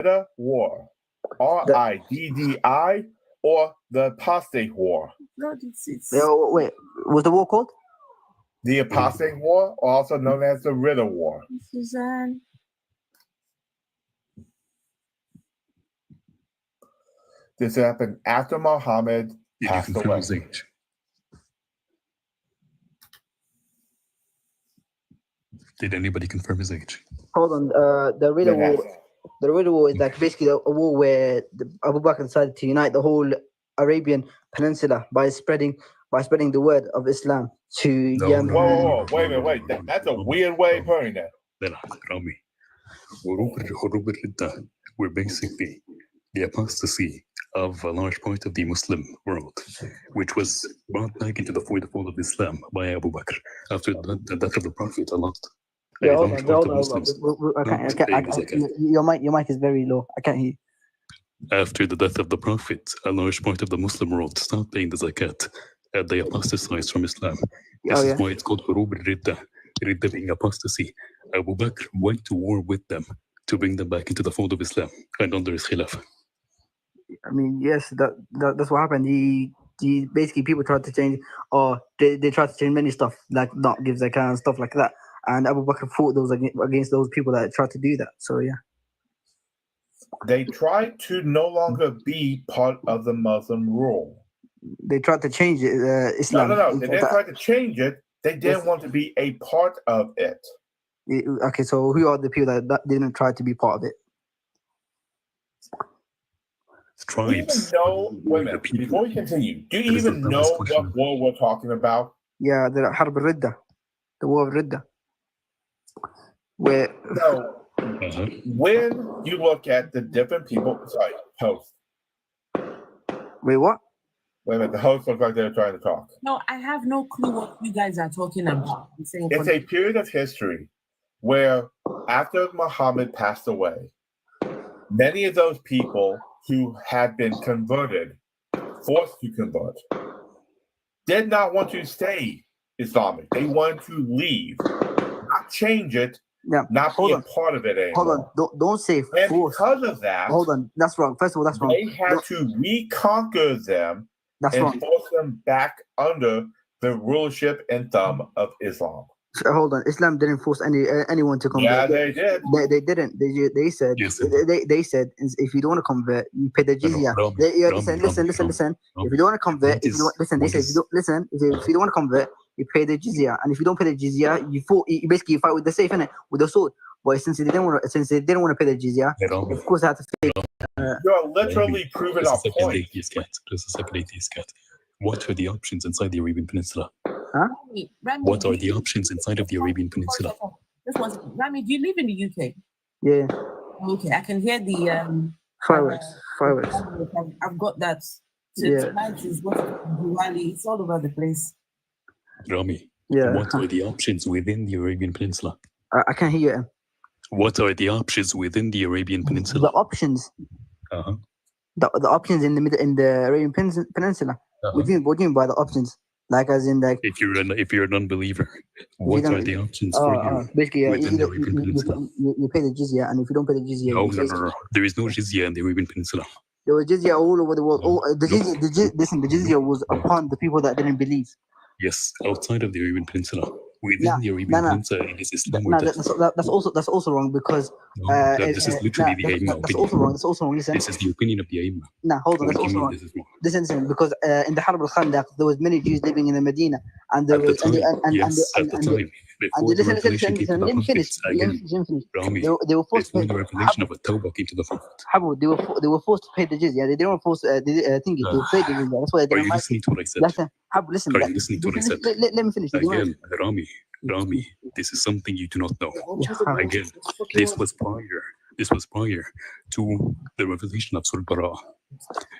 Ridda War, RIDDI, or the Apostate War. Wait, was the war called? The Apostate War, also known as the Ridda War. Suzanne. This happened after Muhammad passed away. His age? Did anybody confirm his age? Hold on. The Ridda War. The Ridda War is like basically a war where Abu Bakr decided to unite the whole Arabian Peninsula by spreading the word of Islam to Yemen. Whoa, wait a minute, wait. That's a weird way of putting that. We're basically the apostasy of a large part of the Muslim world, which was brought back into the fold of Islam by Abu Bakr after the death of the Prophet. Yeah, hold on. Your mic is very low. I can't hear you. After the death of the Prophet, a large part of the Muslim world stopped paying the zakat, and they apostatized from Islam. This is why it's called Hurub al-Ridda, Ridda being apostasy. Abu Bakr went to war with them to bring them back into the fold of Islam and under his khilafah. I mean, yes, that's what happened. He basically, people tried to change, or they tried to change many stuff, like not give zakat and stuff like that. And Abu Bakr fought those against those people that tried to do that. So yeah, they tried to no longer be part of the Muslim rule. They tried to change it, Islam. No. They didn't try to change it. They didn't want to be a part of it. Okay, so who are the people that didn't try to be part of it? Tribes. Wait a minute. Before we continue, do you even know what war we're talking about? Yeah, the Harb al-Ridda, the War of Ridda. When you look at the different people, host. Wait, what? Wait a minute, the host looks like they're trying to talk. No, I have no clue what you guys are talking about. It's a period of history where after Muhammad passed away, many of those people who had been converted, forced to convert, did not want to stay Islamic. They wanted to leave, not change it, not be a part of it anymore. Hold on, don't say forced. Because of that, hold on, that's wrong. First of all, that's wrong. They had to reconquer them force them back under the rulership and thumb of Islam. Hold on, Islam didn't force anyone to convert. Yeah, they did. They didn't. They said they said if you don't want to convert, you pay the jizya. Listen. If you don't want to convert, they said if you don't want to convert, you pay the jizya, and if you don't pay the jizya, you fight with the safe, innit? With the sword. But since they didn't want to pay the jizya, of course they had to pay. You're literally proving our point. Just a second, what are the options inside the Arabian Peninsula? Huh? What are the options inside of the Arabian Peninsula? Rami, do you live in the UK? Yeah. Okay, I can hear the fireworks. I've got that. So tonight is Diwali. It's all over the place. Rami, what are the options within the Arabian Peninsula? I can't hear you. What are the options within the Arabian Peninsula? The options. The options in the Arabian Peninsula. What do you mean by the options? Like as in like if you're an unbeliever, what are the options for you? Basically, you pay the jizya, and if you don't pay the jizya, no. There is no jizya in the Arabian Peninsula. There was jizya all over the world. The jizya was upon the people that didn't believe. Yes, outside of the Arabian Peninsula. Within the Arabian Peninsula, it is Islam. That's also wrong because this is literally the Aimah opinion. That's also wrong. Listen. This is the opinion of the Aimah. Nah, hold on. That's also wrong. Listen, because in the Harb al-Khandaq, there was many Jews living in the Medina, and there was at the time. Before the revelation came to the Prophet, they were forced to pay the revelation of a Tawbah came to the Prophet. They were forced to pay the jizya. They didn't force they paid the jizya. That's why they didn't. Are you listening to what I said? Listen. Are you listening to what I said? Let me finish. Again, Rami, this is something you do not know. Again, this was prior to the revelation of Surah Bara'ah.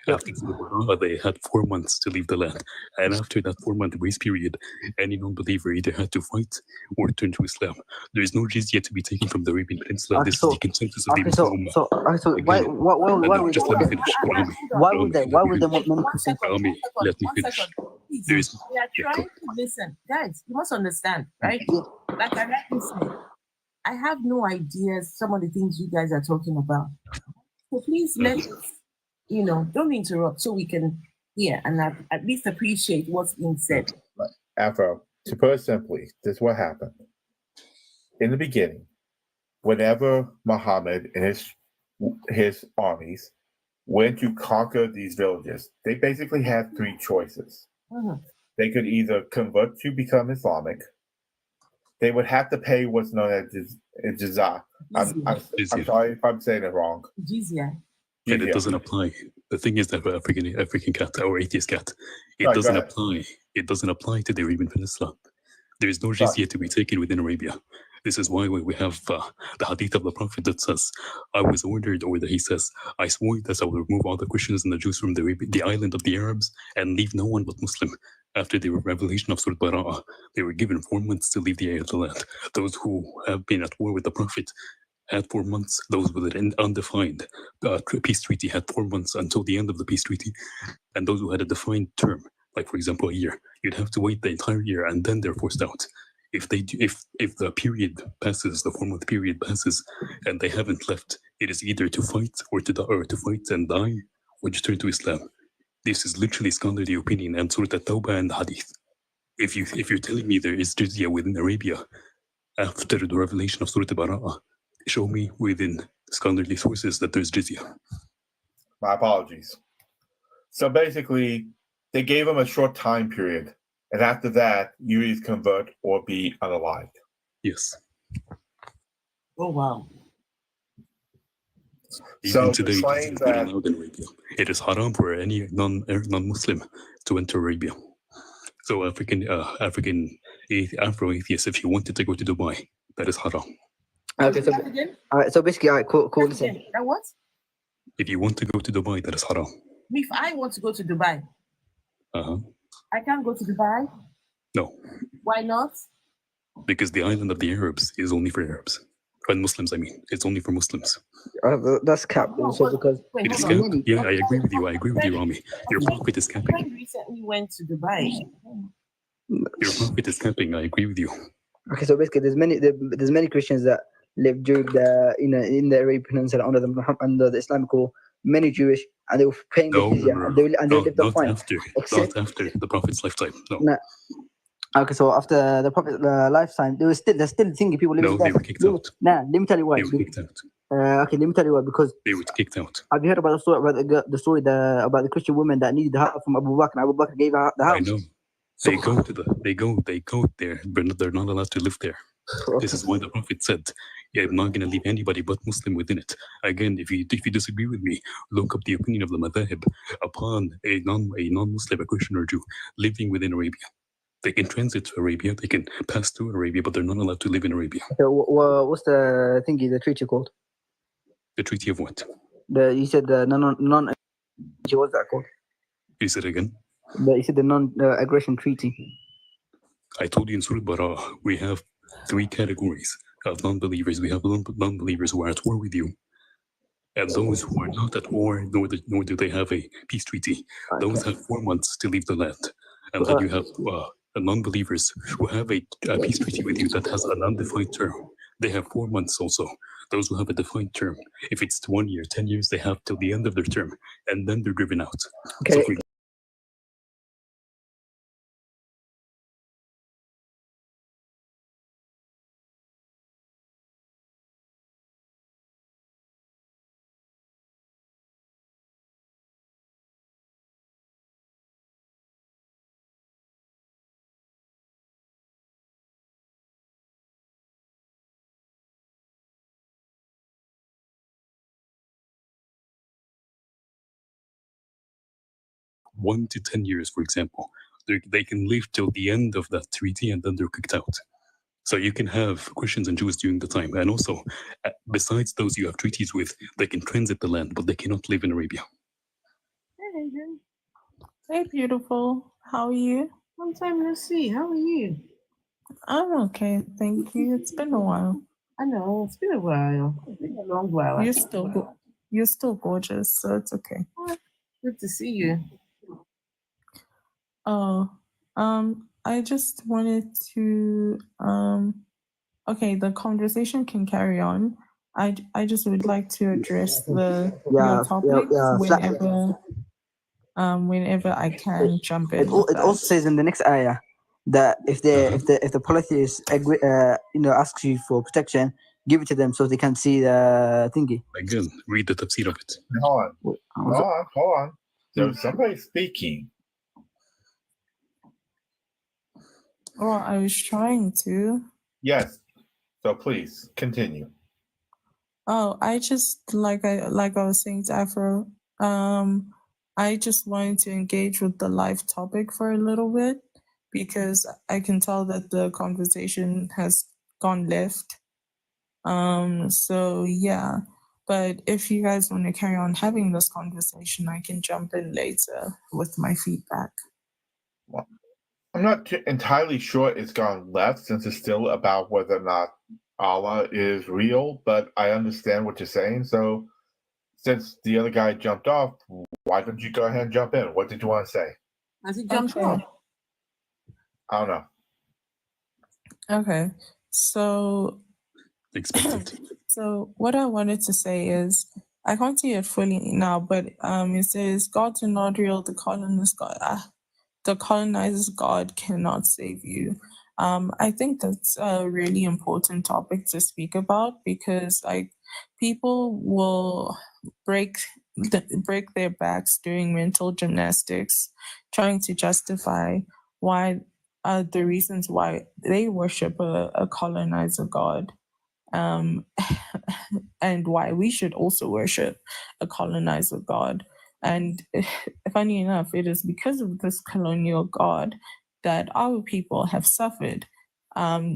After Surah Bara'ah, they had 4 months to leave the land. And after that 4-month grace period, any non-believer either had to fight or turn to Islam. There is no jizya to be taken from the Arabian Peninsula. This is the consensus of the Muslim Ummah. Why would they want many Christians? Rami, let me finish. We are trying to listen. Guys, you must understand, right? Like I rightly said, I have no idea some of the things you guys are talking about. So please let us, don't interrupt so we can hear and at least appreciate what's being said. Afro, to put it simply, this is what happened. In the beginning, whenever Muhammad and his armies went to conquer these villages, they basically had three choices. They could either convert to become Islamic. They would have to pay what's known as jizya. I'm sorry if I'm saying it wrong. Jizya. And it doesn't apply. The thing is that African cat or atheist cat, it doesn't apply. It doesn't apply to the Arabian Peninsula. There is no jizya to be taken within Arabia. This is why we have the hadith of the Prophet that says, I was ordered, or that he says, I swore that I will remove all the Christians and the Jews from the island of the Arabs and leave no one but Muslim. After the revelation of Surah Bara'ah, they were given 4 months to leave the area of the land. Those who have been at war with the Prophet had 4 months. Those with an undefined peace treaty had 4 months until the end of the peace treaty. And those who had a defined term, like for example a year, you'd have to wait the entire year and then they're forced out. If the period passes, the 4-month period passes, and they haven't left, it is either to fight or to fight and die, or to turn to Islam. This is literally scholarly opinion and Surah At-Tawbah and Hadith. If you're telling me there is jizya within Arabia after the revelation of Surah Bara'ah, show me within scholarly sources that there's jizya. My apologies. So basically, they gave him a short time period, and after that, you either convert or be unalived. Yes. Oh wow. Even today, it is not allowed in Arabia. It is haram for any non-Muslim to enter Arabia. So Afro-atheists, if you wanted to go to Dubai, that is haram. Okay, so all right, so basically, all right, cool. Listen. That what? If you want to go to Dubai, that is haram. If I want to go to Dubai, I can't go to Dubai. No. Why not? Because the island of the Arabs is only for Arabs. And Muslims, I mean. It's only for Muslims. That's cap also because... It is cap? Yeah, I agree with you. Rami. Your prophet is capping. I recently went to Dubai. Your prophet is capping. I agree with you. Okay, so basically there's many Christians that lived during the in the Arabian Peninsula under the Islamic law, many Jewish, and they were paying the jizya, and they lived up fine. Not after the Prophet's lifetime. No. Okay, so after the Prophet's lifetime, there's still thinking people living there. They were kicked out. Nah, let me tell you why. They were kicked out. Okay, let me tell you why. Because they were kicked out. Have you heard about the story about the Christian woman that needed the help from Abu Bakr, and Abu Bakr gave her the house? I know. They go there, but they're not allowed to live there. Okay. This is why the Prophet said, "Yeah, I'm not going to leave anybody but Muslim within it." Again, if you disagree with me, look up the opinion of the Madhahib upon a non-Muslim, a Christian or Jew living within Arabia. They can transit to Arabia, they can pass through Arabia, but they're not allowed to live in Arabia. Okay, what's the thingy, the treaty called? The treaty of what? You said the non. What's that called? You said again. You said the non-aggression treaty. I told you in Surah Bara'ah, we have 3 categories of non-believers. We have non-believers who are at war with you, and those who are not at war, nor do they have a peace treaty. Okay. Those have 4 months to leave the land. And then you have non-believers who have a peace treaty with you that has an undefined term. They have 4 months also. Those who have a defined term, if it's 1 year, 10 years, they have till the end of their term, and then they're driven out. Okay. So one to 10 years, for example, they can live till the end of that treaty and then they're kicked out. So you can have Christians and Jews during the time. And also, besides those you have treaties with, they can transit the land, but they cannot live in Arabia. Hey, beautiful. How are you? Long time no see. How are you? I'm okay, thank you. It's been a while. I know, it's been a while. It's been a long while. You're still gorgeous, so it's okay. Good to see you. Oh, I just wanted to, okay, the conversation can carry on, I just would like to address your Yeah, topic yeah. whenever I can jump in. It also says in the next ayah that if the polytheist agree, asks you for protection, give it to them so they can see the thingy. Again, read the tafsir of it. Hold on. There's somebody speaking. Oh, I was trying to. Yes. So please continue. Oh, I just like I was saying to Afro, I just wanted to engage with the live topic for a little bit because I can tell that the conversation has gone left. So yeah. But if you guys want to carry on having this conversation, I can jump in later with my feedback. Well, I'm not entirely sure it's gone left since it's still about whether or not Allah is real, but I understand what you're saying. So since the other guy jumped off, why don't you go ahead and jump in? What did you want to say? Has he jumped off? I don't know. Okay. So So what I wanted to say is I can't see it fully now, but it says God's not real, the colonizer's God cannot save you. I think that's a really important topic to speak about because people will break their backs doing mental gymnastics, trying to justify why the reasons why they worship a colonizer God. And why we should also worship a colonizer God. And funny enough, it is because of this colonial God that our people have suffered,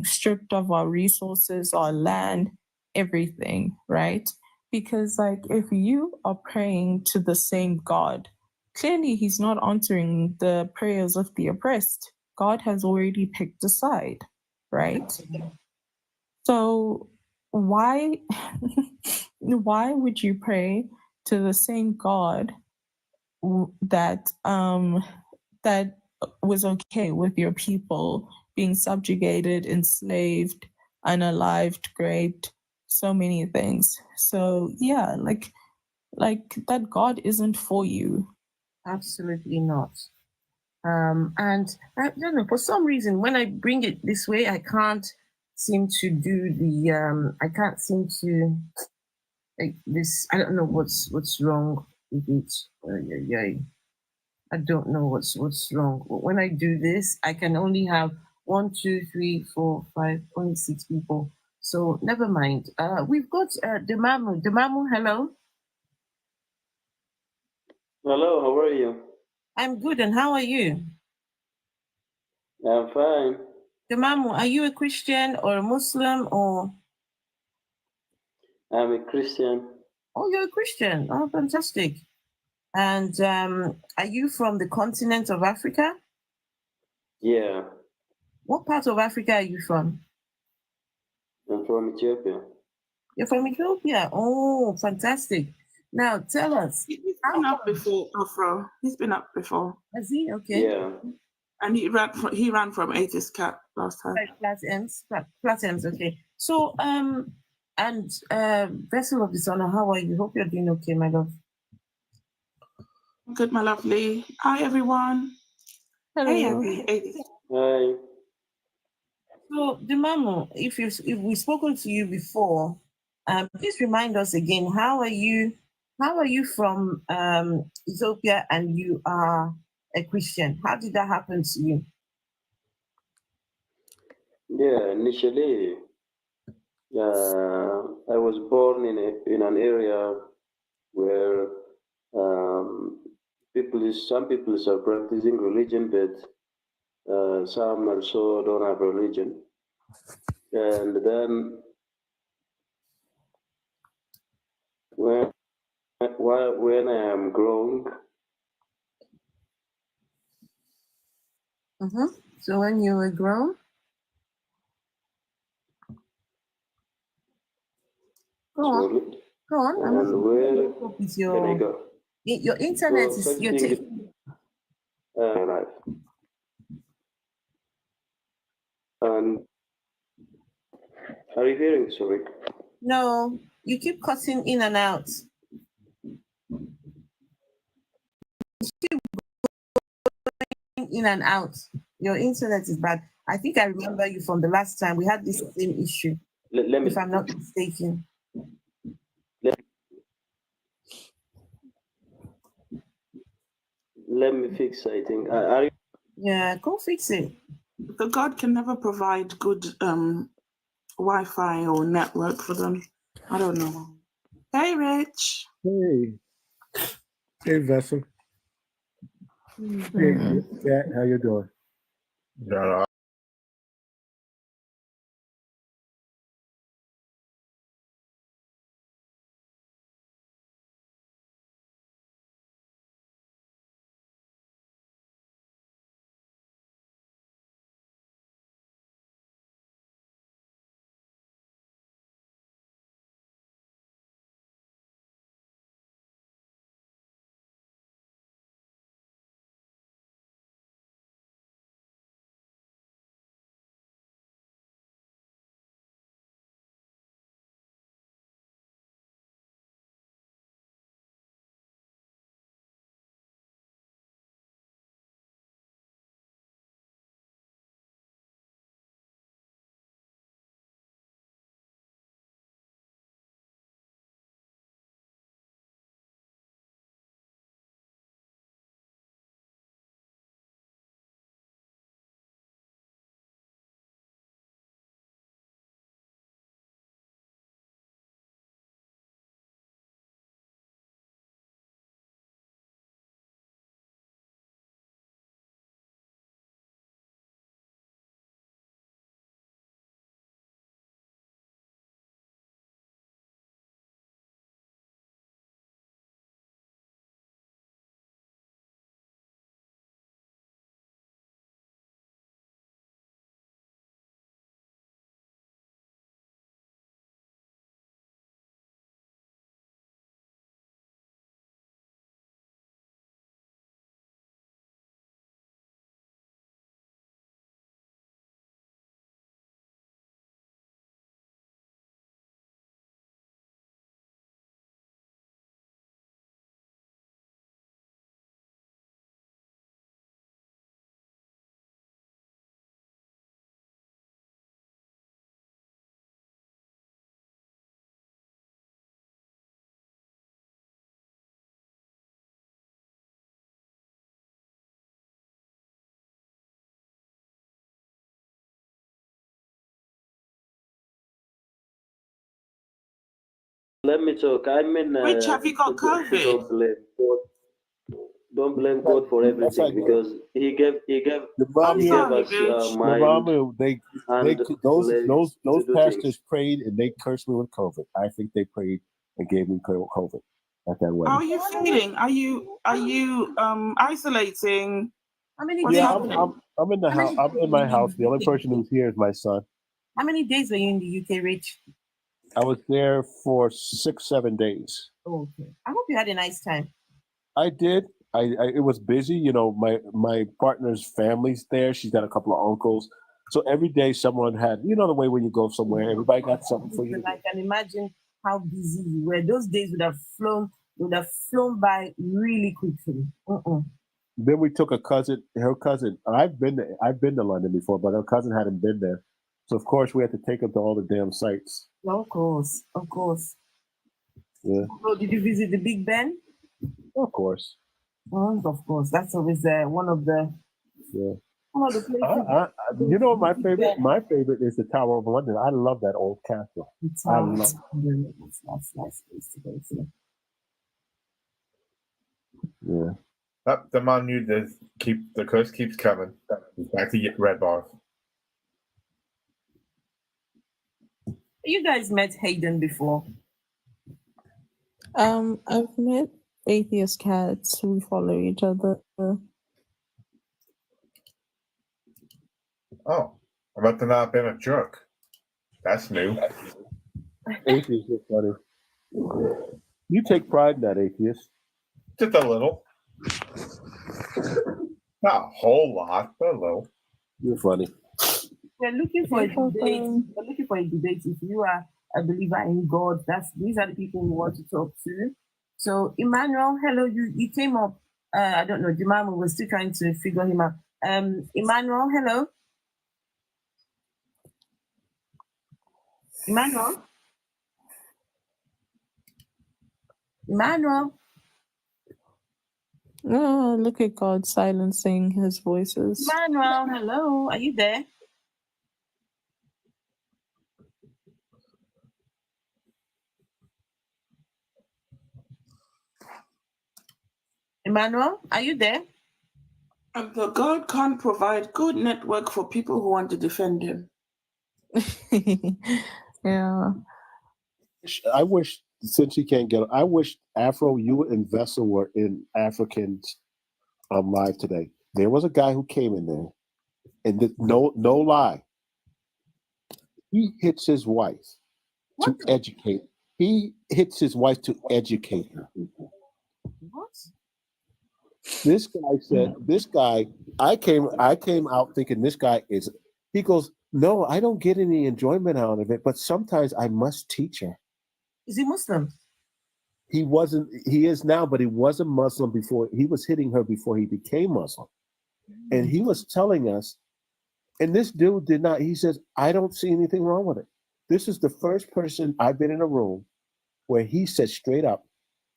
stripped of our resources, our land, everything, right? Because, if you are praying to the same God, clearly He's not answering the prayers of the oppressed. God has already picked a side, right? So, why would you pray to the same God that that was okay with your people being subjugated, enslaved, unalived, raped, so many things? So yeah, like that God isn't for you. Absolutely not. And I don't know, for some reason when I bring it this way, I can't seem to do the I can't seem to like this. I don't know what's wrong with it. I don't know what's wrong. When I do this, I can only have 1, 2, 3, 4, 5, only 6 people. So never mind. We've got Demamu. Demamu, hello. Hello, how are you? I'm good, and how are you? I'm fine. Demamu, are you a Christian or a Muslim or? I'm a Christian. Oh, you're a Christian. Oh, fantastic. And are you from the continent of Africa? Yeah. What part of Africa are you from? I'm from Ethiopia. You're from Ethiopia? Oh, fantastic. Now, tell us. He's been up before, Afro. He's been up before. Has he? Okay. Yeah. And he ran from Aegis Cap last time. Platinums, okay. So, and Vessel of Dishonor, how are you? Hope you're doing okay, my love. Good, my lovely. Hi, everyone. Hello. Hey. Hi. So, Dimamu, if we've spoken to you before, please remind us again. How are you from Ethiopia and you are a Christian? How did that happen to you? Yeah, initially, I was born in an area where some people are practicing religion, but some also don't have religion. And then when I am growing. So when you were grown? Go on. Go on. And where can I go? Your internet is your life. And are you hearing? Sorry. No, You keep cutting in and out. In and out. Your internet is bad. I think I remember you from the last time we had this same issue. If I'm not mistaken. Let me fix. I think. Yeah, go fix it. The God can never provide good Wi-Fi or network for them. I don't know. Hey, Rich. Hey, Vessel. Hey, Kat, how you doing? Yeah. Let me talk. Rich, have you got COVID? Don't blame God for everything because He gave us those pastors prayed and they cursed me with COVID. I think they prayed and gave me COVID at that wedding. How are you feeling? Are you isolating? How many days? I'm in the house. I'm in my house. The only person who's here is my son. How many days were you in the UK, Rich? I was there for 6-7 days. Oh, okay. I hope you had a nice time. I did. It was busy. You know, my partner's family's there. She's got a couple of uncles. So every day someone had, you know, the way when you go somewhere, everybody got something for you. I can imagine how busy you were. Those days would have flown by really quickly. Then we took her cousin. I've been to London before, but her cousin hadn't been there. So of course we had to take her to all the damn sites. Of course. Yeah. So did you visit the Big Ben? Of course. Of course. That's always one of the places. You know, my favorite is the Tower of London. I love that old castle. I love it. That's nice place to go to. Yeah. The man knew the curse keeps coming. Back to red bars. You guys met Hayden before? I've met atheist cats. We follow each other. Oh, I must have not been a jerk. That's new. Atheist is funny. You take pride in that, atheist. Just a little. Not a whole lot, but a little. You're funny. We're looking for a debate. We're looking for a debate. If you are a believer in God. These are the people we want to talk to. So Emmanuel, hello, you came up. I don't know, Jemima was still trying to figure him out. Emmanuel, hello. Emmanuel. Oh, look at God silencing his voices. Emmanuel, hello. Are you there? Emmanuel, are you there? But God can't provide good network for people who want to defend him. Yeah. I wish, since he can't get, I wish Afro, you and Vessel were in Africans live today. There was a guy who came in there, and no lie, he hits his wife to educate. He hits his wife to educate her. What? This guy said, I came out thinking this guy is, he goes, no, I don't get any enjoyment out of it, but sometimes I must teach her. Is he Muslim? He is now, but he wasn't Muslim before. He was hitting her before he became Muslim. And he was telling us, and this dude did not, he says, I don't see anything wrong with it. This is the first person I've been in a room where he said straight up,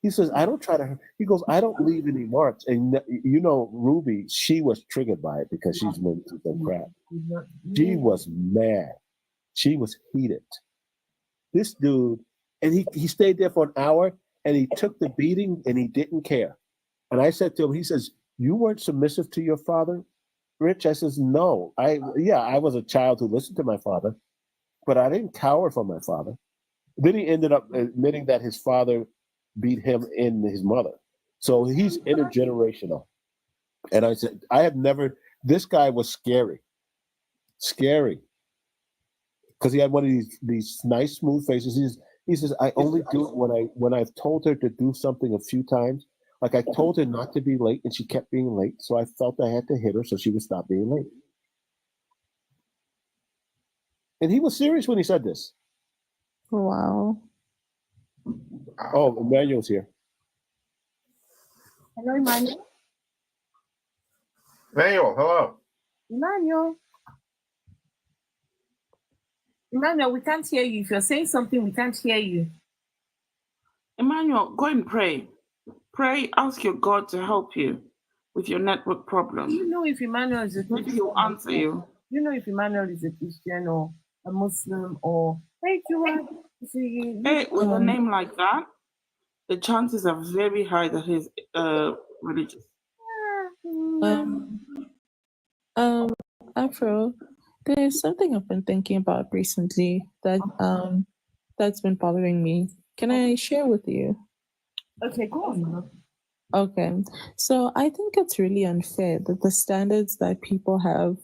he says, I don't try to, he goes, I don't leave any marks. And you know, Ruby, she was triggered by it because she's been through some crap. She was mad. She was heated. This dude, and he stayed there for an hour and he took the beating and he didn't care. And I said to him, he says, you weren't submissive to your father, Rich? I says, no. I was a child who listened to my father, but I didn't cower from my father. Then he ended up admitting that his father beat him and his mother. So he's intergenerational. And I said, this guy was scary. Scary. Because he had one of these nice, smooth faces. He says, I only do it when I've told her to do something a few times. Like I told her not to be late and she kept being late. So I felt I had to hit her so she would stop being late. And he was serious when he said this. Wow. Oh, Emmanuel's here. Hello, Emmanuel. Emmanuel, hello. Emmanuel, we can't hear you. If you're saying something, we can't hear you. Emmanuel, go and pray. Pray, ask your God to help you with your network problem. Do you know if Emmanuel is a Christian? Maybe he'll answer you. Do you know if Emmanuel is a Christian or a Muslim or hey, with a name like that, the chances are very high that he's religious. Afro, there's something I've been thinking about recently that that's been bothering me. Can I share with you? Okay, go on. Okay, so I think it's really unfair that the standards that people have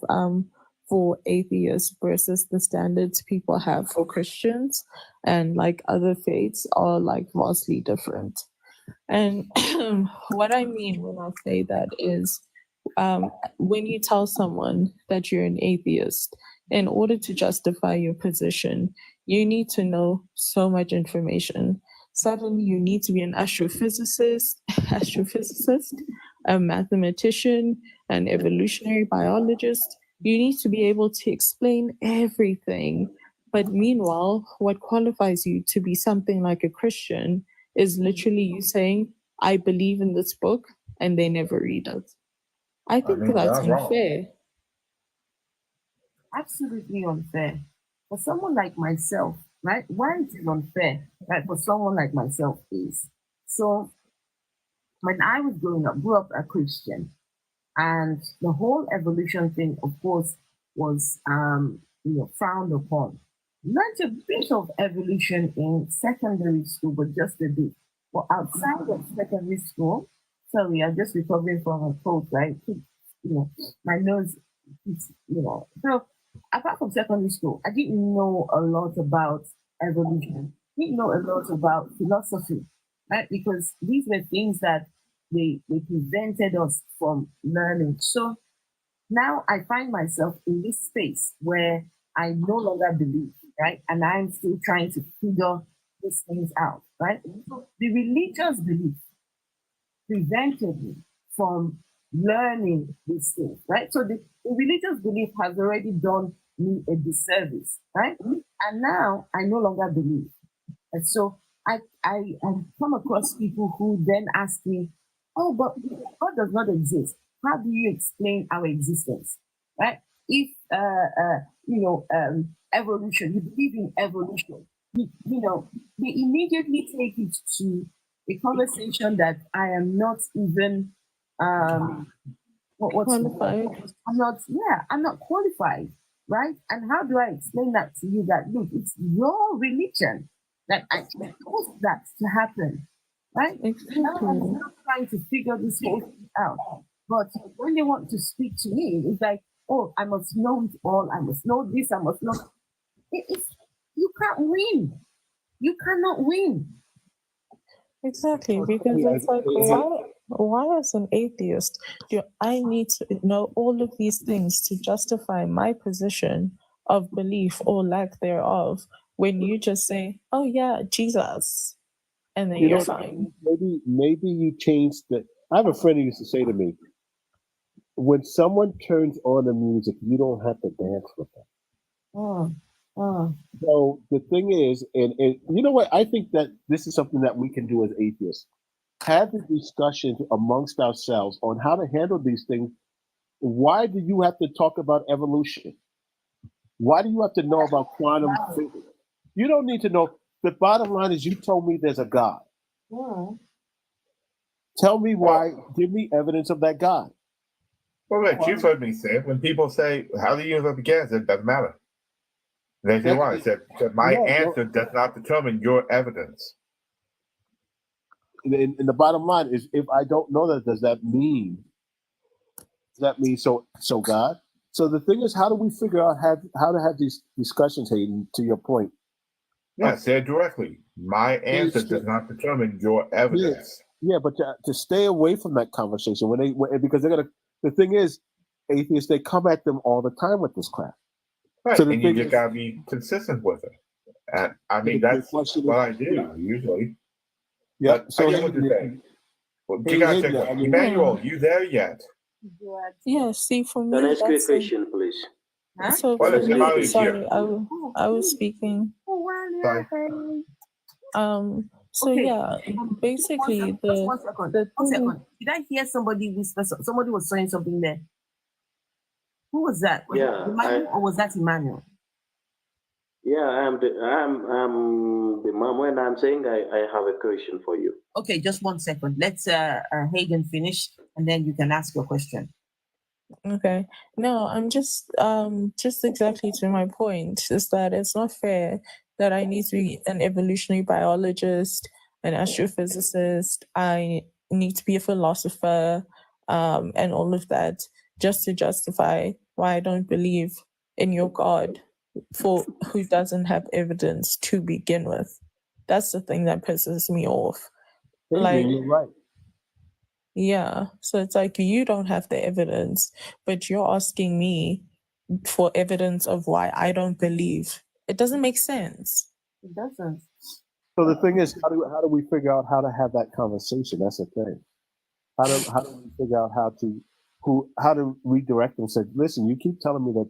for atheists versus the standards people have for Christians and like other faiths are like vastly different. And what I mean when I say that is when you tell someone that you're an atheist, in order to justify your position, you need to know so much information. Suddenly, you need to be an astrophysicist, a mathematician, an evolutionary biologist. You need to be able to explain everything. But meanwhile, what qualifies you to be something like a Christian is literally you saying, I believe in this book, and they never read it. I think that's unfair. Wrong. Absolutely unfair. For someone like myself, right? Why is it unfair? Right? For someone like myself is. So when I was growing up, grew up a Christian, and the whole evolution thing, of course, was frowned upon. Not a bit of evolution in secondary school, but just a bit. But outside of secondary school, sorry, I'm just recovering from a cold, right? My nose, So apart from secondary school, I didn't know a lot about evolution. Didn't know a lot about philosophy, right? Because these were things that they prevented us from learning. So now I find myself in this space where I no longer believe. right? And I'm still trying to figure these things out, right? So the religious belief prevented me from learning these things, right? So the religious belief has already done me a disservice, right? And now I no longer believe. And so I come across people who then ask me, oh, but God does not exist. How do you explain our existence, right? If, evolution, you believe in evolution, they immediately take it to a conversation that I am not even, what's the word? Qualified. I'm not qualified, right? And how do I explain that to you that, look, it's your religion that actually caused that to happen, right? Now I'm Exactly. still trying to figure this whole thing out. But when they want to speak to me, it's like, oh, I must know it all. I must know this. I must know. You can't win. You cannot win. Exactly, because it's like, why as an atheist do I need to know all of these things to justify my position of belief or lack thereof when you just say, oh yeah, Jesus, and then you're fine. Maybe you changed the. I have a friend who used to say to me, when someone turns on the music, you don't have to dance with them. So the thing is, and you know what? I think that this is something that we can do as atheists. Have the discussion amongst ourselves on how to handle these things. Why do you have to talk about evolution? Why do you have to know about quantum physics? You don't need to know. The bottom line is you told me there's a God. Tell me why. Give me evidence of that God. Well, Rich, you've heard me say it. When people say, how the universe began, it doesn't matter. They say why? I said, my answer does not determine your evidence. And the bottom line is, if I don't know that, does that mean so God? So the thing is, how do we figure out how to have these discussions, Hayden, to your point? Yeah, say it directly. My answer does not determine your evidence. Yeah, but to stay away from that conversation because they're gonna. The thing is, atheists, they come at them all the time with this crap. Right, so and you just gotta be consistent with it. And I mean, that's what I do usually. Yeah. But so I get what you're saying. Well, you gotta check out. Emmanuel, you there yet? Yeah, see, for me, Can I ask you a that's question, please? so Well, for me, here. sorry, I was speaking. Sorry. So Okay. yeah, basically one second. Did I hear somebody whisper? Somebody was saying something there. Who was that? Was it Emmanuel or was that Emmanuel? Yeah, I'm the mom. When I'm saying I have a question for you. Okay, just 1 second. Let's Hayden finish, and then you can ask your question. Okay. No, I'm just exactly to my point is that it's not fair that I need to be an evolutionary biologist, an astrophysicist, I need to be a philosopher, and all of that just to justify why I don't believe in your God for who doesn't have evidence to begin with. That's the thing that pisses me off. Like, you're right. Yeah, so it's like you don't have the evidence, but you're asking me for evidence of why I don't believe. It doesn't make sense. It doesn't. So the thing is, how do we figure out how to have that conversation? That's the thing. How do we figure out how to redirect and say, listen, you keep telling me that,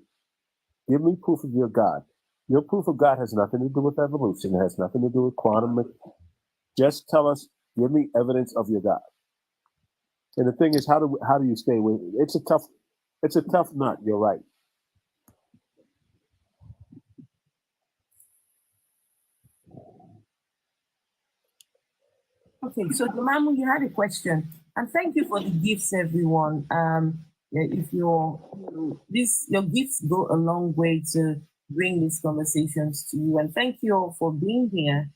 give me proof of your God. Your proof of God has nothing to do with evolution. It has nothing to do with quantum. Just tell us, give me evidence of your God. And the thing is, how do you stay with it? It's a tough nut. You're right. Okay, so Mamu, you had a question, and thank you for the gifts, everyone. If your gifts go a long way to bring these conversations to you, and thank you all for being here.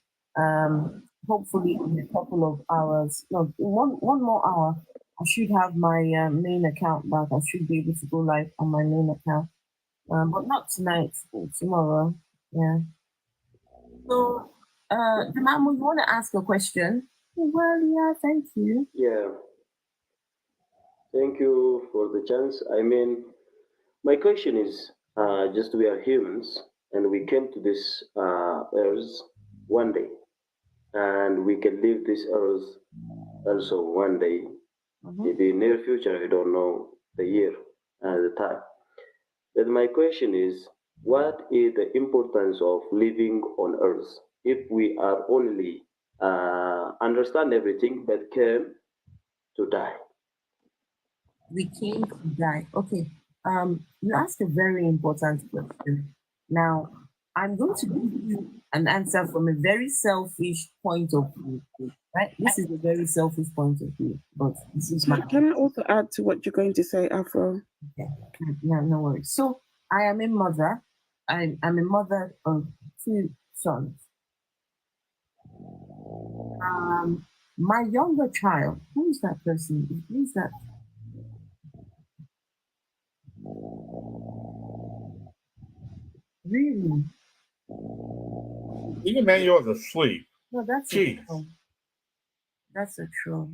Hopefully, in a couple of hours, no, one more hour, I should have my main account back. I should be able to go live on my main account, but not tonight. Tomorrow, yeah. So, Mamu, you want to ask a question? Well, yeah, thank you. Yeah. Thank you for the chance. I mean, my question is, just we are humans. and we came to this earth one day, and we can leave this earth also one day. Maybe near future, I don't know the year and the time. But my question is, what is the importance of living on earth if we are only understand everything but came to die? We came to die. Okay. You asked a very important question. Now, I'm going to give you an answer from a very selfish point of view. Right? This is a very selfish point of view, but this is my. Can I also add to what you're going to say, Afro? Okay. No worries. So I am a mother. I'm a mother of 2 sons. My younger child, who is that person? Who is that? Really? Even Manuel's asleep. No, that's Jeez. a troll. That's a troll.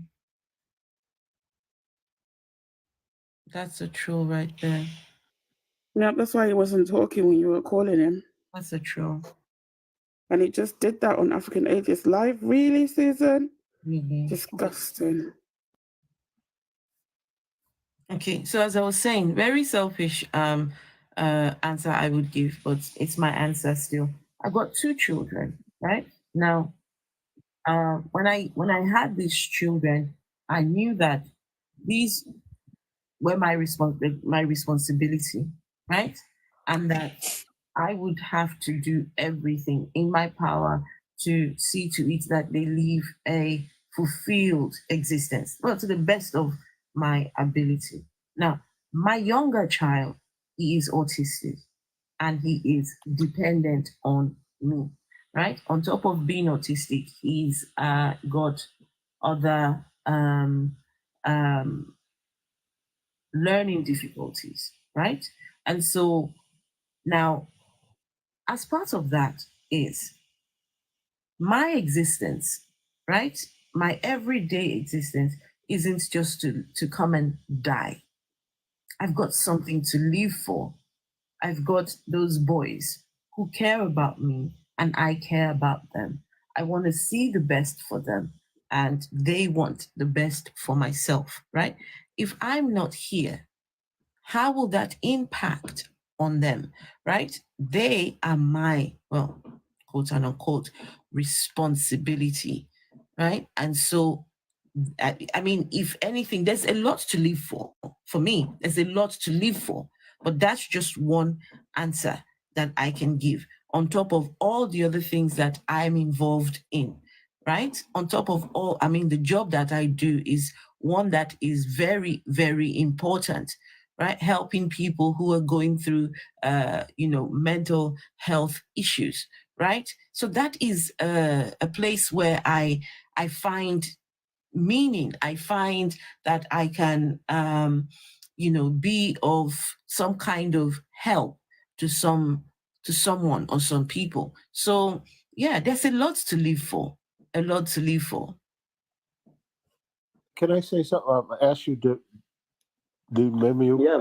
That's a troll right there. Yeah, that's why he wasn't talking when you were calling him. That's a troll. And he just did that on African Atheist Live. Really, Susan? Really? Disgusting. Okay, so as I was saying, very selfish answer I would give, but it's my answer still. I've got 2 children, right? Now, when I had these children, I knew that these were my responsibility, right? And that I would have to do everything in my power to see to it that they live a fulfilled existence, well, to the best of my ability. Now, my younger child, he is autistic and he is dependent on me, right? On top of being autistic, he's got other learning difficulties, right? And so now, as part of that is my existence, right? My everyday existence isn't just to come and die. I've got something to live for. I've got those boys who care about me and I care about them. I want to see the best for them and they want the best for myself, right? If I'm not here, how will that impact on them, right? They are my, well, quote and unquote, responsibility, right? And so, I mean, if anything, there's a lot to live for. For me, there's a lot to live for, but that's just one answer that I can give on top of all the other things that I'm involved in, right? On top of all, I mean, the job that I do is one that is very, very important, right? Helping people who are going through, mental health issues, right? So that is a place where I find meaning. I find that I can, be of some kind of help to someone or some people. So yeah, there's a lot to live for. A lot to live for. Can I say something? Ask you to do maybe you? Yeah,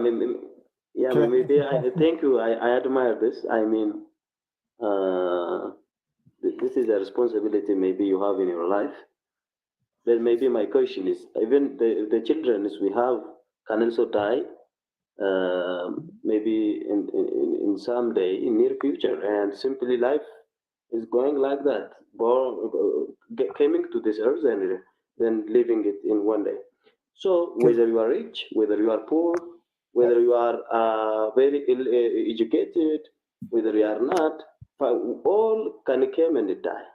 maybe I thank you. I admire this. I mean, this is a responsibility maybe you have in your life. But maybe my question is, even the children we have can also die, maybe in some day in near future, and simply life is going like that, coming to this earth and then living it in one day. So whether you are rich, whether you are poor, whether you are very ill educated, whether you are not, all can come and die.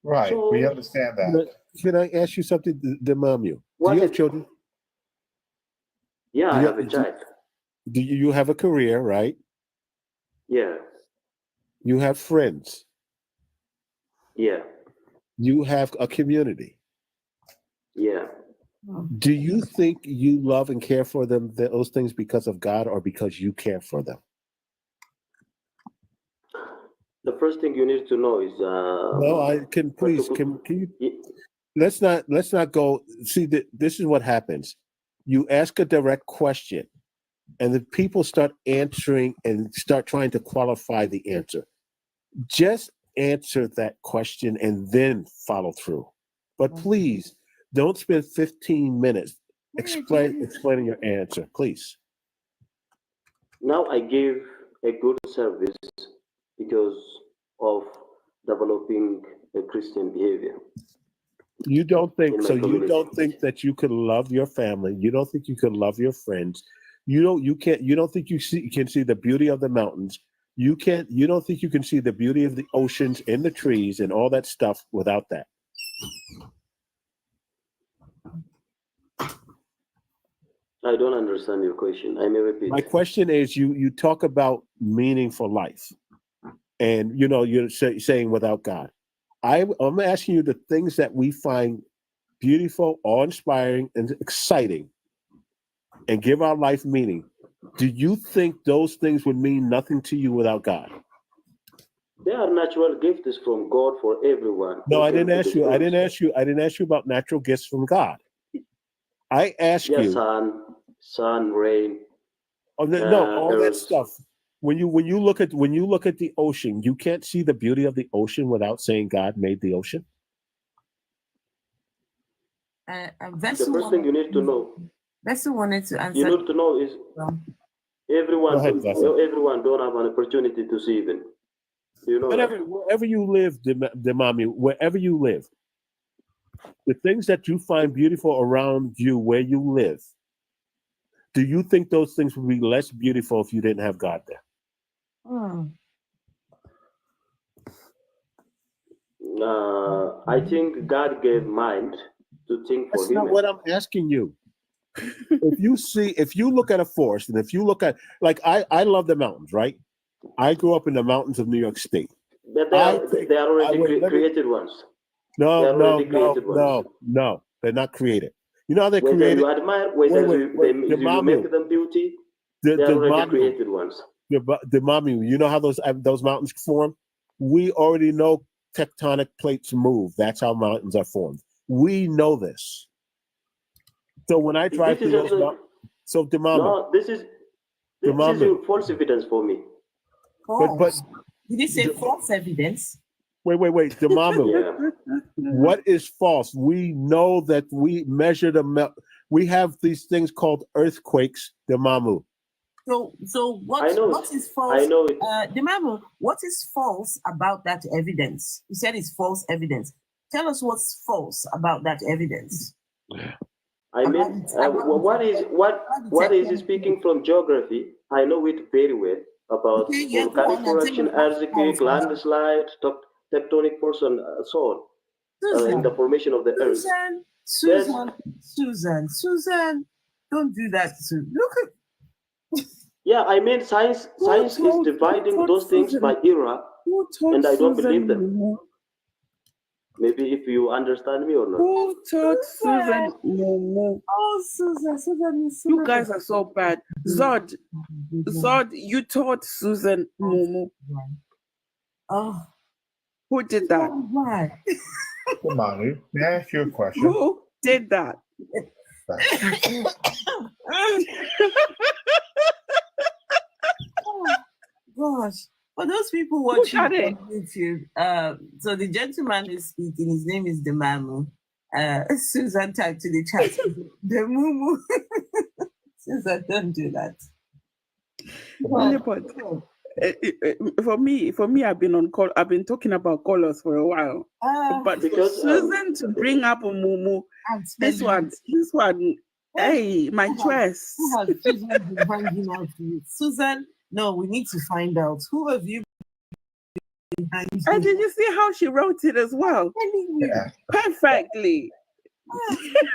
Right, So, we understand that. Can I ask you something, Demamu? Do you have children? Yeah, I have a child. Do you have a career, right? Yeah. You have friends. Yeah. You have a community. Yeah. Do you think you love and care for them, those things, because of God or because you care for them? The first thing you need to know is no, I can please can you let's not go see that this is what happens. You ask a direct question and the people start answering and start trying to qualify the answer. Just answer that question and then follow through. But please don't spend 15 minutes explaining your answer, please. Now I give a good service because of developing a Christian behavior. You don't think so? community. You don't think that you could love your family? You don't think you could love your friends? You don't think you can see the beauty of the mountains? You don't think you can see the beauty of the oceans and the trees and all that stuff without that? I don't understand your question. I may repeat. My question is, you talk about meaningful life, and you're saying without God. I'm asking you the things that we find beautiful, awe-inspiring, and exciting, and give our life meaning. Do you think those things would mean nothing to you without God? They are natural gifts from God for everyone. No, I didn't ask you. I didn't ask you about natural gifts from God. I asked you. Sun, rain. Oh, no, all that earth. stuff. When you look at the ocean, you can't see the beauty of the ocean without saying God made the ocean. The first thing you need to know. Vessel wanted to answer. You need to know is everyone. Everyone don't have an opportunity to see them. You know. Wherever you live, Demami, wherever you live, the things that you find beautiful around you where you live, do you think those things would be less beautiful if you didn't have God there? I think God gave mind to think for him. That's not what I'm asking you. If you look at a forest, and if you look at, like, I love the mountains, right? I grew up in the mountains of New York State. But they are already created ones. No, they're not created. You know how they're created? You admire, you make them beauty, they are already created ones. The mommy, you know how those mountains form? We already know tectonic plates move. That's how mountains are formed. We know this. So when I drive through those mountains, no, this is false evidence for me. But did you say false evidence? Wait, Demamu. Yeah. What is false? We know that we measure we have these things called earthquakes, Demamu. So what is false? I know it. Demamu, what is false about that evidence? You said it's false evidence. Tell us what's false about that evidence. I mean, what is speaking from geography? I know it very well about volcanic eruption, earthquake, landslide, tectonic force, and so on, in the formation of the earth. Susan, don't do that. Look at. Yeah, I mean, science is dividing those things by era, and I don't believe them. Maybe if you understand me or not. Who taught Susan Momo? Oh, Susan. You guys are so bad. Zod, you taught Susan Momo. Oh. Who did that? Why? Manu, may I ask you a question? Who did that? Oh, gosh. For those people watching on YouTube, so the gentleman is speaking. His name is Demamu. Susan typed to the chat, Demumu. Susan, don't do that. For me, I've been on call. I've been talking about colors for a while. But because Susan to bring up a Mumu, this one. Hey, my choice. Who has Susan been hanging out with? Susan. No, we need to find out who have you been hanging. And did you see how she wrote it as well? Yeah. Perfectly.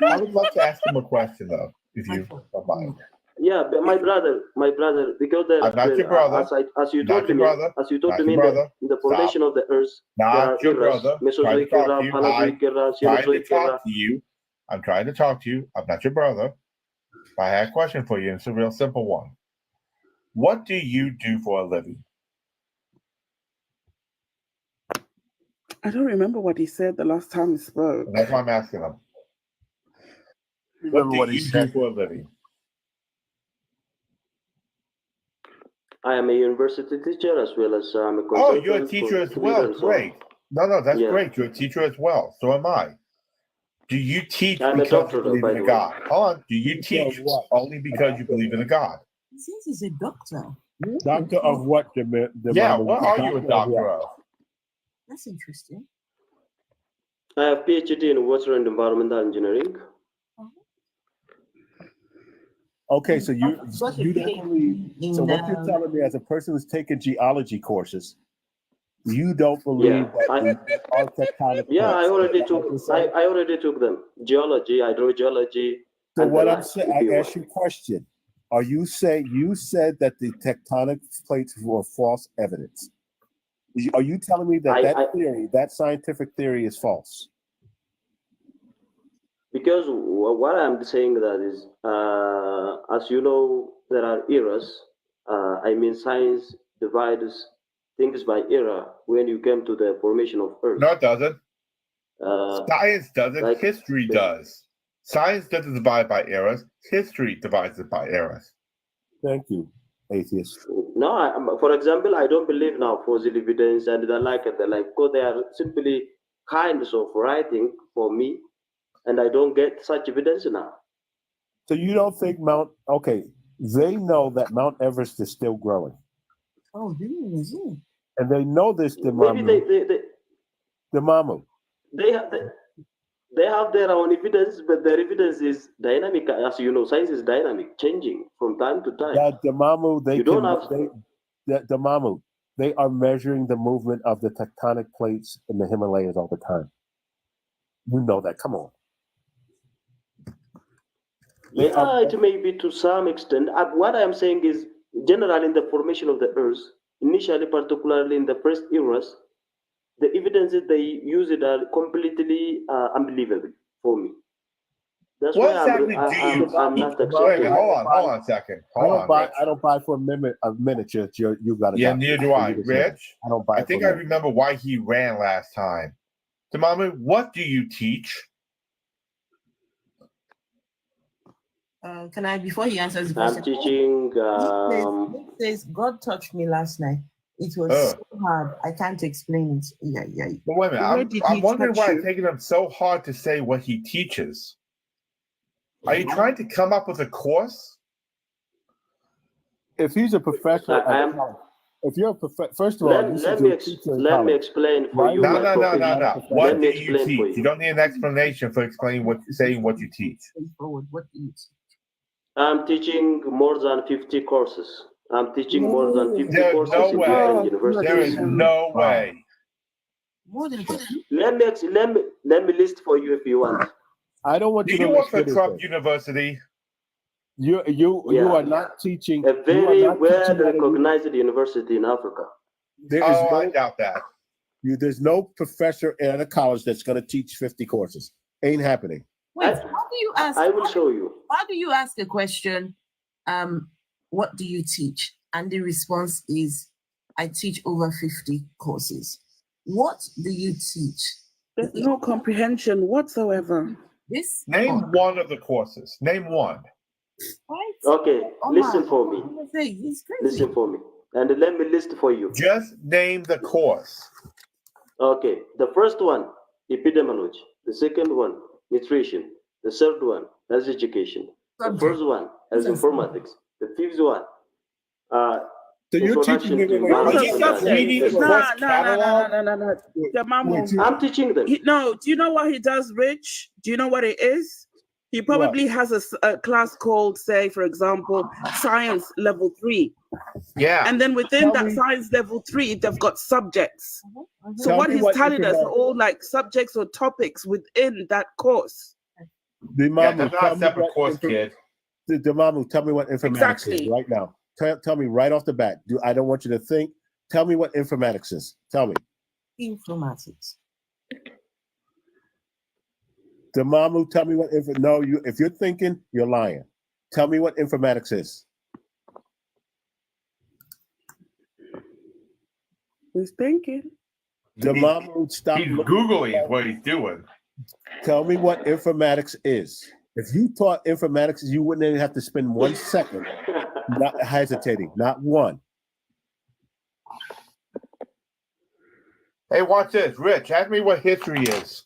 I would love to ask him a question though, if you don't mind. Yeah, but my brother, because I'm not your brother. As you told me, in the formation of the earth, not your brother. Mesozoic era, Paleozoic era, Cenozoic era. I'm trying to talk to you. I'm not your brother. I had a question for you, and it's a real simple one. What do you do for a living? I don't remember what he said the last time he spoke. That's why I'm asking him. What do you do for a living? I am a university teacher as well as I'm a consultant. Oh, you're a teacher as well. Great. No, that's great. You're a teacher as well. So am I. Do you teach because you believe in a God? Hold on. Do you teach only because you believe in a God? He says he's a doctor. Doctor of what? Yeah, what are you a doctor of? That's interesting. I have PhD in water and environmental engineering. Okay, so you don't believe. So what you're telling me, as a person who's taken geology courses, you don't believe that are tectonic. Yeah, I already took them. Geology, hydrogeology. So what I'm saying, I asked you a question. Are you saying you said that the tectonic plates were false evidence? Are you telling me that theory, that scientific theory, is false? Because what I'm saying that is, as you know, there are eras. I mean, science divides things by era when you came to the formation of Earth. No, it doesn't. Science doesn't. Like, history does. Science doesn't divide by eras. History divides it by eras. Thank you, atheist. No, for example, I don't believe now fossil evidence and the like, because they are simply kinds of writing for me, and I don't get such evidence now. So you don't think they know that Mount Everest is still growing. Oh, really? Is it? And they know this, Maybe Demamu. They have their own evidence, but their evidence is dynamic. As you know, science is dynamic, changing from time to time. Demamu, Demamu, they are measuring the movement of the tectonic plates in the Himalayas all the time. You know that. Come on. Yeah, it may be to some extent. What I am saying is, generally, in the formation of the Earth, initially, particularly in the first eras, the evidences they use it are completely unbelievable for me. That's why I'm not accepting. Hold on a second. I don't buy for a miniature. You got it. Yeah, neither do I. Rich, I don't buy. I think I remember why he ran last time. Demamu, what do you teach? Can I, before he answers the question? I'm teaching. He says, God touched me last night. It was so hard. I can't explain it. Yeah. But wait a minute. I'm wondering why it's taking him so hard to say what he teaches. Are you trying to come up with a course? If he's a professor, if you're a professor, first of all, let me explain for you. No. What do you teach? You don't need an explanation for saying what you teach. What do you teach? I'm teaching more than 50 courses. I'm teaching more than 50 courses in different universities. There is no way. More than 50? Let me list for you if you want. I don't want you to work for Trump University. You are not teaching a very well recognized university in Africa. I doubt that. There's no professor at a college that's going to teach 50 courses. Ain't happening. Wait, how do you ask? I will show you. How do you ask a question? What do you teach? And the response is, I teach over 50 courses. What do you teach? There's no comprehension whatsoever. Name one of the courses. Name one. Right? Okay, listen for me. Listen for me. And let me list for you. Just name the course. Okay, the first one, epidemiology. The second one, nutrition. The third one, health education. The first one, health informatics. The fifth one, so you're teaching them. I'm teaching them. No, do you know what he does, Rich? Do you know what it is? He probably has a class called, say, for example, Science Level 3. Yeah. And then within that Science Level 3, they've got subjects. So what he's telling us are all like subjects or topics within that course. That's not a separate course, kid. Demamu, tell me what informatics is right now. Tell me right off the bat. I don't want you to think. Tell me what informatics is. Tell me. Informatics. Demamu, tell me what if you're thinking, you're lying. Tell me what informatics is. He's thinking. Demamu, stop. He's Googling what he's doing. Tell me what informatics is. If you taught informatics, you wouldn't even have to spend 1 second not hesitating. Not one. Hey, watch this. Rich, ask me what history is.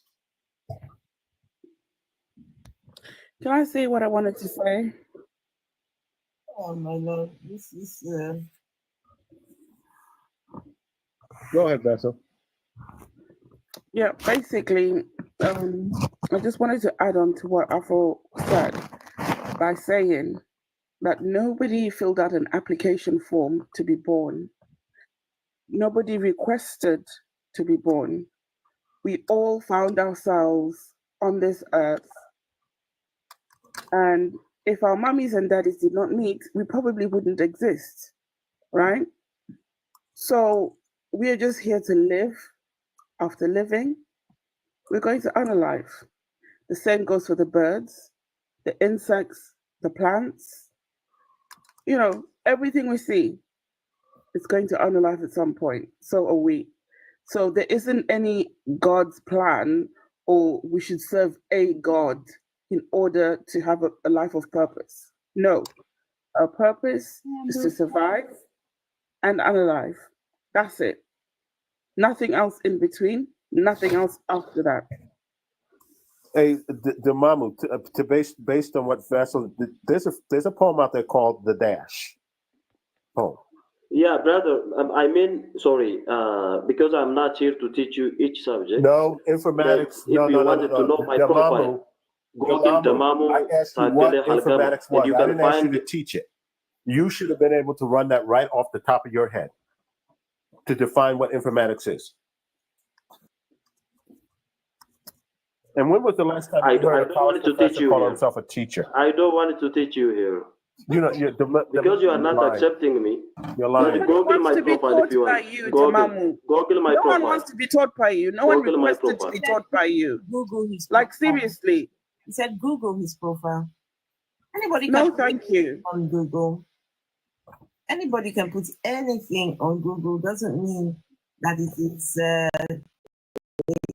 Can I say what I wanted to say? Oh my Lord, this is. Go ahead, Vessel. Yeah, basically, I just wanted to add on to what Afro said by saying that nobody filled out an application form to be born. Nobody requested to be born. We all found ourselves on this earth. And if our mummies and daddies did not meet, we probably wouldn't exist, right? So we are just here to live. After living, we're going to unalive. The same goes for the birds, the insects, the plants. You know, everything we see is going to unalive at some point. So are we. So there isn't any God's plan or we should serve a God in order to have a life of purpose. No. Our purpose is to survive and unalive. That's it. Nothing else in between, nothing else after that. Hey, the Mamu, based on what Vessel, there's a poem out there called "The Dash." Poem. Yeah, brother. Sorry, because I'm not here to teach you each subject. No, informatics. If you wanted to know my profile, Google Damamu. I asked you what informatics was. I didn't ask you to teach it. You should have been able to run that right off the top of your head to define what informatics is. And when was the last time you heard a college professor call himself a teacher? I don't want to teach you here. You know, because you are not accepting me. You're lying. Google my profile if you want. Google my profile. No one wants to be taught by you. No one requested to be taught by you. Google his profile. Like seriously. He said Google his profile. Anybody can no, thank you. On Google. Anybody can put anything on Google. Doesn't mean that it is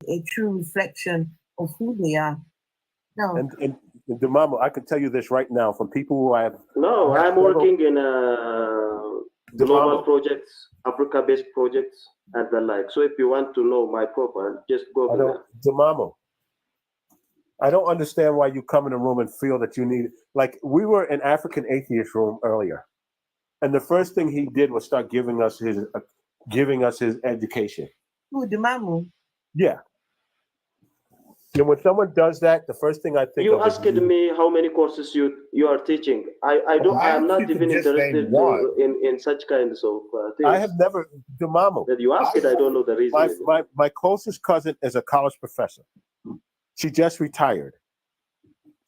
a true reflection of who they are. No. And the Mama, I can tell you this right now from people who have. No, I'm working in global projects, Africa-based projects, and the like. So if you want to know my profile, just go there. The Mama, I don't understand why you come in a room and feel that you need. Like we were in African atheist room earlier, and the first thing he did was start giving us his education. Who, the Mamu? Yeah. And when someone does that, the first thing I think you asked me how many courses you are teaching. I am not even interested in such kinds of things. I have never, Dumamo. That you asked it, I don't know the reason. My closest cousin is a college professor. She just retired.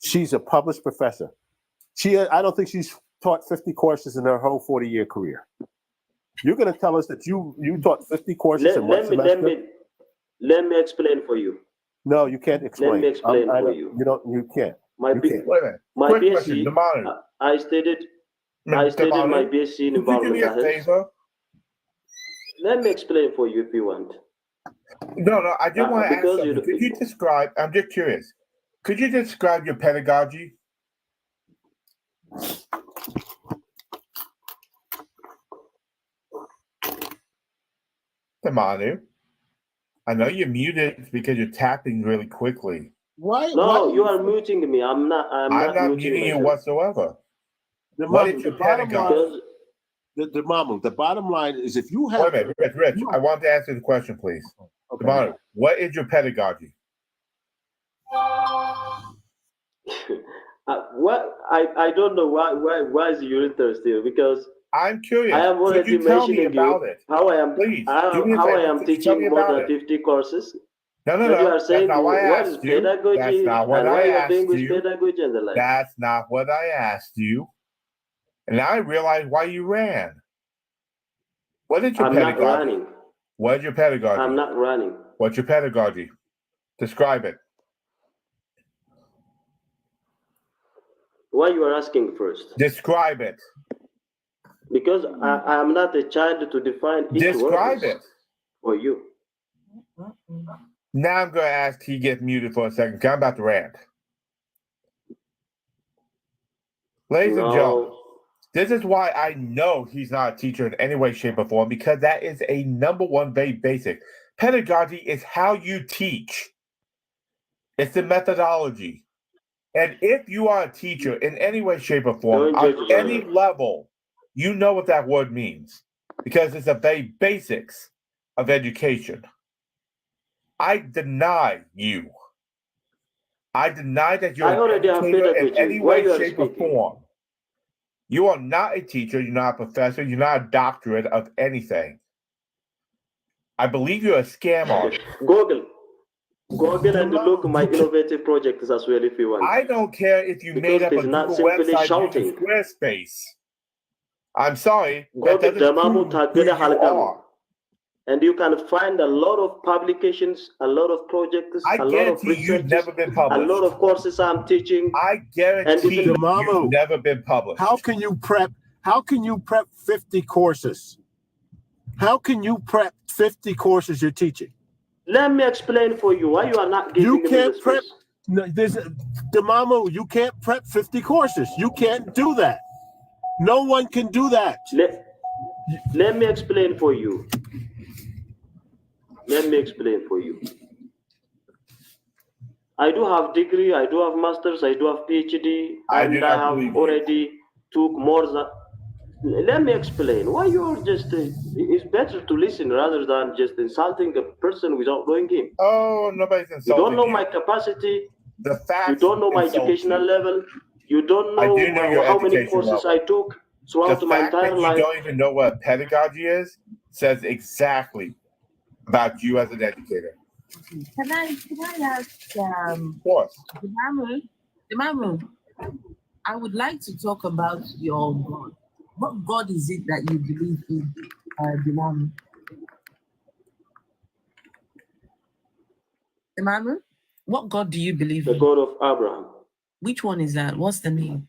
She's a published professor. I don't think she's taught 50 courses in her whole 40-year career. You're going to tell us that you taught 50 courses in one semester? Let me explain for you. No, you can't explain. Let me explain for you. You can't. My BSc, I studied my BSc in environmental health. Let me explain for you if you want. No, I didn't want to ask something. Could you describe, I'm just curious, could you describe your pedagogy? Tamanu, I know you're muted because you're tapping really quickly. Why? No, you are muting me. I'm not muting you whatsoever. What is your pedagogy? The bottom line is if you have. Wait a minute, Rich, I want to answer the question, please. Okay. Tamanu, what is your pedagogy? What I don't know why is you interested because I'm curious. I am already mentioning about it. How I am Please, how I am teaching more than 50 courses. No. You are saying what is pedagogy? That's not what I asked you. Pedagogy and the like. That's not what I asked you. And now I realize why you ran. What is your pedagogy? I'm not running. What is your pedagogy? I'm not running. What's your pedagogy? Describe it. Why you are asking first? Describe it. Because I am not a child to define each Describe it for you. Now I'm going to ask he gets muted for a second because I'm about to rant. Ladies and gentlemen, this is why I know he's not a teacher in any way, shape, or form, because that is a number one very basic. Pedagogy is how you teach. It's the methodology. And if you are a teacher in any way, shape, or form, on any level, you know what that word means because it's the very basics of education. I deny you. I deny that you're an educator in any way, shape, or form. You are not a teacher. You're not a professor. You're not a doctorate of anything. I believe you're a scam artist. Google and look my innovative projects as well if you want. I don't care if you made up a Google website using Squarespace. I'm sorry. That doesn't prove who you are. And you can find a lot of publications, a lot of projects, a lot of research, you've never been published. A lot of courses I'm teaching. I guarantee you've never been published. How can you prep 50 courses? How can you prep 50 courses you're teaching? Let me explain for you why you are not giving me the space. Prep. No, Demamo, you can't prep 50 courses. You can't do that. No one can do that. Let me explain for you. Let me explain for you. I do have degree, I do have masters, I do have PhD, and I have already took more than. Let me explain why you're just. It's better to listen rather than just insulting a person without knowing him. Oh, nobody's insulting. You don't know my capacity. The facts. You don't know my educational level. You don't know how many courses I took throughout my entire life. You don't even know what pedagogy is says exactly about you as an educator. Can I ask? Of course. Imamu, I would like to talk about your God. What God is it that you believe in, Imamu? What God do you believe in? The God of Abraham. Which one is that? What's the name?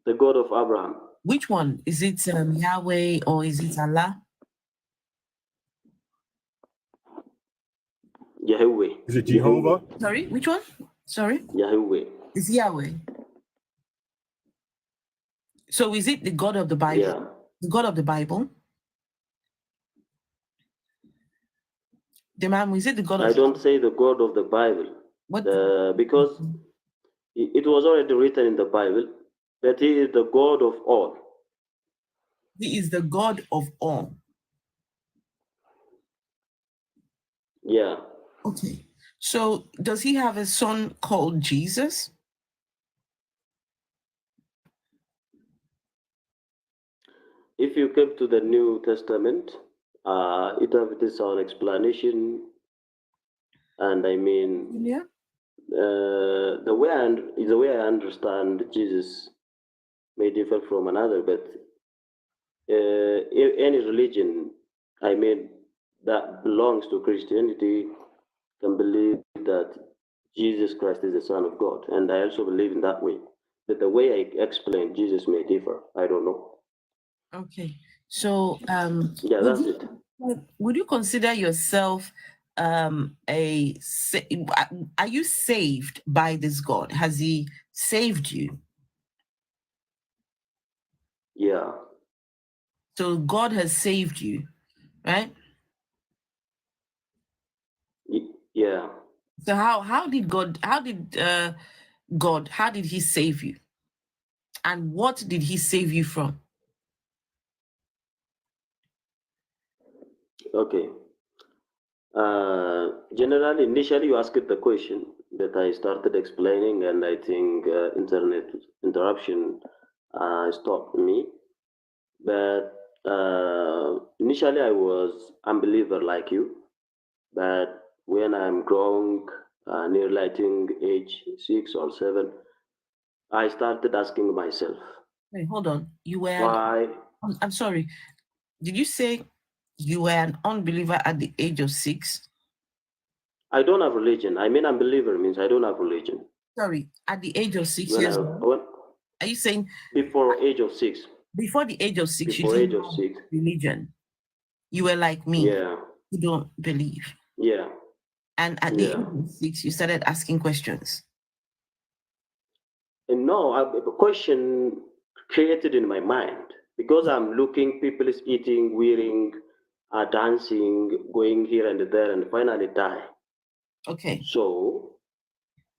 The God of Abraham. Which one? Is it Yahweh or is it Allah? Yahweh. Is it Jehovah? Sorry, which one? Sorry? Yahweh. It's Yahweh. So is it the God of the Bible? Yeah. The God of the Bible? The man, is it the God of I don't say the God of the Bible. What? Because it was already written in the Bible that he is the God of all. He is the God of all. Yeah. Okay. So does he have a son called Jesus? If you come to the New Testament, it has its own explanation, and I mean, Yeah. The way I understand Jesus may differ from another, but any religion, I mean, that belongs to Christianity can believe that Jesus Christ is the Son of God, and I also believe in that way. But the way I explain Jesus may differ. I don't know. Okay. So yeah, that's it. Would you consider yourself are you saved by this God? Has he saved you? Yeah. So God has saved you, right? Yeah. So how did he save you? And what did he save you from? Okay. Generally, initially you asked the question that I started explaining, and I think internet interruption stopped me. But initially I was unbeliever like you. But when I'm growing, nearly I think age 6 or 7, I started asking myself. Wait, hold on. You were why? I'm sorry. Did you say you were an unbeliever at the age of 6? I don't have religion. I mean, unbeliever means I don't have religion. Sorry, at the age of 6 years old? Are you saying before age of 6? Before the age of 6, before you age of 6. Religion. You were like me. Yeah. You don't believe. Yeah. And at the age of 6, you started asking questions. And no, a question created in my mind because I'm looking, people is eating, wearing, dancing, going here and there, and finally die. Okay. So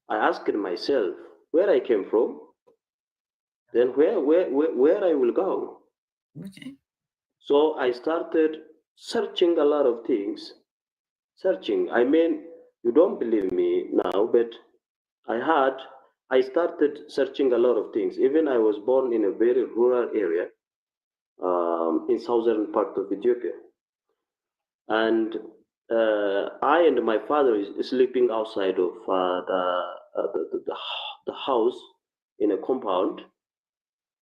I asked myself where I came from, then where I will go. Okay. So I started searching a lot of things. Searching. I mean, you don't believe me now, but I started searching a lot of things. Even I was born in a very rural area in southern part of Ethiopia. And I and my father is sleeping outside of the house in a compound.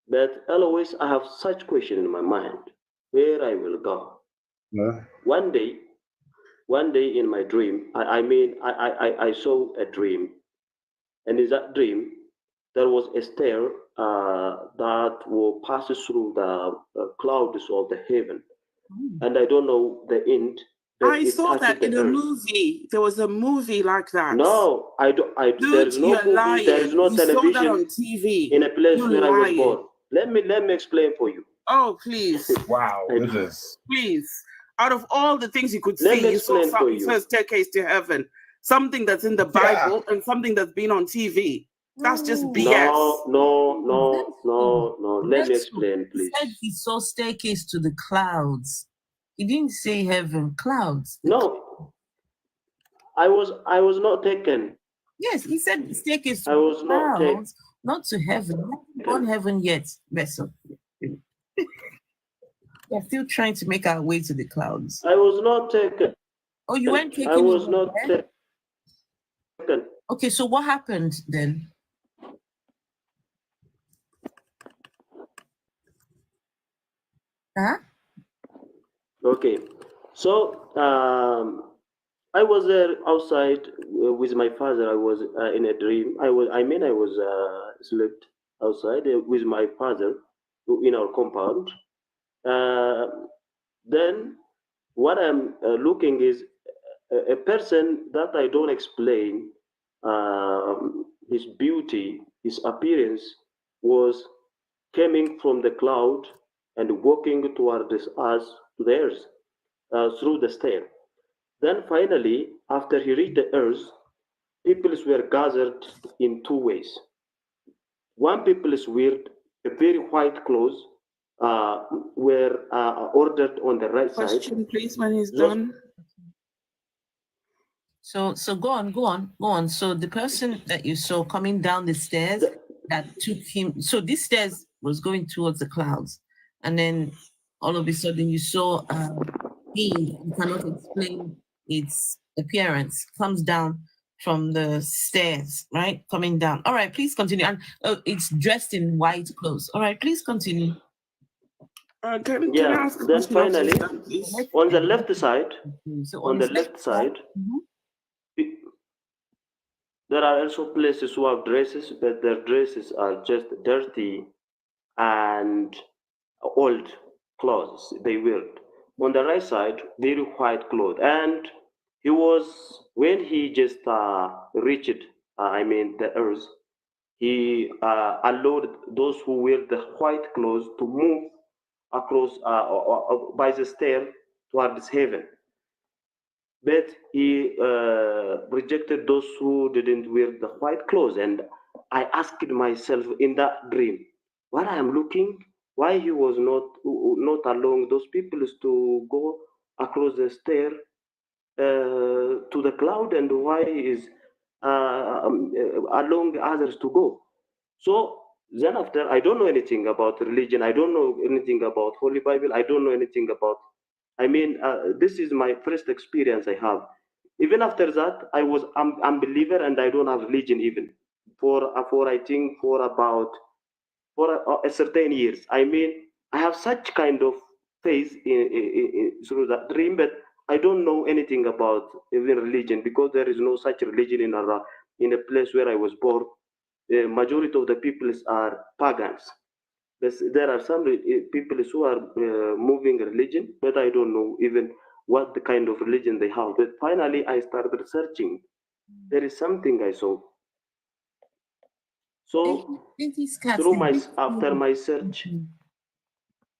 But always I have such question in my mind, where I will go. Yeah. One day in my dream, I saw a dream, and in that dream, there was a stair that will pass through the clouds of the heaven, and I don't know the end. I saw that in a movie. There was a movie like that. No, I don't. Dude, there is no movie. Lying. There is no you television saw that on TV. in a place You're where I was lying. born. Let me explain for you. Oh, please. Wow, this is. Please. Out of all the things you could Let see, me you saw explain for something, you. first staircase to heaven, something that's in the Bible and something that's been on TV. That's just BS. No. Let me explain, please. He said he saw staircase to the clouds. He didn't say heaven, clouds. No, I was not taken. Yes, he said staircase to I was the not taken. clouds, not to heaven. Not on heaven yet, vessel. We're still trying to make our way to the clouds. I was not taken. Oh, you weren't taken. I was not taken. Okay, so what happened then? Huh? Okay, so I was there outside with my father. I was in a dream. I was slept outside with my father in our compound. Then what I'm looking is a person that I don't explain his beauty, his appearance was coming from the cloud and walking towards us, to the earth, through the stair. Then finally, after he reached the earth, people were gathered in two ways. One people is weird, a very white clothes were ordered on the right side. Question, please, when he's done. So go on. So the person that you saw coming down the stairs that took him. So this stairs was going towards the clouds, and then all of a sudden you saw you cannot explain its appearance, comes down from the stairs, right? Coming down. All right, please continue. And it's dressed in white clothes. All right, please continue. Can I ask then finally, on the left side, there are also places who have dresses, but their dresses are just dirty and old clothes they wear. On the right side, very white clothes. And he was, when he just reached, the earth, he allowed those who wear the white clothes to move across by the stair towards heaven. But he rejected those who didn't wear the white clothes. And I asked myself in that dream, what I am looking, why he was not allowing those people to go across the stair to the cloud, and why he is allowing others to go. So then after, I don't know anything about religion. I don't know anything about Holy Bible. I don't know anything about, this is my first experience I have. Even after that, I was unbeliever and I don't have religion even for I think for about a certain years. I have such kind of faith through that dream, but I don't know anything about even religion because there is no such religion in a place where I was born. The majority of the peoples are pagans. There are some people who are moving religion, but I don't know even what the kind of religion they have. But finally, I started searching. There is something I saw. So after my search,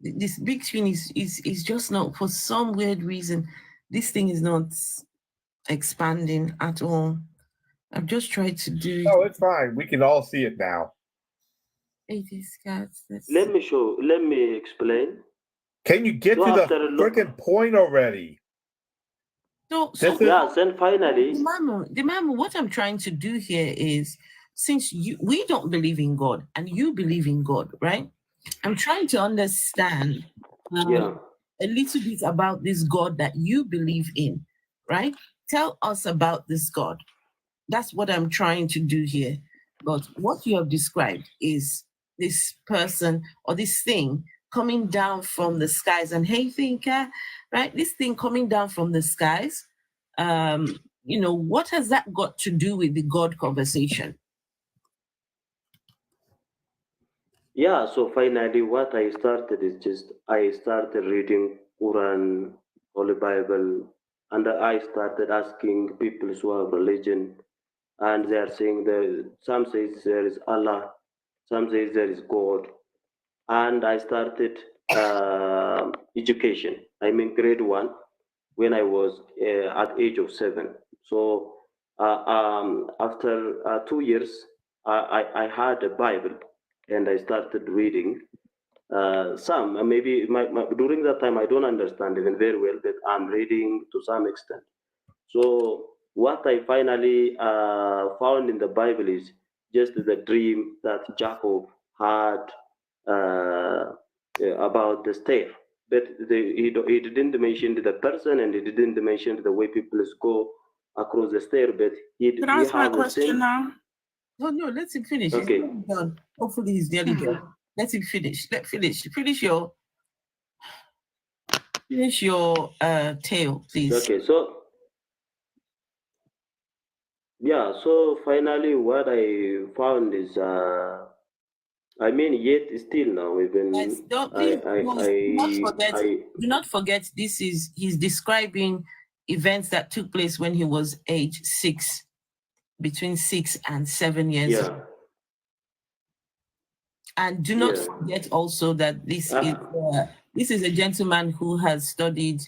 this big screen is just not, for some weird reason, this thing is not expanding at all. I've just tried to do. Oh, it's fine. We can all see it now. It is cats. Let me explain. Can you get to the freaking point already? So yes, and finally, the mama, what I'm trying to do here is, since we don't believe in God and you believe in God, right? I'm trying to understand a little bit about this God that you believe in, right? Tell us about this God. That's what I'm trying to do here. But what you have described is this person or this thing coming down from the skies. And hey, thinker, right? This thing coming down from the skies, what has that got to do with the God conversation? Yeah, so finally what I started is I started reading Quran, Holy Bible, and I started asking people who have religion, and they are saying some says there is Allah, some says there is God, and I started education. I'm in grade 1 when I was at age of 7. So after 2 years, I had a Bible and I started reading some. Maybe during that time I don't understand even very well, but I'm reading to some extent. So what I finally found in the Bible is just the dream that Jacob had about the stair. But he didn't mention the person, and he didn't mention the way people go across the stair. But Can I ask my question now? No, let him finish. Okay. He's nearly done. Hopefully he's nearly done. Let him finish. Finish your tale, please. Okay, so yeah, so finally what I found is yet still now even Yes, do not forget he's describing events that took place when he was age 6, between 6 and 7 years old. And do not forget also that this is a gentleman who has studied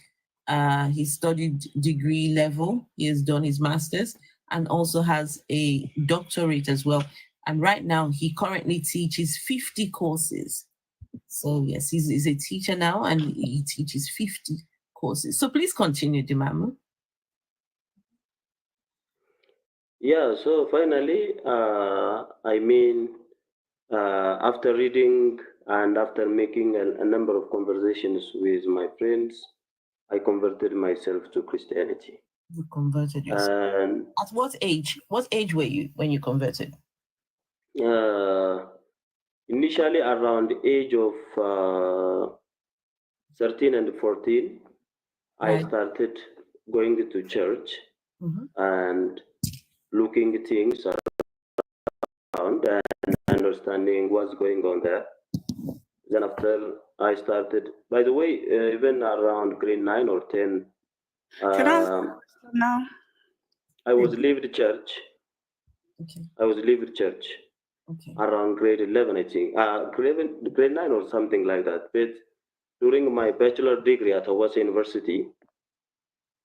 degree level. He has done his master's and also has a doctorate as well. And right now he currently teaches 50 courses. So yes, he's a teacher now and he teaches 50 courses. So please continue, Dimamu. Yeah, so finally, after reading and after making a number of conversations with my friends, I converted myself to Christianity. You converted yourself. And at what age? What age were you when you converted? Initially around the age of 13 and 14, right. I started going to church and looking at things around and understanding what's going on there. Then after I started, by the way, even around grade 9 or 10, now? I was leaving church. Okay. I was leaving church. Okay. Around grade 11, I think. Grade 9 or something like that. But during my bachelor degree at Hawassa University,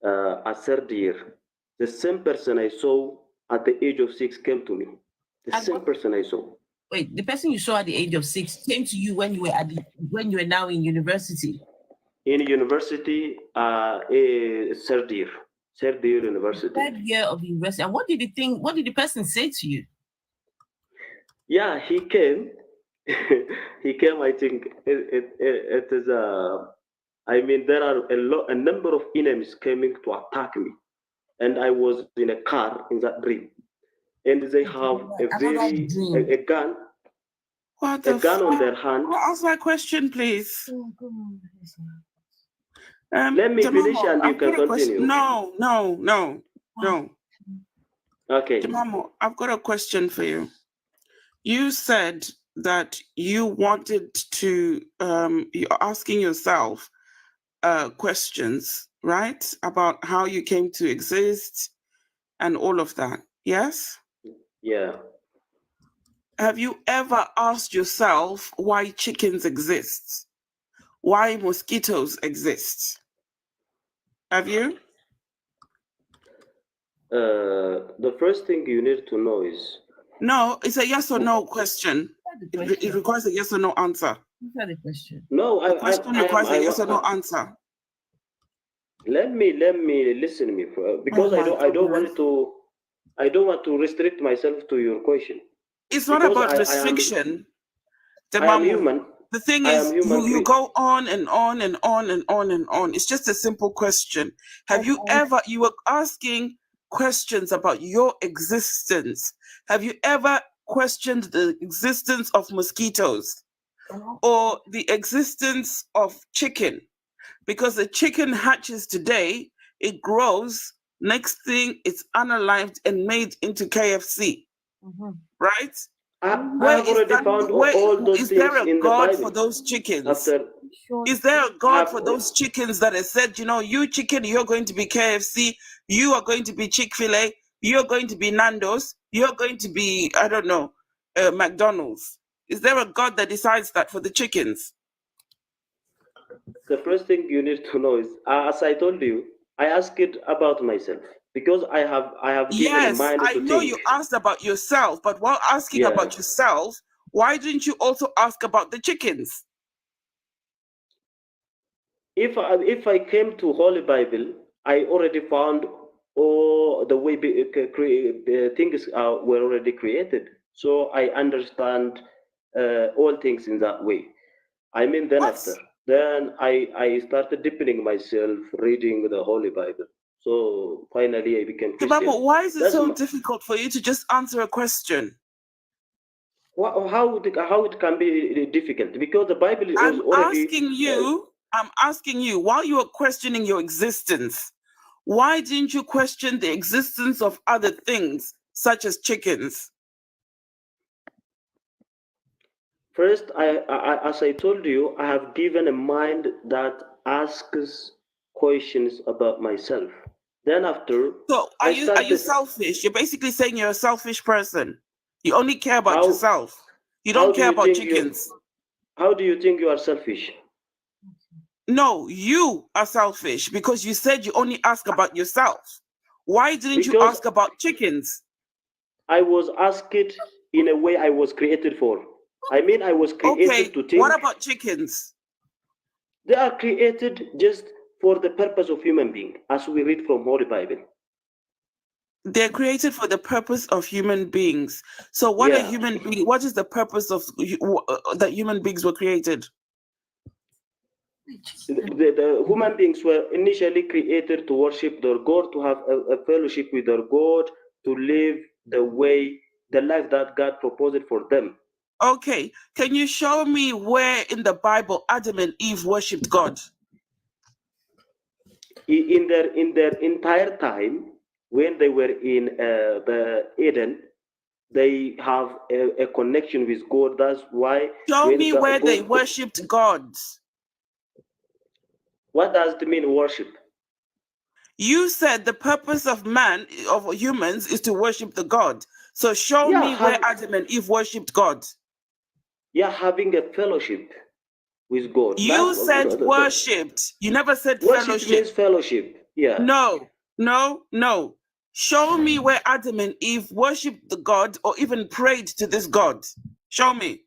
at third year, the same person I saw at the age of 6 came to me. The same person I saw. Wait, the person you saw at the age of 6 came to you when you were now in university? In university, third year university. Third year of university. And what did the person say to you? Yeah, he came. He came. I think it is. There are a number of enemies coming to attack me, and I was in a car in that dream, and they have a gun. What a gun on their hand. Ask my question, please. Let me finish and you can continue. No. Okay. Jamamo, I've got a question for you. You said that you wanted to, you're asking yourself questions, right? About how you came to exist and all of that, yes? Yeah. Have you ever asked yourself why chickens exist? why mosquitoes exist? Have you? The first thing you need to know is... No, it's a yes or no question. It requires a yes or no answer. The question. No, the question requires a yes or no answer. Let me listen to me because I don't want to restrict myself to your question. It's not about restriction. I am human. The thing is, you go on and on and on and on and on. It's just a simple question. Have you ever, you were asking questions about your existence. Have you ever questioned the existence of mosquitoes or the existence of chicken? Because the chicken hatches today, it grows, next thing it's unalived and made into KFC, right? I've already found all those things in the Bible. For those chickens? Is there a God for those chickens that has said, you know, you chicken, you're going to be KFC, you are going to be Chick-fil-A, you're going to be Nando's, you're going to be, I don't know, McDonald's? Is there a God that decides that for the chickens? The first thing you need to know is, as I told you, I asked it about myself because I have given a mind to think. Yes, I know you asked about yourself, but while asking about yourself, why didn't you also ask about the chickens? If I came to Holy Bible, I already found the way things were already created. So I understand all things in that way. I mean, then I started deepening myself, reading the Holy Bible. So finally I became Christian. Why is it so difficult for you to just answer a question? How it can be difficult? Because the Bible is already... I'm asking you, while you were questioning your existence, why didn't you question the existence of other things, such as chickens? First, as I told you, I have given a mind that asks questions about myself. Then after... So are you selfish? You're basically saying you're a selfish person. You only care about yourself. You don't care about chickens. How do you think you are selfish? No, you are selfish because you said you only ask about yourself. Why didn't you ask about chickens? I was asked in a way I was created for. I mean, I was created to think. What about chickens? They are created just for the purpose of human being, as we read from Holy Bible. They're created for the purpose of human beings. So what are human beings? What is the purpose of that human beings were created? The human beings were initially created to worship their God, to have a fellowship with their God, to live the life that God proposed for them. Okay, can you show me where in the Bible Adam and Eve worshipped God? In their entire time, when they were in the Eden, they have a connection with God. That's why. Show me where they worshipped God. What does it mean, worship? You said the purpose of humans, is to worship the God. So show me where Adam and Eve worshipped God. Yeah, having a fellowship with God. You said worshipped. You never said worship fellowship. Means fellowship. Yeah. No. Show me where Adam and Eve worshipped the God or even prayed to this God. Show me.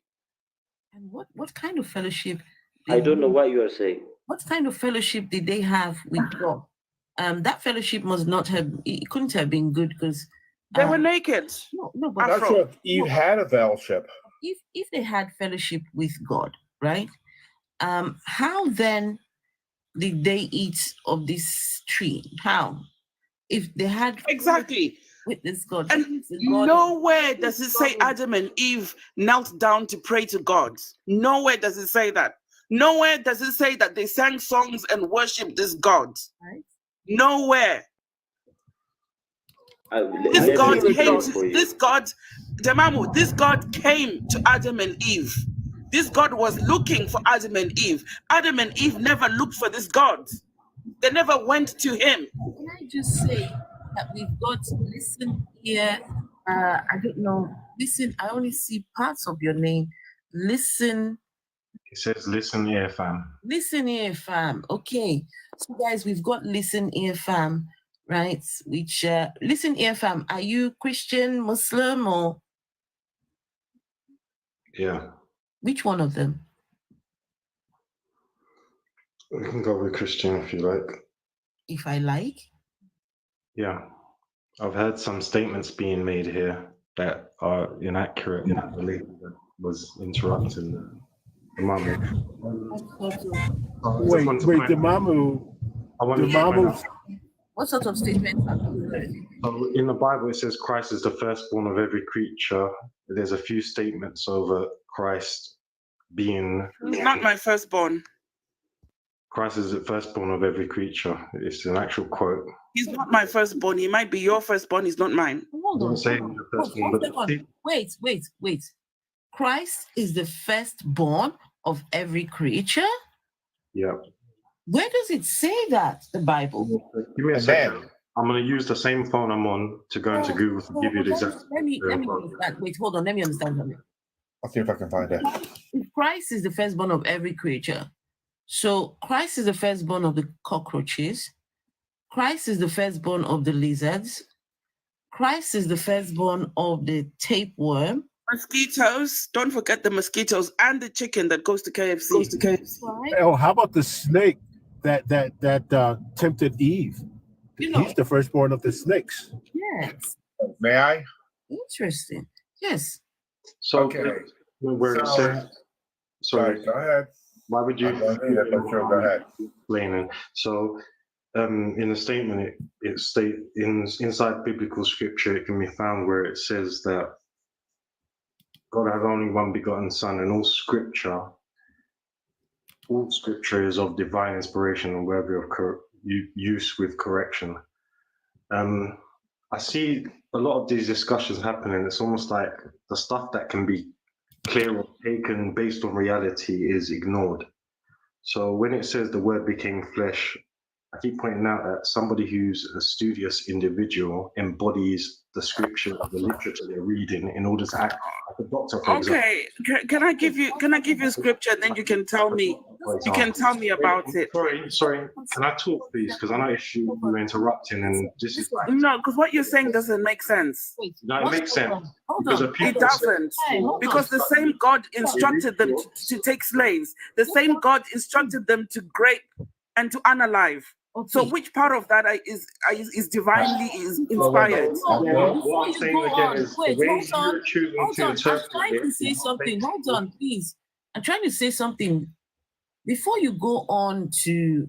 And what kind of fellowship? I don't know what you are saying. What kind of fellowship did they have with God? That fellowship couldn't have been good because they were naked. No, but I'm not sure if Eve had a fellowship. If they had fellowship with God, right? How then did they eat of this tree? How? If they had with this God, and nowhere does it say Adam and Eve knelt down to pray to God. Nowhere does it say that. Nowhere does it say that they sang songs and worshiped this God. Right? Nowhere. This God came to Adam and Eve. This God was looking for Adam and Eve. Adam and Eve never looked for this God. They never went to him. Can I just say that we've got, listen here, I don't know, listen, I only see parts of your name. Listen, It says, listen here, fam. Listen here, fam. Okay. So, guys, we've got listen here, fam, right? Which, listen here, fam. Are you Christian, Muslim, or? Yeah. Which one of them? We can go with Christian if you like. If I like? Yeah. I've heard some statements being made here that are inaccurate. I believe that was interrupting the Mamu. Wait, the Mamu. What sort of statement have you heard? So in the Bible, it says Christ is the firstborn of every creature. There's a few statements over Christ being. He's not my firstborn. Christ is the firstborn of every creature. It's an actual quote. He's not my firstborn. He might be your firstborn. He's not mine. Hold on. Wait. Christ is the firstborn of every creature? Yeah. Where does it say that, the Bible? Give me a second. I'm going to use the same phone I'm on to go into Google to give you the exact. Let me understand. Wait, hold on. Let me understand something. I'll see if I can find it. If Christ is the firstborn of every creature, so Christ is the firstborn of the cockroaches, Christ is the firstborn of the lizards, Christ is the firstborn of the tapeworm. Mosquitoes. Don't forget the mosquitoes and the chicken that goes to KFC. Oh, how about the snake that tempted Eve? He's the firstborn of the snakes. Yes. May I? Interesting. Yes. So, okay. Where it says, sorry, go ahead. Why would you? Go ahead. Explaining. So, in the statement, it states inside biblical scripture, it can be found where it says that God has only one begotten Son, and all scripture is of divine inspiration and worthy of use with correction. I see a lot of these discussions happening. It's almost like the stuff that can be clear or taken based on reality is ignored. So when it says the word became flesh, I keep pointing out that somebody who's a studious individual embodies the scripture, the literature they're reading in order to act like a doctor, for example. Okay, can I give you scripture and then you can tell me about it? Sorry, can I talk please? Because I know you're interrupting and this is no, because what you're saying doesn't make sense. No, it makes sense. It doesn't, because the same God instructed them to take slaves. The same God instructed them to grape and to unalive. Okay. So which part of that is divinely inspired? What I'm saying again is the way you're choosing to interpret it. I'm trying to say something. Hold on, please. I'm trying to say something. Before you go on to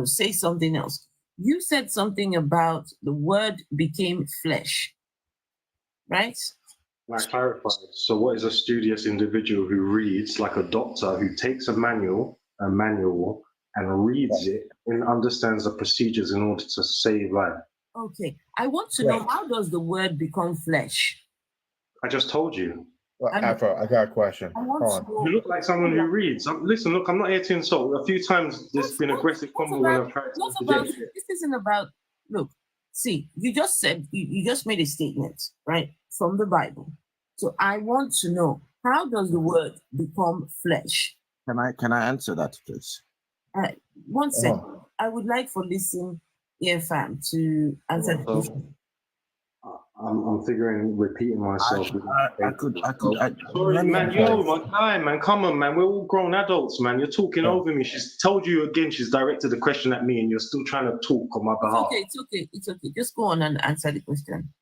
say something else, you said something about the word became flesh, right? I clarified. So what is a studious individual who reads, like a doctor who takes a manual and reads it and understands the procedures in order to save life? Okay. I want to know, how does the word become flesh? I just told you. I got a question. You look like someone who reads. Listen, look, I'm not here to insult. A few times there's been aggressive combo when I've tried to this isn't about, look, see, you just said, you just made a statement, right, from the Bible. So I want to know, how does the word become flesh? Can I answer that, please? One second. I would like for Listen Here Fam to answer the question. I'm repeating myself. Sorry, man. Yo, my guy, man. Come on, man. We're all grown adults, man. You're talking over me. She's told you again. She's directed the question at me, and you're still trying to talk on my behalf. It's okay. Just go on and answer the question.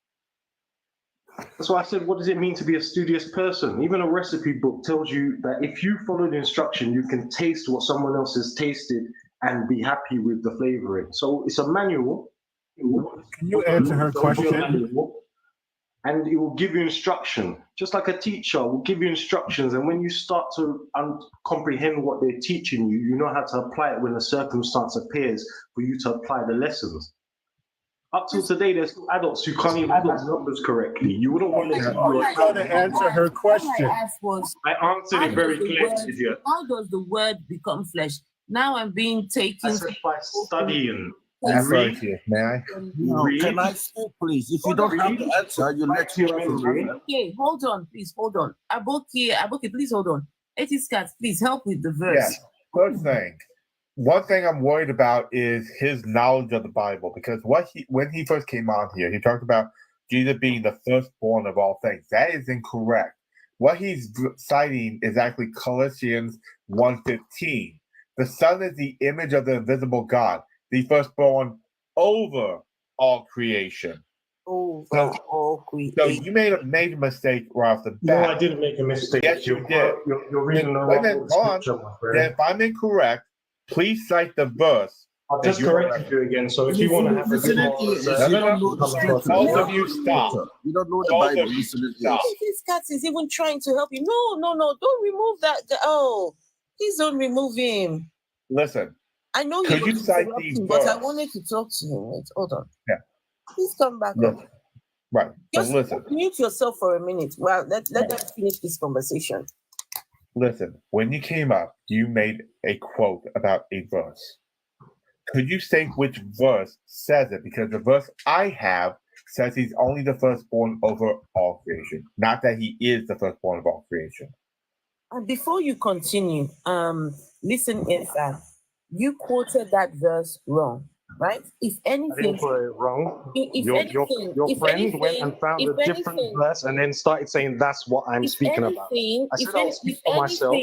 That's why I said, what does it mean to be a studious person? Even a recipe book tells you that if you follow the instruction, you can taste what someone else has tasted and be happy with the flavoring. So it's a manual. Can you answer her question? And it will give you instruction, just like a teacher will give you instructions. And when you start to comprehend what they're teaching you, you know how to apply it when a circumstance appears for you to apply the lessons. Up till today, there's adults who can't even add numbers correctly. You wouldn't want to. You got to answer her question. I answered it very clearly. How does the word become flesh? Now I'm being taken by studying. May I? No, can I speak, please? If you don't have the answer, you let me know. Okay, hold on, please, hold on. Aboki, please hold on. Atheist Cats, please help with the verse. Yes. First thing. One thing I'm worried about is his knowledge of the Bible, because when he first came on here, he talked about Jesus being the firstborn of all things. That is incorrect. What he's citing is actually Colossians 1:15. The Son is the image of the invisible God, the firstborn over all creation. Over all creation. So you made a major mistake right off the bat. No, I didn't make a mistake. Yes, you did. You're reading the wrong scripture, my friend. Then if I'm incorrect, please cite the verse. I've just corrected you again, so if you want to have a bit more both of you stop. You don't know the Bible. This cat is even trying to help you. No, don't remove that. Please don't remove him. Listen. I know could you cite these him, but I wanted to talk to him. Wait, hold on. Yeah. Please come back up. Right. Just listen. Mute yourself for a minute. Well, let us finish this conversation. Listen, when you came up, you made a quote about a verse. Could you say which verse says it? Because the verse I have says he's only the firstborn over all creation, not that he is the firstborn of all creation. And before you continue, listen, Irfan, you quoted that verse wrong, right? If anything, I didn't quote it wrong. Your friend went and found a different verse and then started saying that's what I'm speaking about. I said I'll speak for myself.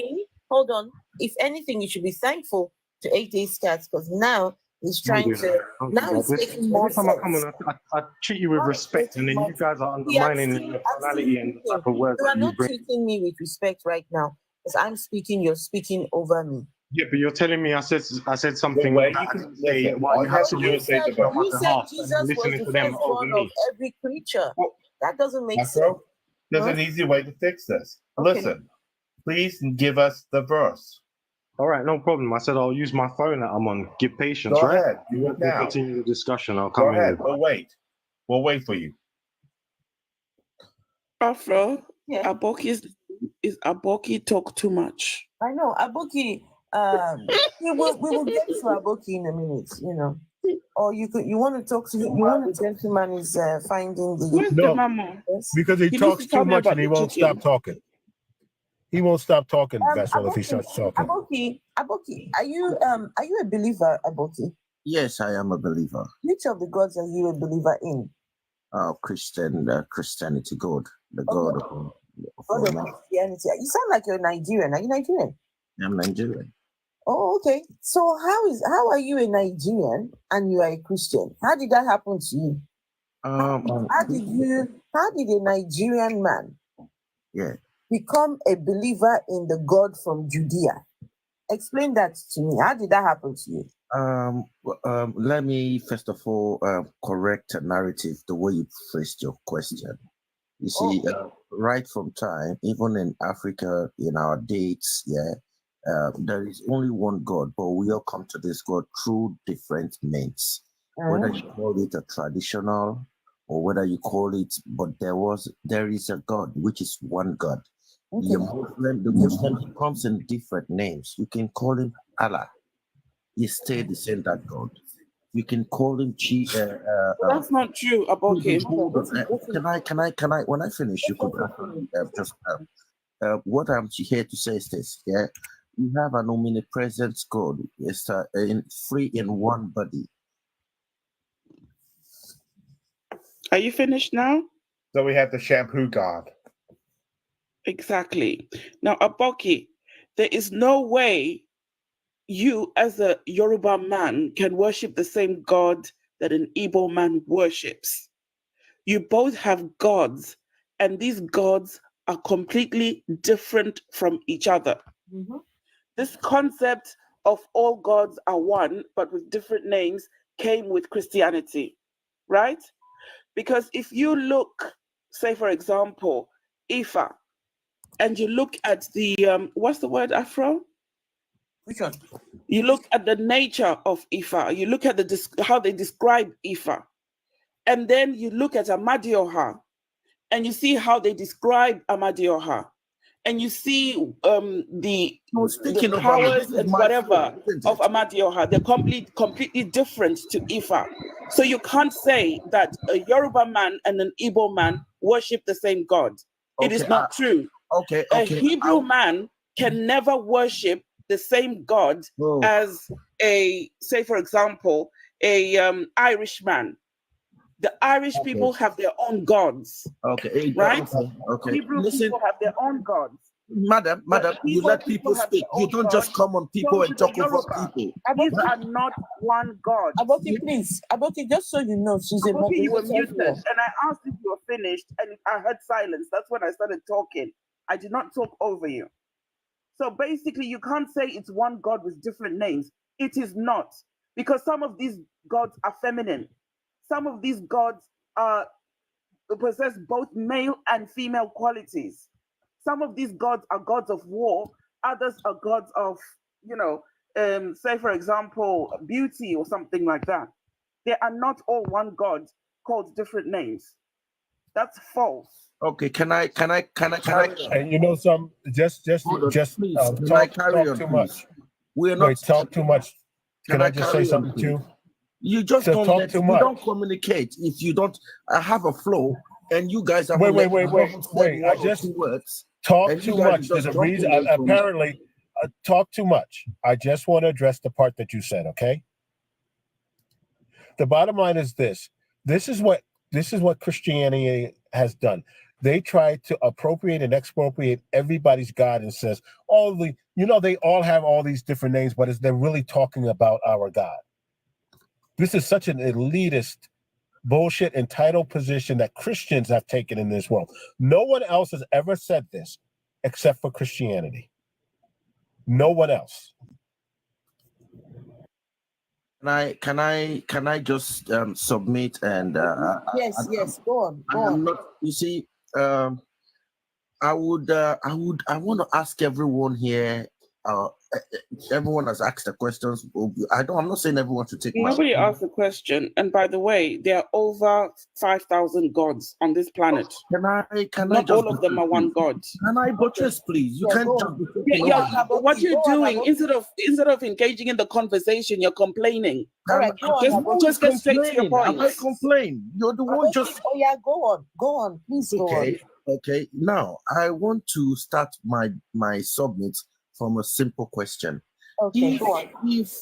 Hold on. If anything, you should be thankful to Atheist Cats, because now he's trying to. Now he's taking more sense. Every time I come on, I treat you with respect, and then you guys are undermining the personality and the type of words you are that you not bring. treating me with respect right now, because I'm speaking. You're speaking over me. Yeah, but you're telling me I said something. You have to do is say the verse. You said Jesus was the firstborn of every creature. That doesn't make sense. There's an easy way to fix this. Okay. Listen, please give us the verse. All right, no problem. I said I'll use my phone that I'm on. Give patience, Go right? ahead. We'll continue the discussion. I'll Go come ahead. in. We'll wait. We'll wait for you. Afro, yeah. Aboki talk too much. I know. Aboki, we will get to Aboki in a minute, you know. Or you want to talk to him. You want the gentleman is finding the... No, because he talks too much and he won't stop talking. He won't stop talking, Vessel, if he starts talking. Aboki, are you a believer, Aboki? Yes, I am a believer. Which of the gods are you a believer in? Christianity, God, the God of Christianity. You sound like you're Nigerian. Are you Nigerian? I'm Nigerian. Oh, okay. So how are you a Nigerian and you are a Christian? How did that happen to you? How did a Nigerian man become a believer in the God from Judea? Explain that to me. How did that happen to you? Let me first of all correct a narrative the way you phrased your question. You see, right from time, even in Africa, in our dates, there is only one God, but we all come to this God through different means. Whether you call it a traditional or whether you call it, but there is a God, which is one God. Okay. The Muslim comes in different names. You can call him Allah. He stayed the same that God. You can call him that's not true about him. Can I when I finish you could just what I'm here to say is this, you have an omnipresent God. It's free in one body. Are you finished now? So we have the shampoo God. Exactly. Now, Aboki, there is no way you as a Yoruba man can worship the same God that an Igbo man worships. You both have gods, and these gods are completely different from each other. Mm-hmm. This concept of all gods are one, but with different names, came with Christianity, right? Because if you look, say, for example, Ifa, and you look at the, what's the word, Afro? Which one? You look at the nature of Ifa. You look at how they describe Ifa. And then you look at Amadioha, and you see how they describe Amadioha. And you see the powers and whatever of Amadioha. They're completely different to Ifa. So you can't say that a Yoruba man and an Igbo man worship the same God. It is not true. Okay. A Hebrew man can never worship the same God as a, say, for example, a Irishman. The Irish people have their own gods. Okay. Right? Okay. Hebrew people have their own gods. Madam, you let people speak. You don't just come on people and talk over people. These are not one God. Aboti, please. Aboti, just so you know, she's a Aboti, you were muted, moderator. and I asked if you were finished, and I heard silence. That's when I started talking. I did not talk over you. So basically, you can't say it's one God with different names. It is not, because some of these gods are feminine. Some of these gods possess both male and female qualities. Some of these gods are gods of war. Others are gods of, say, for example, beauty or something like that. They are not all one God called different names. That's false. Okay, can I? And you know some just please, talk on, too please? much. We're not talk too much. Can I just say on, something please? too? You just So don't you don't communicate. If you don't have a flow, and you guys are wait. I just words. Talk too much. There's a reason. Apparently, talk too much. I just want to address the part that you said. Okay. The bottom line is this. This is what Christianity has done. They try to appropriate and expropriate everybody's God and says they all have all these different names, but they're really talking about our God. This is such an elitist, bullshit, entitled position that Christians have taken in this world. No one else has ever said this except for Christianity. No one else. Can I just submit and yes, go on. You see, I want to ask everyone here. Everyone has asked the questions. I'm not saying everyone should take. Nobody asked the question. And by the way, there are over 5,000 gods on this planet. Not all of them are one God. Can I buttress, please? You can't just. But what you're doing, instead of engaging in the conversation, you're complaining. All right, just get straight to your point. I complain. You're the one just. Oh yeah, go on, please go on. Okay. Now I want to start my submit from a simple question. Okay, go on. If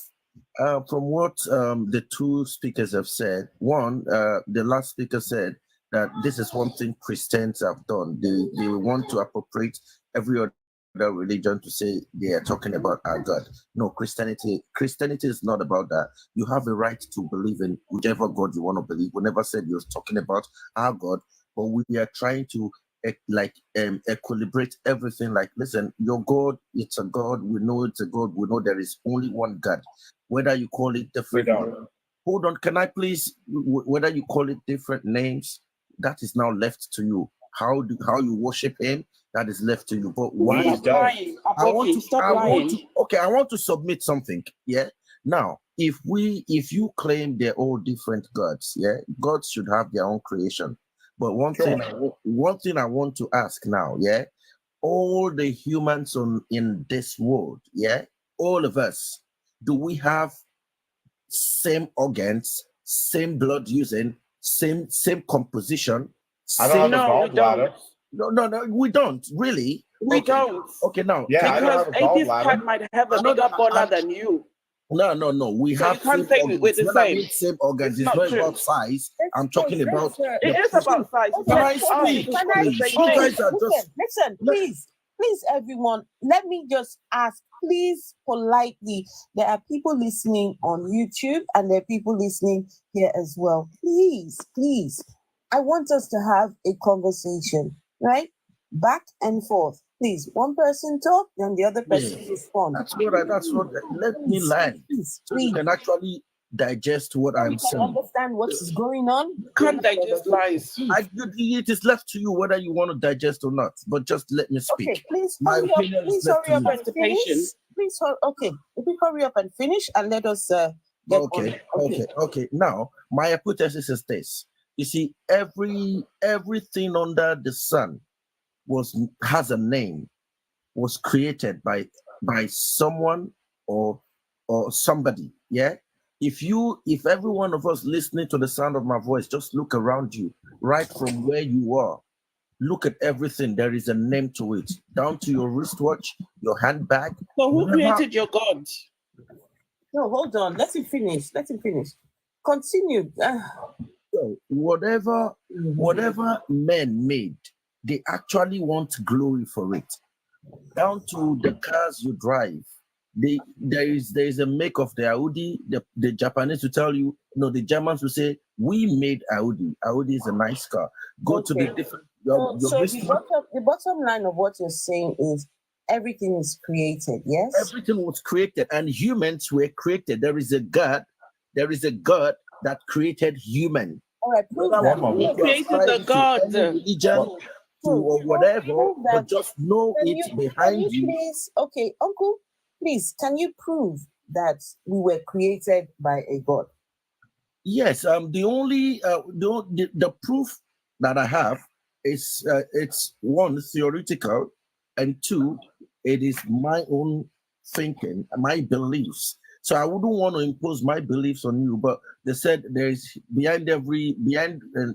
from what the two speakers have said, one, the last speaker said that this is one thing Christians have done. They want to appropriate every other religion to say they are talking about our God. No, Christianity is not about that. You have a right to believe in whichever God you want to believe. We never said you're talking about our God, but we are trying to equilibrate everything. Like, listen, your God, it's a God. We know it's a God. We know there is only one God. Whether you call it different, hold on. Can I please? Whether you call it different names, that is now left to you. How you worship Him, that is left to you. But why? I want to submit something. Yeah. Now, if you claim they're all different gods, yeah, gods should have their own creation. But one thing I want to ask now, yeah, all the humans in this world, yeah, all of us, do we have same organs, same blood using, same composition? I don't have a gallbladder. No, we don't really. We don't. Okay, now because Atheist Pat might have a bigger baller than you. No. We have same organs. Same organs. It's not about size. I'm talking about. It is about size. Can I speak? Listen, please, everyone. Let me just ask, please, politely. There are people listening on YouTube, and there are people listening here as well. Please. I want us to have a conversation, right? Back and forth. Please, one person talk, then the other person respond. That's what. Let me learn. So you can actually digest what I'm saying. Understand what is going on. You can't digest lies. It is left to you whether you want to digest or not. But just let me speak. Okay, please hurry up. Please hurry up and finish. Okay, if you hurry up and finish, and let us get on. Okay. Now, my hypothesis is this. You see, everything under the sun has a name, was created by someone or somebody. Yeah. If every one of us listening to the sound of my voice, just look around you, right from where you are, look at everything. There is a name to it, down to your wristwatch, your handbag. So who created your God? No, hold on. Let him finish. Let him finish. Continue. So whatever men made, they actually want glory for it. Down to the cars you drive. There is a make of the Audi. The Japanese will tell you, the Germans will say, we made Audi. Audi is a nice car. Go to the different. The bottom line of what you're saying is everything is created, yes? Everything was created, and humans were created. There is a God that created human. All right, prove that. Who created the God? Religion, or whatever, but just know it behind you. Please, okay, Uncle, please, can you prove that we were created by a God? Yes. The proof that I have is it's one, theoretical, and two, it is my own thinking, my beliefs. So I wouldn't want to impose my beliefs on you, but they said there is behind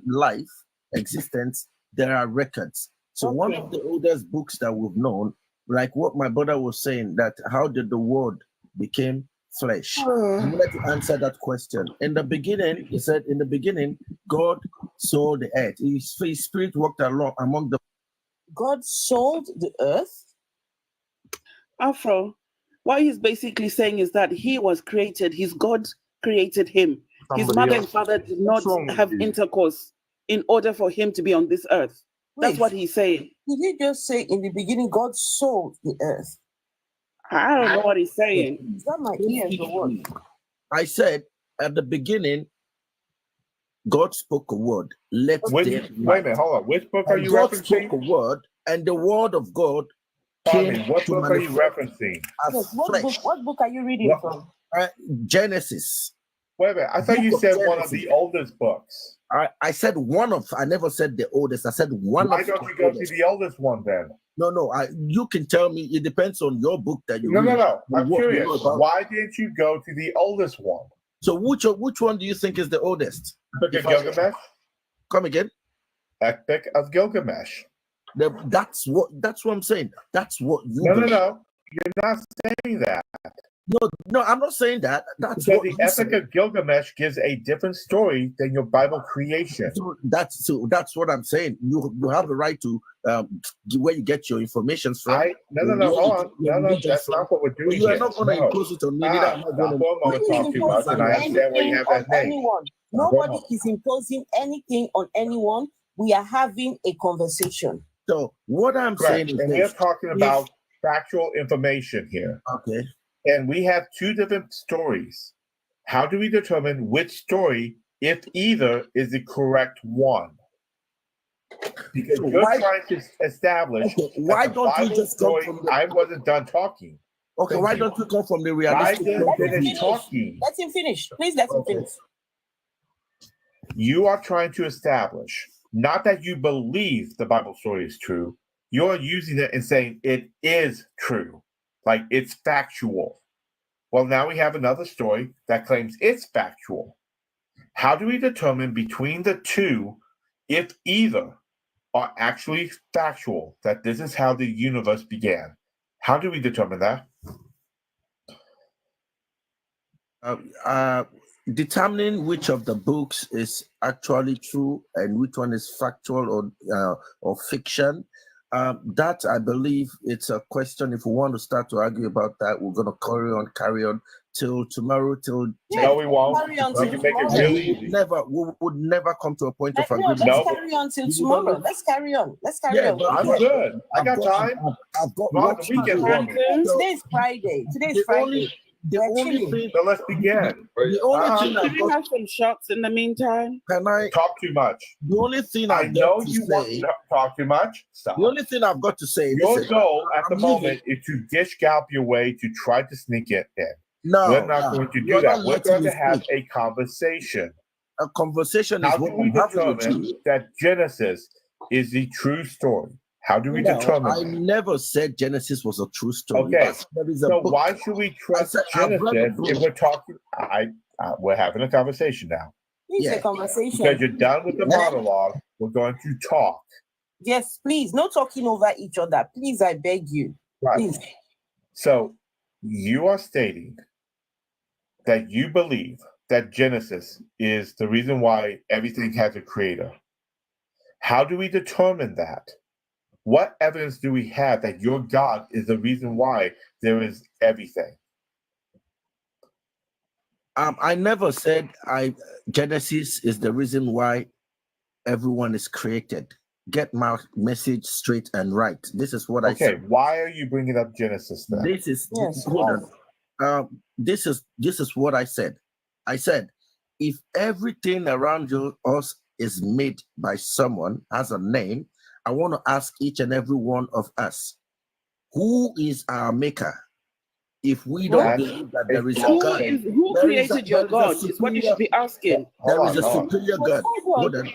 life existence, there are records. So one of the oldest books that we've known, like what my brother was saying, that how did the word became flesh? I wanted to answer that question. In the beginning, he said, in the beginning, God saw the earth. His spirit walked along among the. God sold the earth? Afro, what he's basically saying is that he was created, his God created him. His mother and father did not have intercourse in order for him to be on this earth. That's what he's saying. Did he just say in the beginning God sold the earth? I don't know what he's saying. Is that my ears or what? I said at the beginning, God spoke a word. Wait a minute, hold on. Which book are you God referencing? spoke a word, and the word of God came. What book are you referencing? Yes, what book are you reading from? Genesis. Wait a minute. I thought you said one of the oldest books. I said one of. I never said the oldest. I said one. Why don't you go to the oldest one then? No. You can tell me. It depends on your book that you read. No. I'm curious. Why didn't you go to the oldest one? So which one do you think is the oldest? Epic of Gilgamesh. Come again. Epic of Gilgamesh. That's what I'm saying. That's what you. No. You're not saying that. No, I'm not saying that. That's because what the Epic of Gilgamesh gives a different story than your Bible creation. So that's what I'm saying. You have the right to where you get your information from. No, hold on. No, that's not what we're doing. You are not going to impose it on me. I'm not going to talk too much, and I understand where you have that name. Nobody is imposing anything on anyone. We are having a conversation. So what I'm saying is, and we're talking about factual information here. Okay. And we have two different stories. How do we determine which story, if either, is the correct one? Because you're trying to establish. Okay, why don't you just come from the... I wasn't done talking. Okay, why don't you come from the realistic? Let him finish. Please let him finish. You are trying to establish, not that you believe the Bible story is true, you're using it and saying it is true. Like it's factual. Well, now we have another story that claims it's factual. How do we determine between the two if either are actually factual, that this is how the universe began? How do we determine that? Determining which of the books is actually true and which one is factual or fiction. That I believe it's a question. If we want to start to argue about that, we're going to carry on till tomorrow. No, we won't. Carry on till we make it really easy. We would never come to a point of agreement. Let's carry on till tomorrow. Let's carry on. I'm good. I got time. I've got the weekend. Today's Friday. The only thing. So let's begin. The only thing Can we have some shots in the meantime? Can I talk too much? The only thing I know you want to talk too much. Stop. The only thing I've got to say. Your goal at the moment is to dish gallop your way to try to sneak it in. No, we're not going to do that. We're going to have a conversation. A conversation is what we determine that Genesis is the true story. How do we determine? I never said Genesis was a true story. Okay, so why should we trust Genesis if we're talking? We're having a conversation now. It's a conversation. Because you're done with the monologue, we're going to talk. Yes, please. No talking over each other. Please, I beg you. Right. Please. So you are stating that you believe that Genesis is the reason why everything has a creator. How do we determine that? What evidence do we have that your God is the reason why there is everything? I never said Genesis is the reason why everyone is created. Get my message straight and right. This is what I said. Okay, why are you bringing up Genesis then? This is hold on. This is what I said. I said, if everything around us is made by someone, has a name, I want to ask each and every one of us, who is our maker? If we don't believe that there is a God, who created your God is what you should be asking. There is a superior God. Hold on.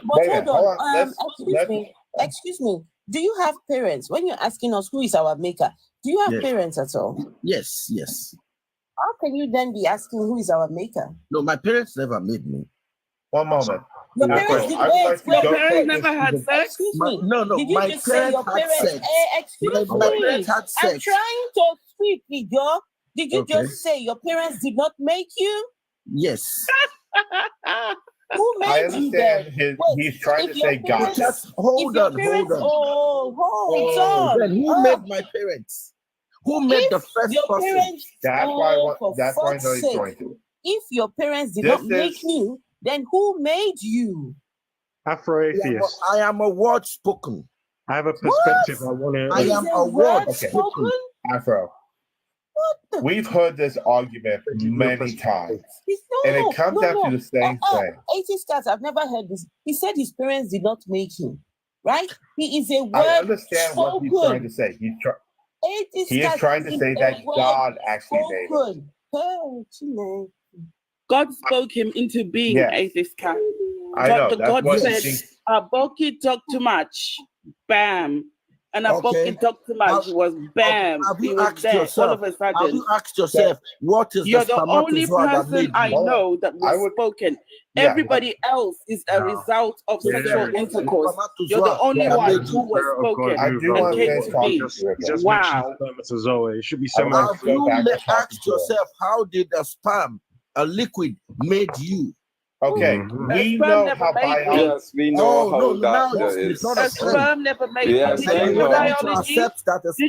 Excuse me. Do you have parents? When you're asking us who is our maker, do you have parents at all? Yes. How can you then be asking who is our maker? No, my parents never made me. One moment. Your parents never had sex? Excuse me. No. Did you just say your parents? Excuse me. My parents had sex. I'm trying to speak, Igor. Did you just say your parents did not make you? Yes. Who made you then? He's trying to say God. Hold on. It's on. Then who made my parents? Who made the first person? That's why I know he's going to. If your parents did not make you, then who made you? Afro-atheist. I am a word spoken. I have a perspective I want to... I am a word spoken. Afro. We've heard this argument many times. And it comes down to the same thing. 80 stars, I've never heard this. He said his parents did not make him. Right? He is a word I understand what he's trying to say. He is trying to say that God actually made him. God spoke him into being atheist cat. I know. The God said, Aboki talked too much. Bam. And Aboki talked too much was bam. He was there all of a sudden. Have you asked yourself, what is You're the only person I know that was spoken. Everybody else is a result of sexual intercourse. You're the only one who was spoken. I do want to be. Wow. It should be someone. Have you asked yourself, how did a sperm, a liquid, made you? Okay, we know how biology. Yes, we know how that is. A sperm never made you. Yes, Did you biology? Did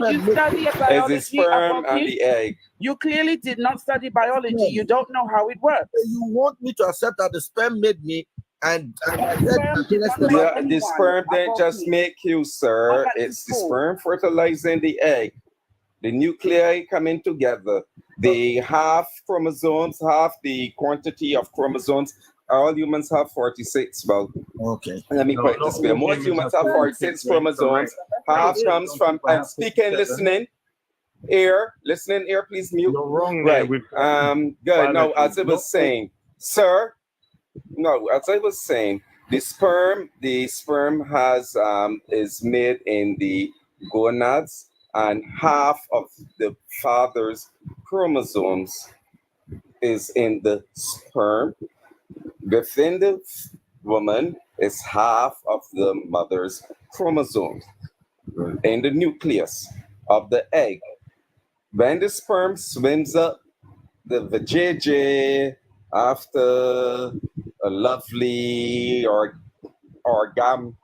you study biology? It's the sperm and the egg. You clearly did not study biology. You don't know how it works. You want me to accept that the sperm made me, and I said the sperm didn't just make you, sir. It's the sperm fertilizing the egg. The nuclei coming together. The half chromosomes, half the quantity of chromosomes. All humans have 46. Well, okay. Let me put it this way. Most humans have 46 chromosomes. Half comes from, and speaking, listening ear, please mute. You're wrong right. There good. No, as I was saying, sir. No, as I was saying, the sperm has is made in the gonads, and half of the father's chromosomes is in the sperm. Within the woman is half of the mother's chromosomes in the nucleus of the egg. When the sperm swims up the vajayjay after a lovely orgasm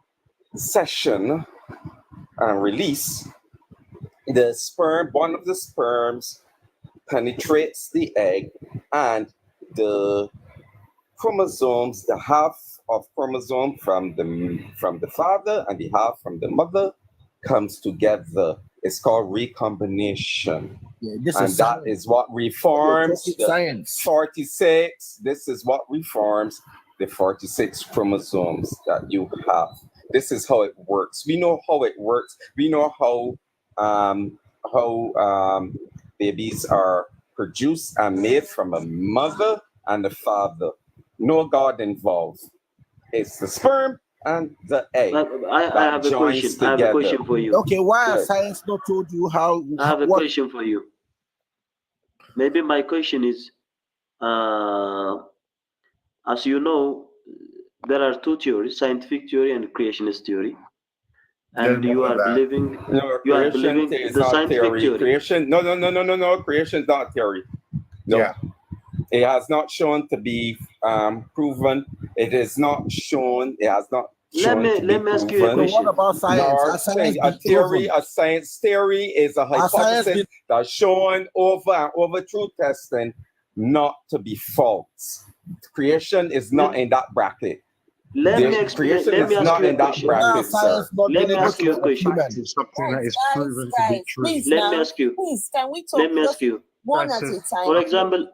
session and release, the sperm, one of the sperms penetrates the egg, and the chromosomes, the half of chromosome from the father and the half from the mother comes together. It's called recombination. And that is what reforms the 46. This is what reforms the 46 chromosomes that you have. This is how it works. We know how it works. We know how babies are produced and made from a mother and a father. No God involved. It's the sperm and the egg. I have a question. I have a question for you. Okay, why has science not told you how? I have a question for you. Maybe my question is, as you know, there are two theories: scientific theory and creationist theory. and you are believing the scientific theory. Creation, no. Creation is not theory. No. Yeah. It has not shown to be proven. It is not shown. It has not. Let me ask you a question. What about science? A science theory is a hypothesis that's shown over and over through testing not to be false. Creation is not in that bracket. Let me ask you a question. Let me ask you a question. Something that is proven to be true. Let me ask you. Please, can we talk? Let me ask you. One at a time. For example,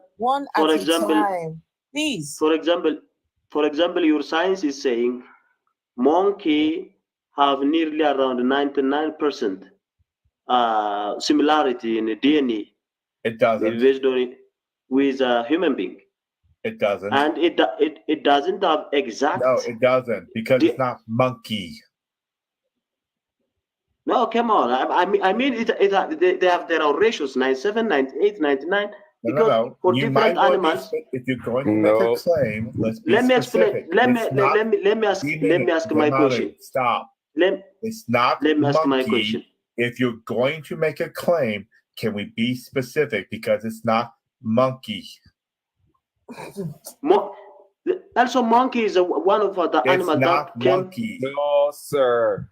please. For example, your science is saying monkey have nearly around 99% similarity in the DNA. It doesn't. Based on it with a human being. It doesn't. And it doesn't have exact. No, it doesn't, because it's not monkey. No, come on. I mean, there are ratios 97, 98, 99. No. For you different animals. If you're going to make a claim, let's be specific. Let me ask my question. Stop. It's not let me monkey. ask my question. If you're going to make a claim, can we be specific? Because it's not monkey. Also, monkey is one of the animals that can. Monkey. No, sir.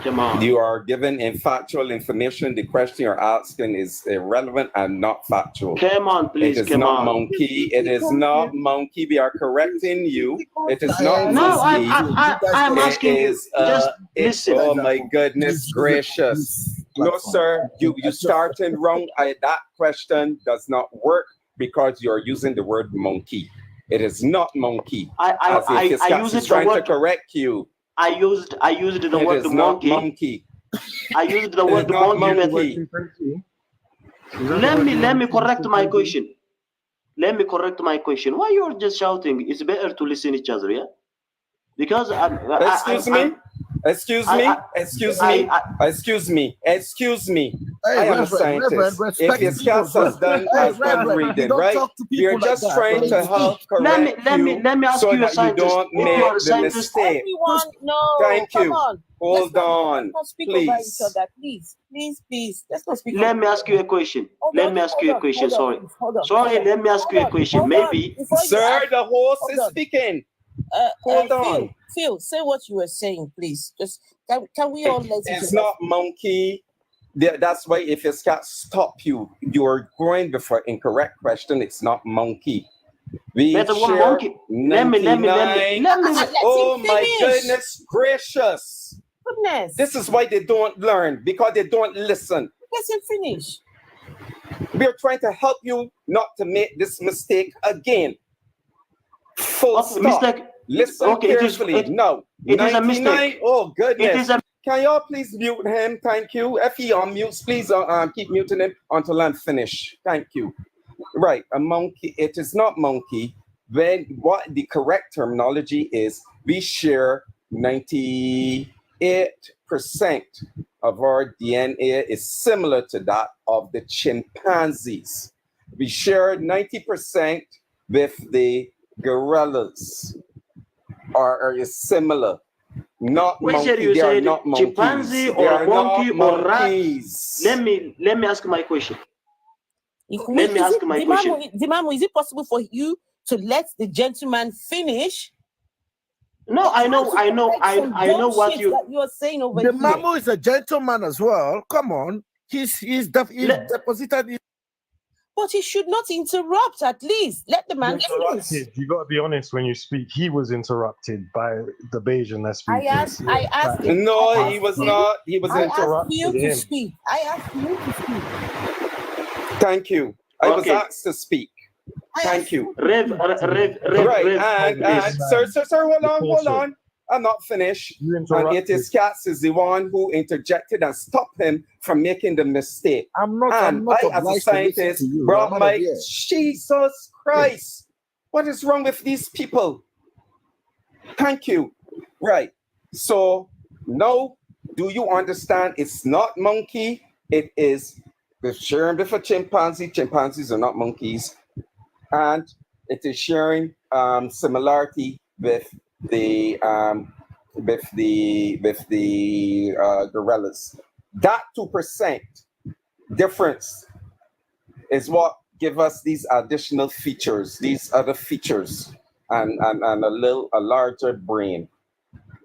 Come on. You are given factual information. The question you're asking is irrelevant and not factual. Come on, please. It is not monkey. It is not monkey. We are correcting you. It is not monkey. I'm asking you. Just listen. Oh my goodness gracious. No, sir. You starting wrong. That question does not work because you're using the word monkey. It is not monkey. I use it trying to correct you. I used the word monkey. I used the word monkey. Let me correct my question. Why you're just shouting? It's better to listen each other, yeah? Because Excuse me. Hey, I am a scientist. If your class has done reading, right? You're just trying to help correct let me ask you a scientist. Don't make the mistake. Thank you. Hold on, please. Let's not speak. Let me ask you a question. Sorry. Let me ask you a question. Maybe, sir, the host is speaking. Hold on. Phil, say what you were saying, please. Just can we all let It's not monkey. That's why if it's got stop you, you're going before incorrect question. It's not monkey. We share monkey. Let me. Oh my goodness gracious! Goodness. This is why they don't learn, because they don't listen. Let him finish. We're trying to help you not to make this mistake again. Full stop. Mistake. Listen carefully. It is a mistake. Oh goodness. Can y'all please mute him? Thank you. If he unmutes, please keep muting him until I'm finished. Thank you. Right, a monkey. It is not monkey. When what the correct terminology is, we share 98% of our DNA is similar to that of the chimpanzees. We share 90% with the gorillas, are is similar. Not monkey. They are not monkeys. Chimpanzee or monkey or rat. Let me ask my question. Dimamu, is it possible for you to let the gentleman finish? No, I know what you are saying over here. Dimamu is a gentleman as well. Come on, he's deposited. But he should not interrupt. At least let the man finish. You got to be honest when you speak. He was interrupted by the Bayesian that's speaking. I asked him. No, he was not. He was interrupted. I asked you to speak. Thank you. I was asked to speak. Thank you. Rev. And sir, hold on. I'm not finished. And it is Katz is the one who interjected and stopped him from making the mistake. I'm not as a scientist, brought my Jesus Christ. What is wrong with these people? Thank you. Right. So now, do you understand? It's not monkey. It is the sharing with a chimpanzee. Chimpanzees are not monkeys, and it is sharing similarity with the gorillas. That 2% difference is what give us these additional features, these other features, and a larger brain.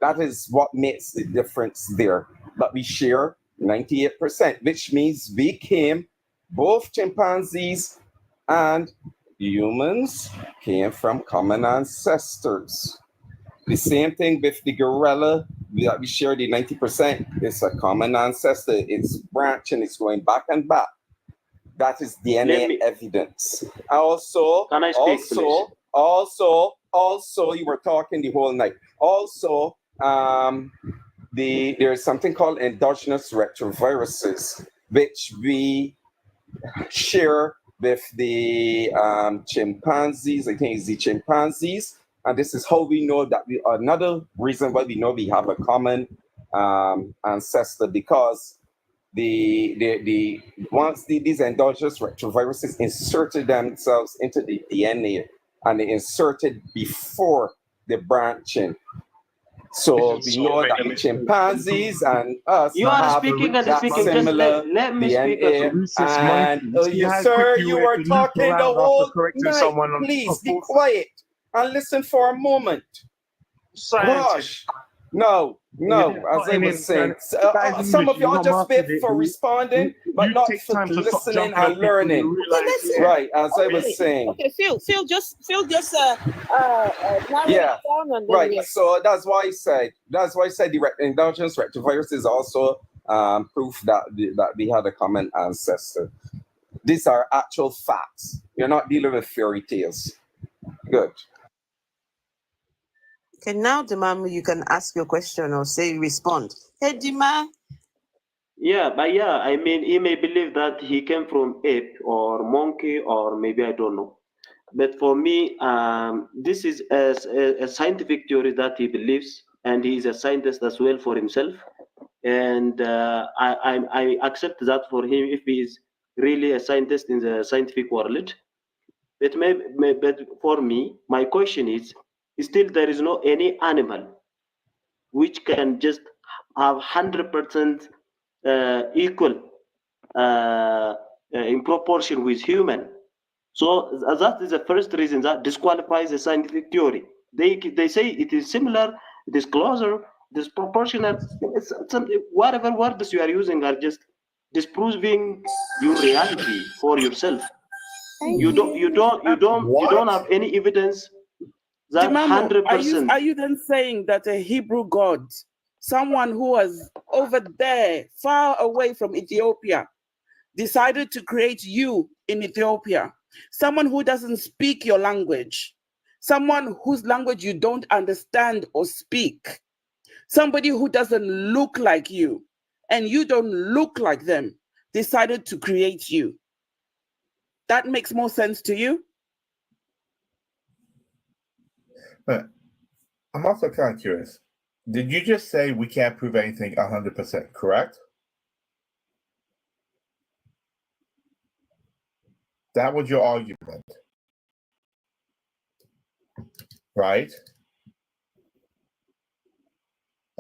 That is what makes the difference there. But we share 98%, which means we came, both chimpanzees and humans came from common ancestors. The same thing with the gorilla, that we share the 90%. It's a common ancestor. It's branching, it's going back and back. That is DNA evidence. Also, can I speak, also, you were talking the whole night. Also, there's something called endogenous retroviruses, which we share with the chimpanzees. I think it's the chimpanzees. And this is how we know that another reason why we know we have a common ancestor, because once these endogenous retroviruses inserted themselves into the DNA, and they inserted before the branching. So we know that the chimpanzees and us have that similar DNA. And sir, you were talking the whole night. Please be quiet and listen for a moment. Gosh. No, as I was saying, some of y'all just bit for responding, but not for listening and learning. Right, as I was saying. Okay, Phil, just yeah, right. So that's why I said the endogenous retrovirus is also proof that we had a common ancestor. These are actual facts. You're not dealing with fairy tales. Good. Okay, now, Dima, you can ask your question or respond. Hey, Dima. Yeah, I mean, he may believe that he came from ape or monkey or maybe I don't know. But for me, this is a scientific theory that he believes, and he is a scientist as well for himself. And I accept that for him if he is really a scientist in the scientific world. But for me, my question is, still there is no any animal which can just have 100% equal in proportion with human. So that is the first reason that disqualifies the scientific theory. They say it is similar, it is closer, it is proportional. Whatever words you are using are just disproving your reality for yourself. You don't have any evidence that 100%. Are you then saying that a Hebrew God, someone who was over there, far away from Ethiopia, decided to create you in Ethiopia? Someone who doesn't speak your language, someone whose language you don't understand or speak, somebody who doesn't look like you, and you don't look like them, decided to create you. That makes more sense to you? But I'm also kind of curious. Did you just say we can't prove anything 100%, correct? That was your argument, right?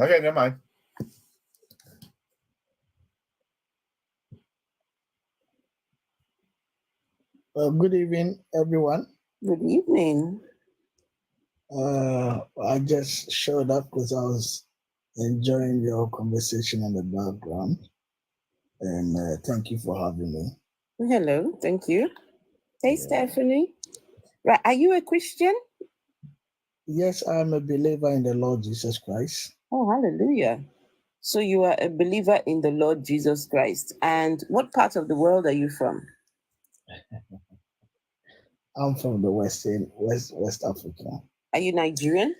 Okay, never mind. Good evening, everyone. Good evening. I just showed up because I was enjoying your conversation in the background. And thank you for having me. Hello, thank you. Hey, Stephanie. Right, are you a Christian? Yes, I'm a believer in the Lord Jesus Christ. Oh, hallelujah. So you are a believer in the Lord Jesus Christ. And what part of the world are you from? I'm from the West Africa. Are you Nigerian?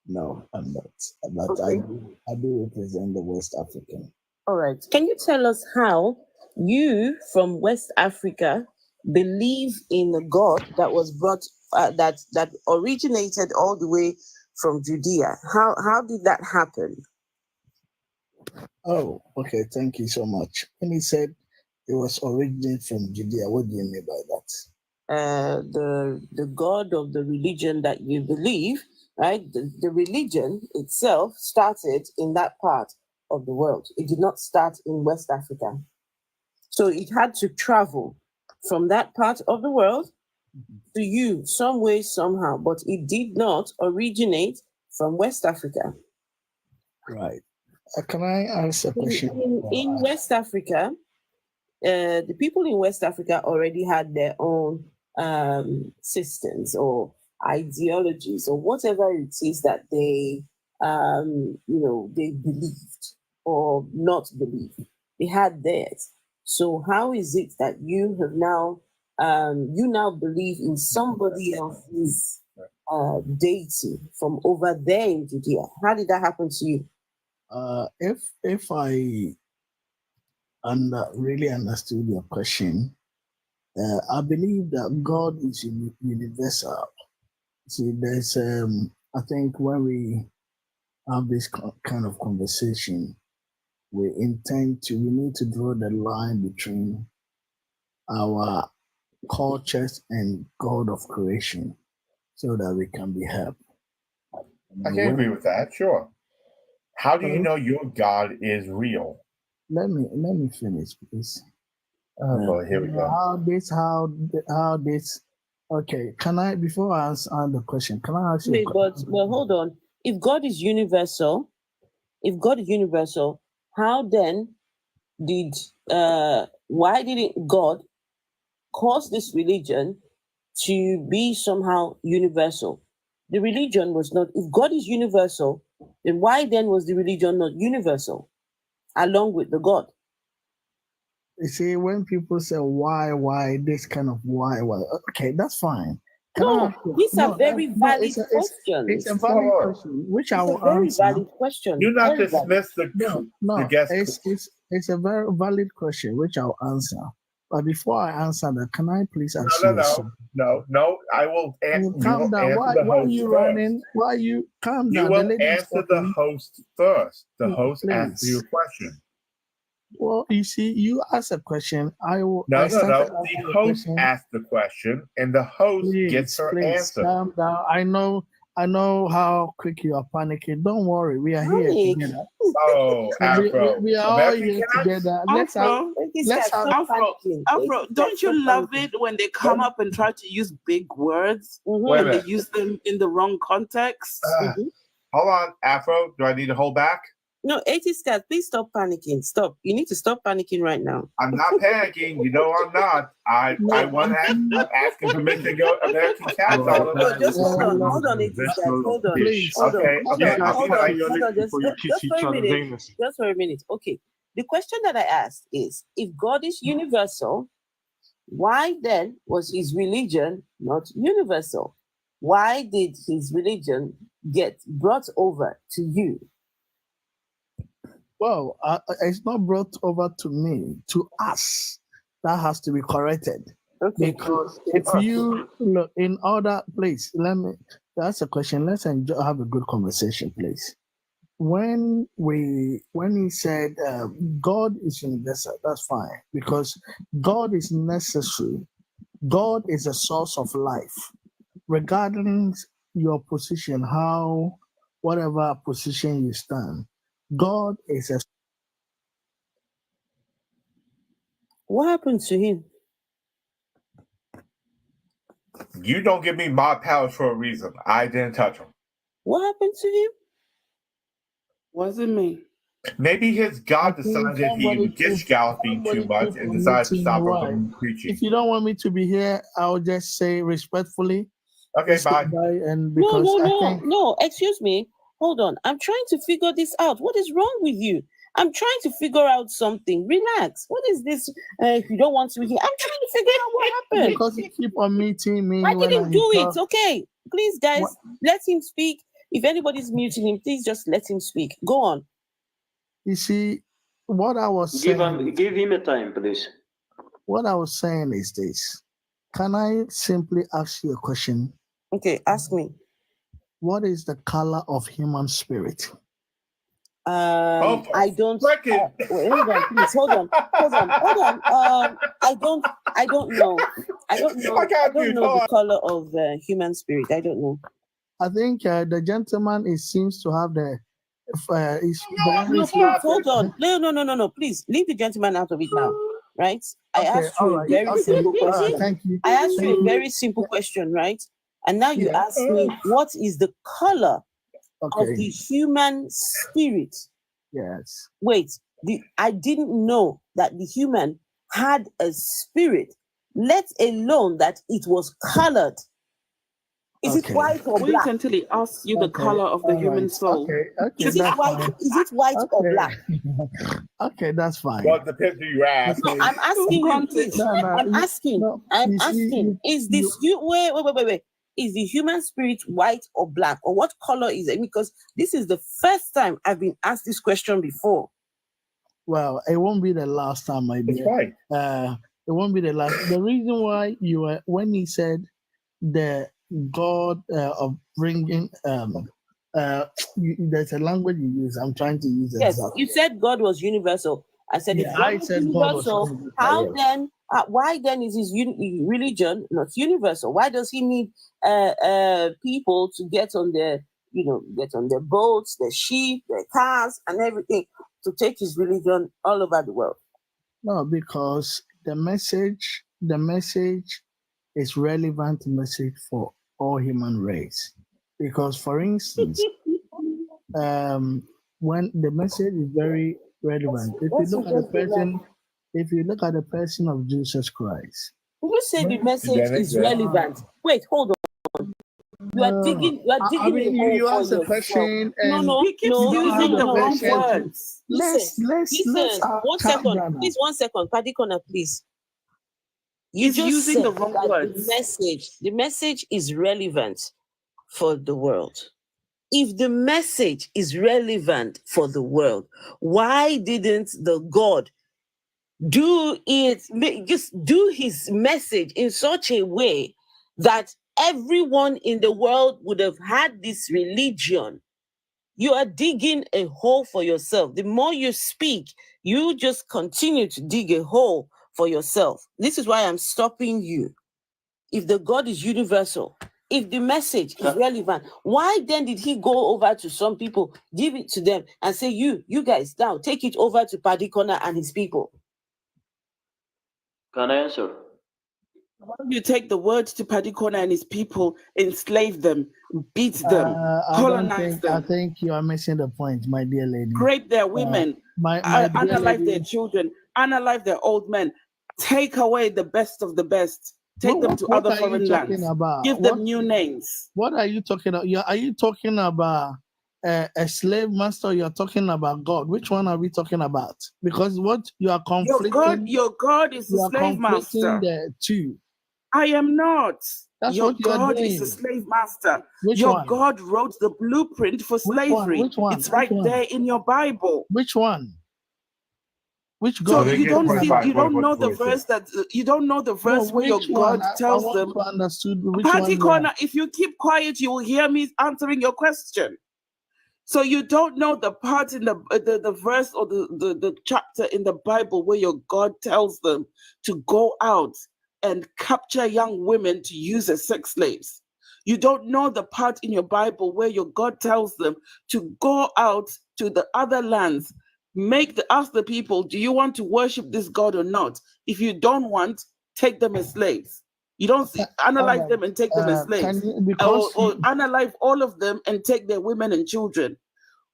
No, I'm not. But okay. I do represent the West African. All right. Can you tell us how you from West Africa believe in a God that was brought, that originated all the way from Judea? How did that happen? Oh, okay. Thank you so much. When he said it was originated from Judea, what do you mean by that? The God of the religion that you believe right? The religion itself started in that part of the world. It did not start in West Africa. So it had to travel from that part of the world to you some way, somehow, but it did not originate from West Africa. Right. Can I ask a question? In West Africa, the people in West Africa already had their own systems or ideologies or whatever it is that they, they believed or not believed. They had theirs. So how is it that you have now, you now believe in somebody else's deity from over there in Judea? How did that happen to you? If I really understood your question, I believe that God is universal. See, there's I think when we have this kind of conversation, we need to draw the line between our cultures and God of creation so that we can be helped. I can agree with that, sure. How do you know your God is real? Let me finish, please. Oh, here we go. How this? Okay, can I, before I answer the question, can I ask you? But hold on. If God is universal, how then did why didn't God cause this religion to be somehow universal? The religion was not. If God is universal, then why then was the religion not universal, along with the God? You see, when people say why this kind of why, okay, that's fine. These are very valid questions. It's a valid question, which I will answer. Very valid question. Do not dismiss the guest. It's a very valid question, which I'll answer. But before I answer that, can I please ask you? No. I will answer. Calm down. Why are you running? Why are you calm down? You will answer the host first. The host asks you a question. Well, you see, you ask a question. No. The host asks the question, and the host gets her answer. Calm down. I know how quick you are panicking. Don't worry, we are here together. Oh, Afro. We are all here together. Afro, don't you love it when they come up and try to use big words and they use them in the wrong context? Hold on, Afro. Do I need to hold back? No, 80s cat, please stop panicking. Stop. You need to stop panicking right now. I'm not panicking. You know I'm not. I want to ask him permission to go American Cats on him. No, just hold on, 80s cat. Hold on. Please. Hold on. Just for a minute. Okay. The question that I asked is, if God is universal, why then was his religion not universal? Why did his religion get brought over to you? Well, it's not brought over to me, to us. That has to be corrected. Okay. Because if you look in other place, that's a question. Let's have a good conversation, please. When he said God is universal, that's fine, because God is necessary. God is a source of life. Regarding your position, whatever position you stand, God is a. What happened to him? You don't give me my powers for a reason. I didn't touch him. What happened to him? Wasn't me. Maybe his God decided he would get scalloping too much and decided to stop him from preaching. If you don't want me to be here, I'll just say respectfully. Okay, bye. And because no, excuse me. Hold on. I'm trying to figure this out. What is wrong with you? I'm trying to figure out something. Relax. What is this? If you don't want to be here, I'm trying to figure out what happened. Because you keep on meeting me. I didn't do it. Okay. Please, guys, let him speak. If anybody's muting him, please just let him speak. Go on. You see, what I was saying. Give him a time, please. What I was saying is this. Can I simply ask you a question? Okay, ask me. What is the color of human spirit? I don't. Hold on, please. Hold on. I don't know. I don't know the color of human spirit. I don't know. I think the gentleman seems to have the. No, please, hold on. No. Please leave the gentleman out of it now. Right? I asked you a very simple question. Thank you. I asked you a very simple question, right? And now you ask me, what is the color of the human spirit? Yes. Wait, I didn't know that the human had a spirit, let alone that it was colored. Is it white or black? Wait until he asks you the color of the human soul. Is it white or black? Okay, that's fine. Well, it depends who you ask. No, I'm asking you, please. I'm asking. Is this wait. Is the human spirit white or black? Or what color is it? Because this is the first time I've been asked this question before. Well, it won't be the last time, my dear. Right. It won't be the last. The reason why when he said the God of bringing, there's a language you use. I'm trying to use it. Yes, you said God was universal. I said, if God was universal, why then is his religion not universal? Why does he need people to get on their boats, their sheep, their cars, and everything to take his religion all over the world? No, because the message is relevant message for all human race. Because, for instance, when the message is very relevant, if you look at the person of Jesus Christ. You say the message is relevant. Wait, hold on. You are digging. You asked a question. He keeps using the wrong words. Listen. 1 second. Please, 1 second. Padikona, please. He's using the wrong words. The message is relevant for the world. If the message is relevant for the world, why didn't the God do it? Just do his message in such a way that everyone in the world would have had this religion. You are digging a hole for yourself. The more you speak, you just continue to dig a hole for yourself. This is why I'm stopping you. If the God is universal, if the message is relevant, why then did he go over to some people, give it to them, and say, you guys, now take it over to Padikona and his people? Can I answer? Why don't you take the words to Padikona and his people, enslave them, beat them, colonize them? I think you are missing the point, my dear lady. Rape their women, unalive their children, unalive their old men, take away the best of the best. Take them to other foreign lands. Give them new names. What are you talking about? Are you talking about a slave master? You're talking about God. Which one are we talking about? Because what you are conflicting. Your God is the slave master. The two. I am not. That's your what you're God doing. is the slave master. Which your one? God wrote the blueprint for slavery. Which one? It's right there in your Bible. Which one? Which God? So you don't know the verse where your God tells them. Padikona, if you keep quiet, you will hear me answering your question. So you don't know the part in the verse or the chapter in the Bible where your God tells them to go out and capture young women to use as sex slaves. You don't know the part in your Bible where your God tells them to go out to the other lands, ask the people, do you want to worship this God or not? If you don't want, take them as slaves. You don't analyze them and take them as slaves. Or analyze all of them and take their women and children.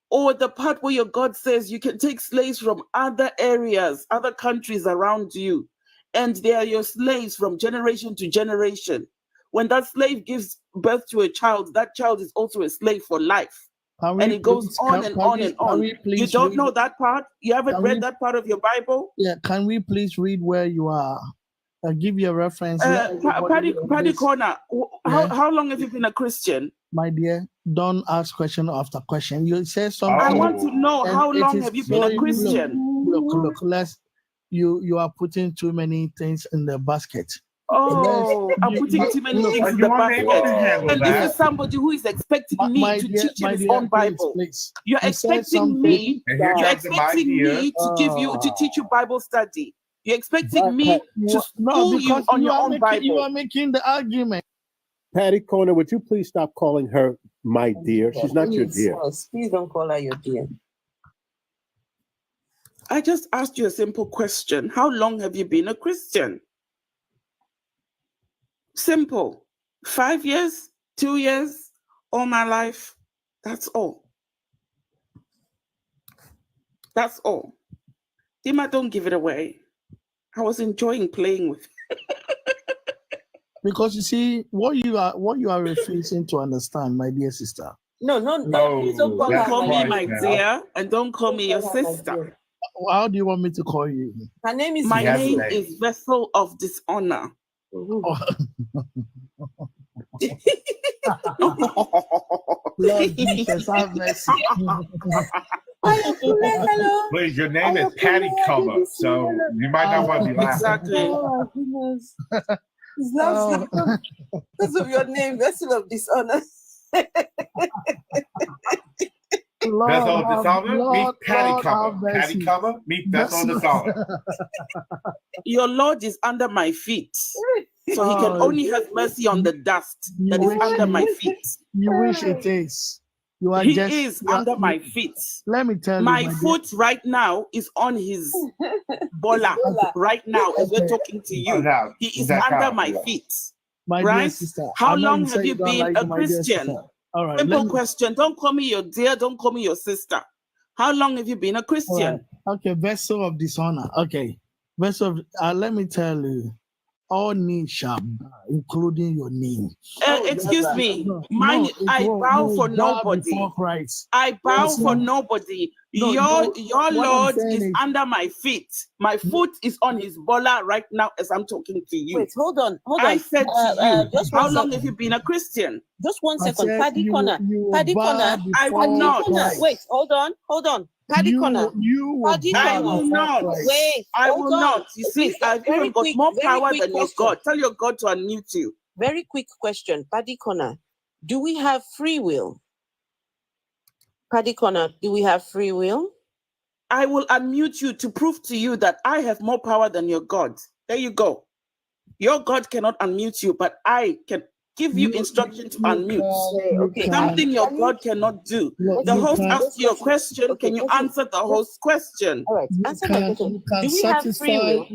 Or the part where your God says you can take slaves from other areas, other countries around you, and they are your slaves from generation to generation. When that slave gives birth to a child, that child is also a slave for life. And it goes on and on and on. You don't know that part? You haven't read that part of your Bible? Yeah, can we please read where you are? I'll give you a reference. Padikona, how long have you been a Christian? My dear, don't ask question after question. You say something. I want to know how long have you been a Christian? Look, you are putting too many things in the basket. Oh, I'm putting too many things in the basket. And this is somebody who is expecting me to teach him his own Bible. You're expecting me to teach you Bible study. You're expecting me to school you on your own Bible. You are making the argument. Patty Corner, would you please stop calling her my dear? She's not your dear. Please don't call her your dear. I just asked you a simple question. How long have you been a Christian? Simple. 5 years, 2 years, all my life. That's all. That's all. Dima, don't give it away. I was enjoying playing with you. Because you see, what you are refusing to understand, my dear sister. No. Please don't call me my dear, and don't call me your sister. How do you want me to call you? Her name is my name is Vessel of Dishonor. Lord Jesus, have mercy. Please, your name is Patty Comer, so you might not want to be laughing. Exactly. Oh my goodness. His last because of your name, Vessel of Dishonor. Vessel of Dishonor, meet Patty Comer. Patty Comer, meet Vessel of Dishonor. Your Lord is under my feet, so he can only have mercy on the dust that is under my feet. You wish it is. You are he is under my feet. Let me tell you, my foot right now is on his bola right now as we're talking to you. He is under my feet. Right? Sister, how long have you been a Christian? All right. Simple question. Don't call me your dear. Don't call me your sister. How long have you been a Christian? Right. Okay, Vessel of Dishonor. Okay, Vessel of, let me tell you, all names shall bow, including your name. Excuse me. I bow for nobody. I bow for nobody. Your Lord is under my feet. My foot is on his bola right now as I'm talking to you. Wait, hold on. I said to you, how long have you been a Christian? Just 1 second. Paddy Corner. I will not. Wait, hold on. Paddy Corner. I will not. Wait, I will not. You see, I've even got more power than your God. Tell your God to unmute you. Very quick question, Paddy Corner. Do we have free will? Paddy Corner, do we have free will? I will unmute you to prove to you that I have more power than your God. There you go. Your God cannot unmute you, but I can give you instruction to unmute. Okay. Something your God cannot do. The host asked you a question. Can you answer the host's question? All right. Answer my question. Do we have free will?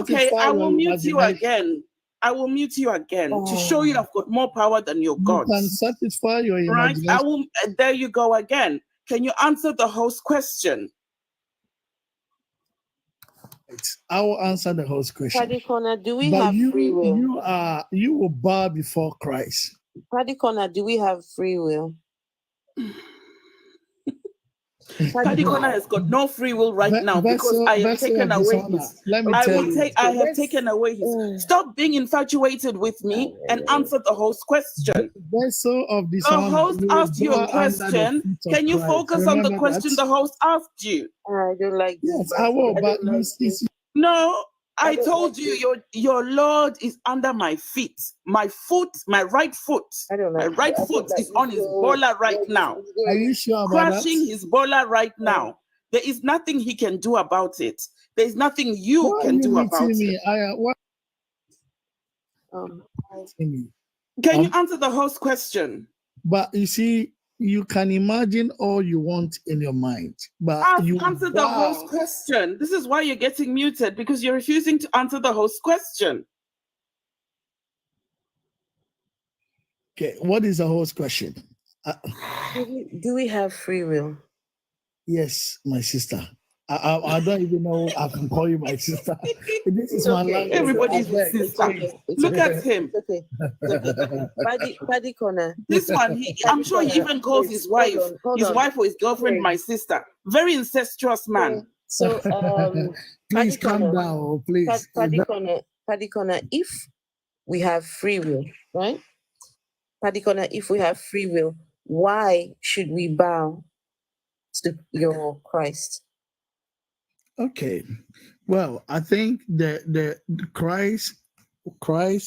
Okay, I will mute you again. I will mute you again to show you I've got more power than your God. You can satisfy your imagination. Right? I will. There you go again. Can you answer the host question? I will answer the host question. Paddy Corner, do we have free will? You will bow before Christ. Paddy Corner, do we have free will? Paddy Corner has got no free will right now because I have taken away his. I have taken away his. Stop being infatuated with me and answer the host question. Vessel of Dishonor. The host asked you a question. Can you focus on the question the host asked you? I don't like this. Yes, I will, but no. I told you your Lord is under my feet. My foot, my right foot. My right foot is on his bola right now. Are you sure about crashing his bola right now. There is nothing he can do about it. There is nothing you can do about it. Can you answer the host question? But you see, you can imagine all you want in your mind, but you answer the host question. This is why you're getting muted, because you're refusing to answer the host question. Okay, what is the host question? Do we have free will? Yes, my sister. I don't even know I can call you my sister. This is my language. Everybody's sister. Look at him. Paddy Corner. This one, I'm sure he even calls his wife, or his girlfriend, my sister. Very incestuous man. So, please calm down, please. Paddy Corner, if we have free will, right? Paddy Corner, if we have free will, why should we bow to your Christ? Okay, well, I think the Christ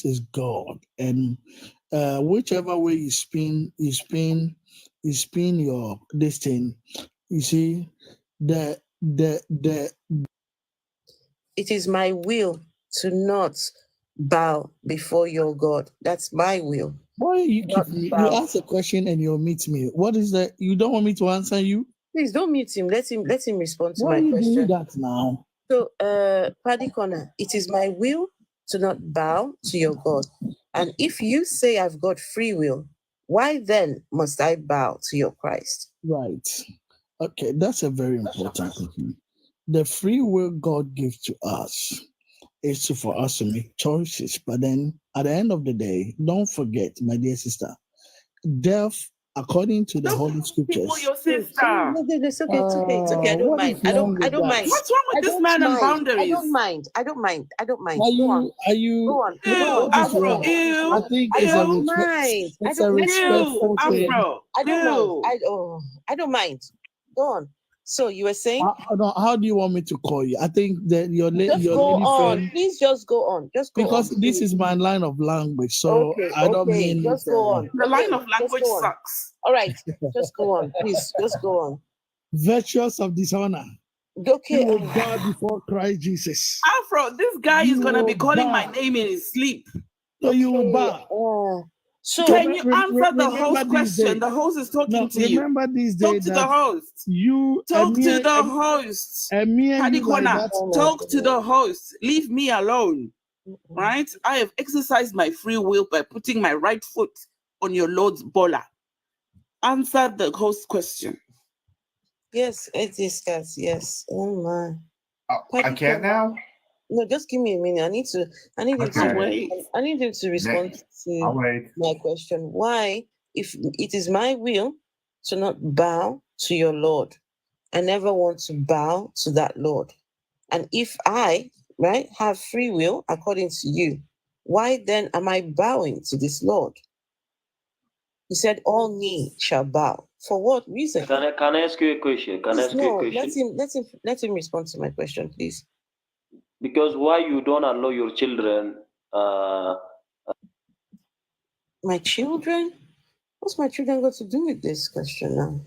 is God, and whichever way you spin your this thing. You see, it is my will to not bow before your God. That's my will. Why you keep me? You ask a question and you'll meet me. What is that? You don't want me to answer you? Please don't mute him. Let him respond to Why my are you question. doing that now? So, Paddy Corner, it is my will to not bow to your God. And if you say I've got free will, why then must I bow to your Christ? Right. Okay, that's a very important thing. The free will God gives to us is for us to make choices. But then at the end of the day, don't forget, my dear sister, death, according to the Holy Scriptures. Your sister. It's okay. It's okay. It's okay. I don't mind. I don't mind. What's wrong with this man and boundaries? I don't mind. Are Go you? on. Ew, Afro. I think it's a respectful thing. I don't mind. Go on. So you were saying? How do you want me to call you? I think that your lady friend. Please just go on. Just go because on. This is my line of language, so I don't mean. Just go on. The line of language sucks. All right, just go on, please. Just go on. Virtuous of dishonor. Okay. You will bow before Christ Jesus. Afro, this guy is gonna be calling my name in his sleep. So you will bow. So can you answer the host question? The host is talking to you. Remember these days. Talk to the host. You talk to the host. Paddy Corner, talk to the host. Leave me alone. Right? I have exercised my free will by putting my right foot on your Lord's bola. Answer the host question. Yes, it is, guys. Yes. Oh my. I can now. No, just give me a minute. I need him to respond to my question. Why, if it is my will to not bow to your Lord, I never want to bow to that Lord. And if I, have free will according to you, why then am I bowing to this Lord? He said, all knee shall bow. For what reason? Can I ask you a question? Let him respond to my question, please. Because why you don't allow your children? My children? What's my children got to do with this question now?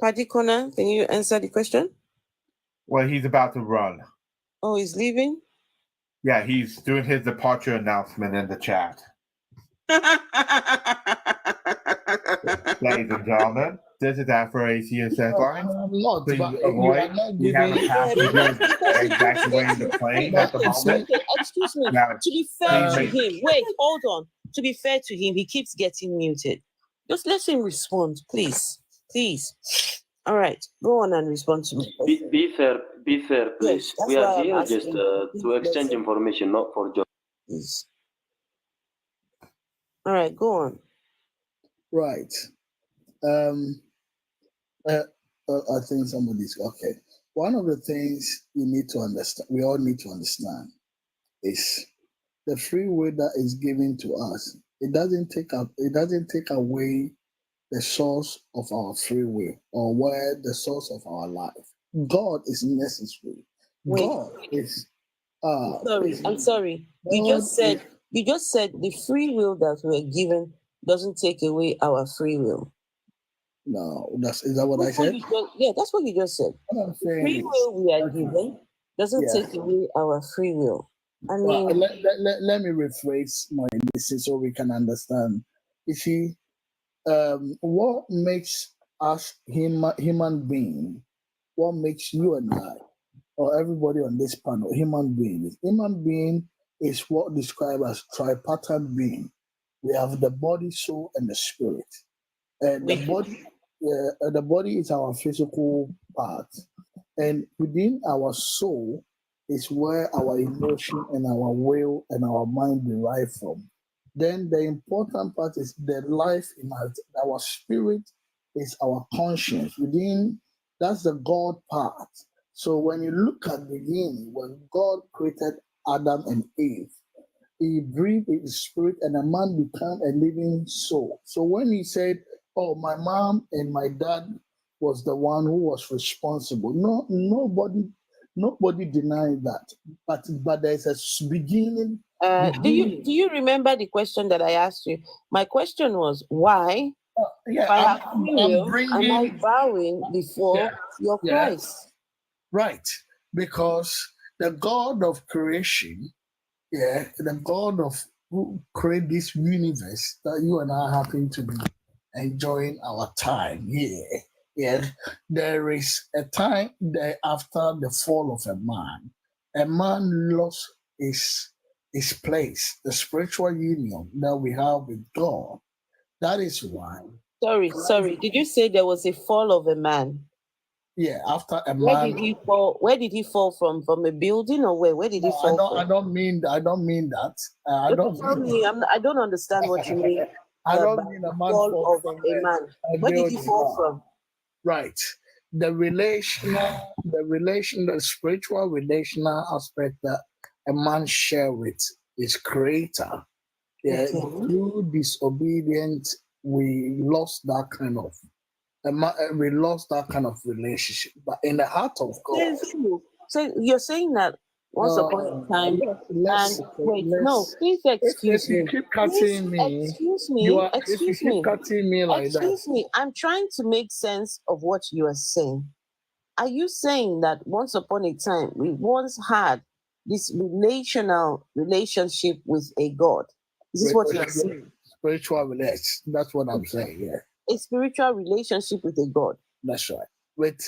Paddy Corner, can you answer the question? Well, he's about to run. Oh, he's leaving? Yeah, he's doing his departure announcement in the chat. Ladies and gentlemen, this is Afro ACS Headlines. Please avoid. We have a passenger evacuating the plane at the moment. Excuse me. To be fair to him, wait, hold on. To be fair to him, he keeps getting muted. Just let him respond, please. Please. All right, go on and respond to me. Be fair, please. Yes, we are here just to exchange information, not for jobs. Please. All right, go on. Right. I think somebody's okay. One of the things you need to understand, we all need to understand, is the free will that is given to us. It doesn't take away the source of our free will or where the source of our life. God is necessary. Wait. God is. I'm sorry. You just said the free will that we're given doesn't take away our free will. No, is that what I said? That's what you just said. Free will we are given doesn't take away our free will. I mean, let me rephrase my message so we can understand. You see, what makes us human being? What makes you and I, or everybody on this panel, human being? Human being is what described as tripartite being. We have the body, soul, and the spirit. And the body is our physical part, and within our soul is where our emotion and our will and our mind derive from. Then the important part is the life in our spirit is our conscience. That's the God part. So when you look at the beginning, when God created Adam and Eve, he breathed his spirit and a man became a living soul. So when he said, oh, my mom and my dad was the one who was responsible. No, nobody denied that. But there's a beginning. Do you remember the question that I asked you? My question was why? Am I bowing before your Christ? Right, because the God of creation the God of who created this universe that you and I happen to be enjoying our time here. Yeah, there is a time that after the fall of a man lost his place, the spiritual union that we have with God. That is why. Sorry. Did you say there was a fall of a man? Yeah, after a man. Where did he fall? Where did he fall from? From a building or where? Where did he fall from? I don't mean that. I don't understand what you mean. I don't mean a man fall of a man. Where did he fall from? Right. The spiritual relational aspect that a man share with his creator. Yeah, through disobedience, we lost that kind of relationship. But in the heart of God, so you're saying that once upon a time, please excuse me. You keep cutting me. Excuse me. Cutting me like that. Excuse me. I'm trying to make sense of what you are saying. Are you saying that once upon a time we once had this relationship with a God? Is this what you're saying? Spiritual relationship. That's what I'm saying. Yeah. A spiritual relationship with a God. That's right. With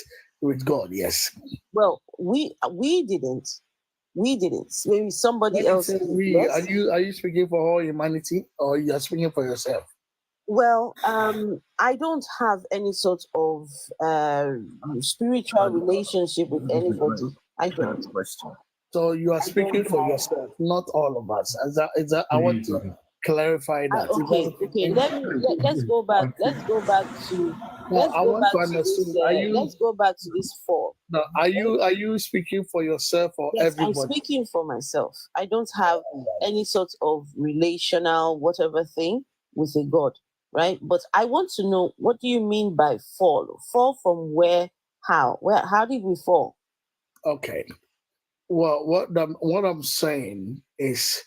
God, yes. Well, we didn't. Maybe somebody else. Are you speaking for all humanity, or you are speaking for yourself? Well, I don't have any sort of spiritual relationship with anybody. I don't. So you are speaking for yourself, not all of us. I want to clarify that. Okay. Let's go back. Let's go back to this fall. Now, are you speaking for yourself or everybody? I'm speaking for myself. I don't have any sort of relational whatever thing with a God, right? But I want to know, what do you mean by fall? Fall from where? How? How did we fall? Okay. Well, what I'm saying is,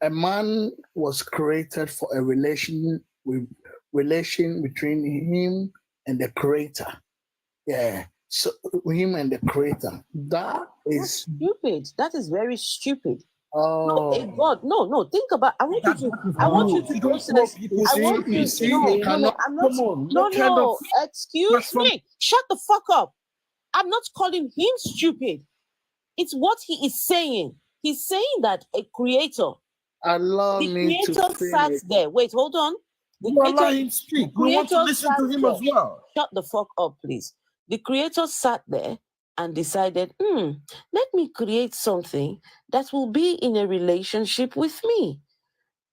a man was created for a relation between him and the creator. Yeah. So him and the creator. That's stupid. That is very stupid. Oh. No, God, no. Think about. I want you to process. Excuse me. Shut the fuck up. I'm not calling him stupid. It's what he is saying. He's saying that a creator. Allow me to sat there. Wait, hold on. Allow him speak. We want to listen to him as well. Shut the fuck up, please. The creator sat there and decided, let me create something that will be in a relationship with me.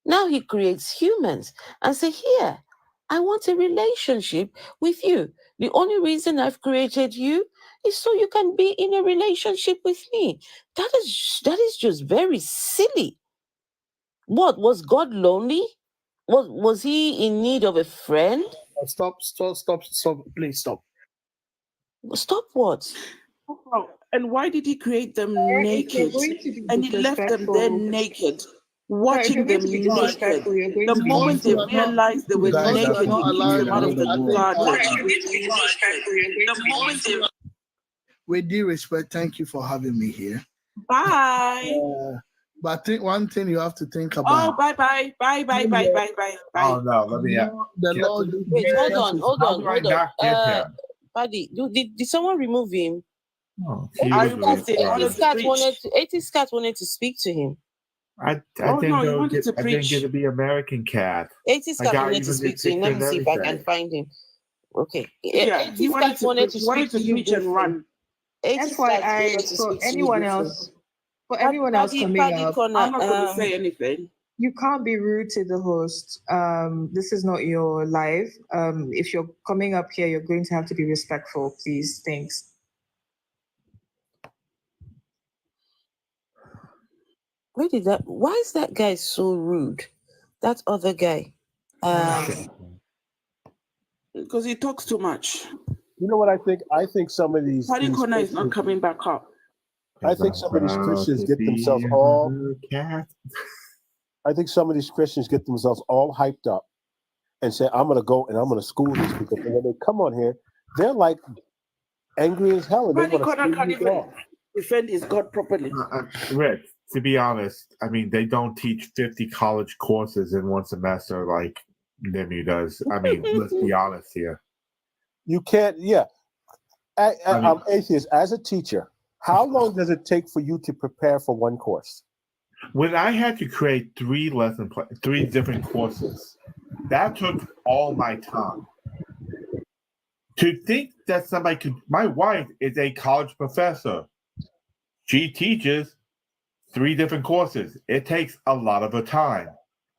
Now he creates humans and say, here, I want a relationship with you. The only reason I've created you is so you can be in a relationship with me. That is just very silly. What, was God lonely? Was he in need of a friend? Stop, please stop. Stop what? And why did he create them naked? And he left them there naked, watching them naked. The moment they realized they were naked, he kicked them out of the garden. With due respect, thank you for having me here. Bye. But I think one thing you have to think about. Oh, bye. Oh no, let me. The Lord. Wait, hold on. Paddy, did someone remove him? No, Atheist Cat wanted to speak to him. I didn't get to be American Cat. Atheist Cat wanted to speak to him. Let me see if I can find him. Okay. Yeah, he wanted to speak to preach and run. That's why for anyone else coming up, I'm not going to say anything. You can't be rude to the host. This is not your live. If you're coming up here, you're going to have to be respectful, please. Thanks. Why is that guy so rude? That other guy. Because he talks too much. You know what I think? I think some of these. Paddy Connor is not coming back up. I think some of these Christians get themselves all. I think some of these Christians get themselves all hyped up and say, I'm going to go and I'm going to school these people. And when they come on here, they're like angry as hell. And Paddy Connor can't even defend his God properly. Rick, to be honest, I mean, they don't teach 50 college courses in one semester like NIMU does. I mean, let's be honest here. You can't, yeah. I'm atheist. As a teacher, how long does it take for you to prepare for one course? When I had to create 3 different courses, that took all my time. To think that somebody could, my wife is a college professor. She teaches 3 different courses. It takes a lot of her time.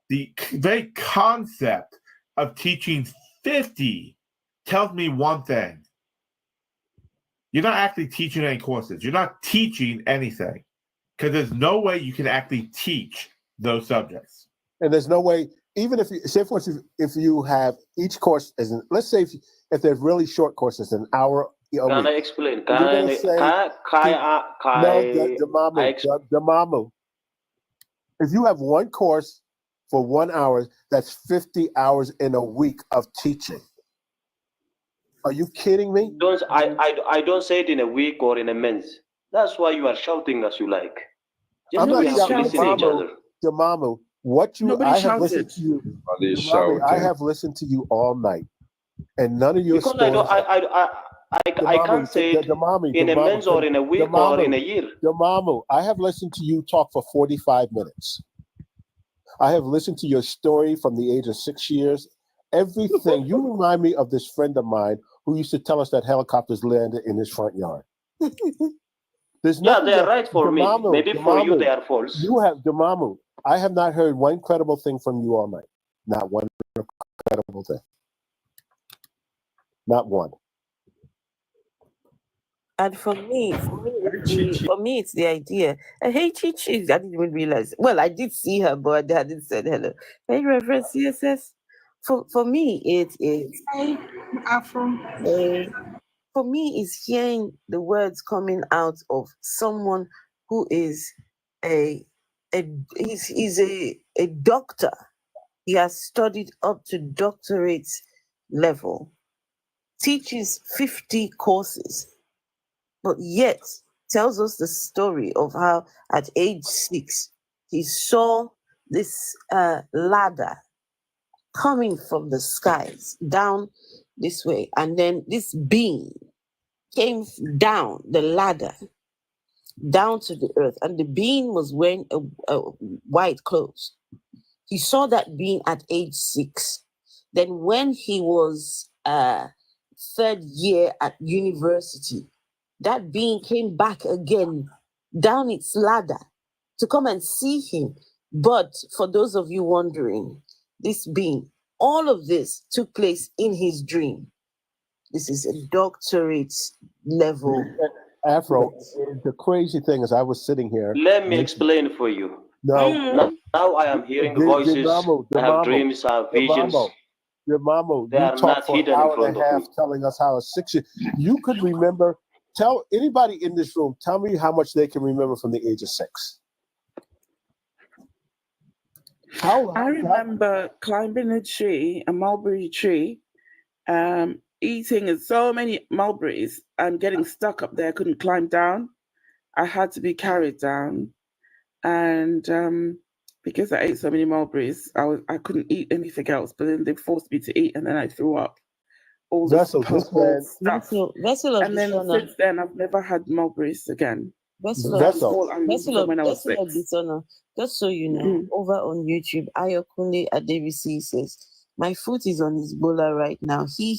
The very concept of teaching 50 tells me one thing. You're not actually teaching any courses. You're not teaching anything because there's no way you can actually teach those subjects. And there's no way, even if you say, for instance, if you have each course as an, let's say if there's really short courses, an hour a week. Can I explain? Damamu. If you have one course for 1 hour, that's 50 hours in a week of teaching. Are you kidding me? I don't say it in a week or in a month. That's why you are shouting as you like. I'm not shouting. Damamu, what you I have listened to you. Damamu, I have listened to you all night, and none of your stories. I can't say it in a month or in a week or in a year. Damamu, I have listened to you talk for 45 minutes. I have listened to your story from the age of 6 years. Everything. You remind me of this friend of mine who used to tell us that helicopters landed in his front yard. Yeah, they are right for me. Maybe for you they are false. You have Damamu. I have not heard one credible thing from you all night. Not one credible thing. Not one. And for me, it's the idea. Hey, Chichi, I didn't even realize. Well, I did see her, but I didn't say hello. Hey, Reverend CSS. For me, it is. Hey, Afro. For me, is hearing the words coming out of someone who is he's a doctor. He has studied up to doctorate level, teaches 50 courses, but yet tells us the story of how at age 6 he saw this ladder coming from the skies down this way, and then this being came down the ladder down to the earth, and the being was wearing a white clothes. He saw that being at age 6. Then when he was 3rd year at university, that being came back again down its ladder to come and see him. But for those of you wondering, this being, all of this took place in his dream. This is a doctorate level. Afro, the crazy thing is I was sitting here. Let me explain for you. No. Now I am hearing voices, I have dreams, I have visions. Your mama, they are not hidden in front of me. Telling us how a 6 year, you could remember. Tell anybody in this room, tell me how much they can remember from the age of 6. I remember climbing a tree, a mulberry tree, eating so many mulberries and getting stuck up there. I couldn't climb down. I had to be carried down. And because I ate so many mulberries, I couldn't eat anything else. But then they forced me to eat, and then I threw up all this stuff. And then since then, I've never had mulberries again. Just so you know, over on YouTube, Ayokunle Adebisi says, "My foot is on his bowler right now. He.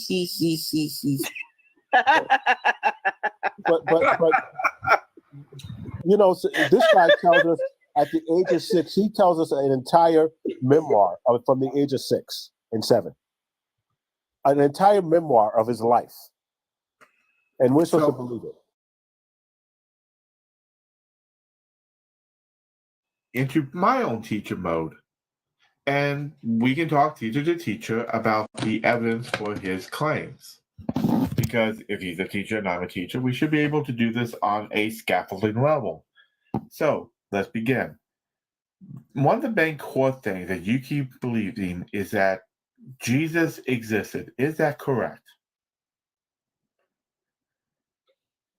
but you know, so this guy tells us at the age of 6, he tells us an entire memoir from the age of 6 and 7, an entire memoir of his life, and we're supposed to believe it. Into my own teacher mode, and we can talk teacher to teacher about the evidence for his claims. Because if he's a teacher and I'm a teacher, we should be able to do this on a scaffolding level. So let's begin. One of the main core things that you keep believing is that Jesus existed. Is that correct?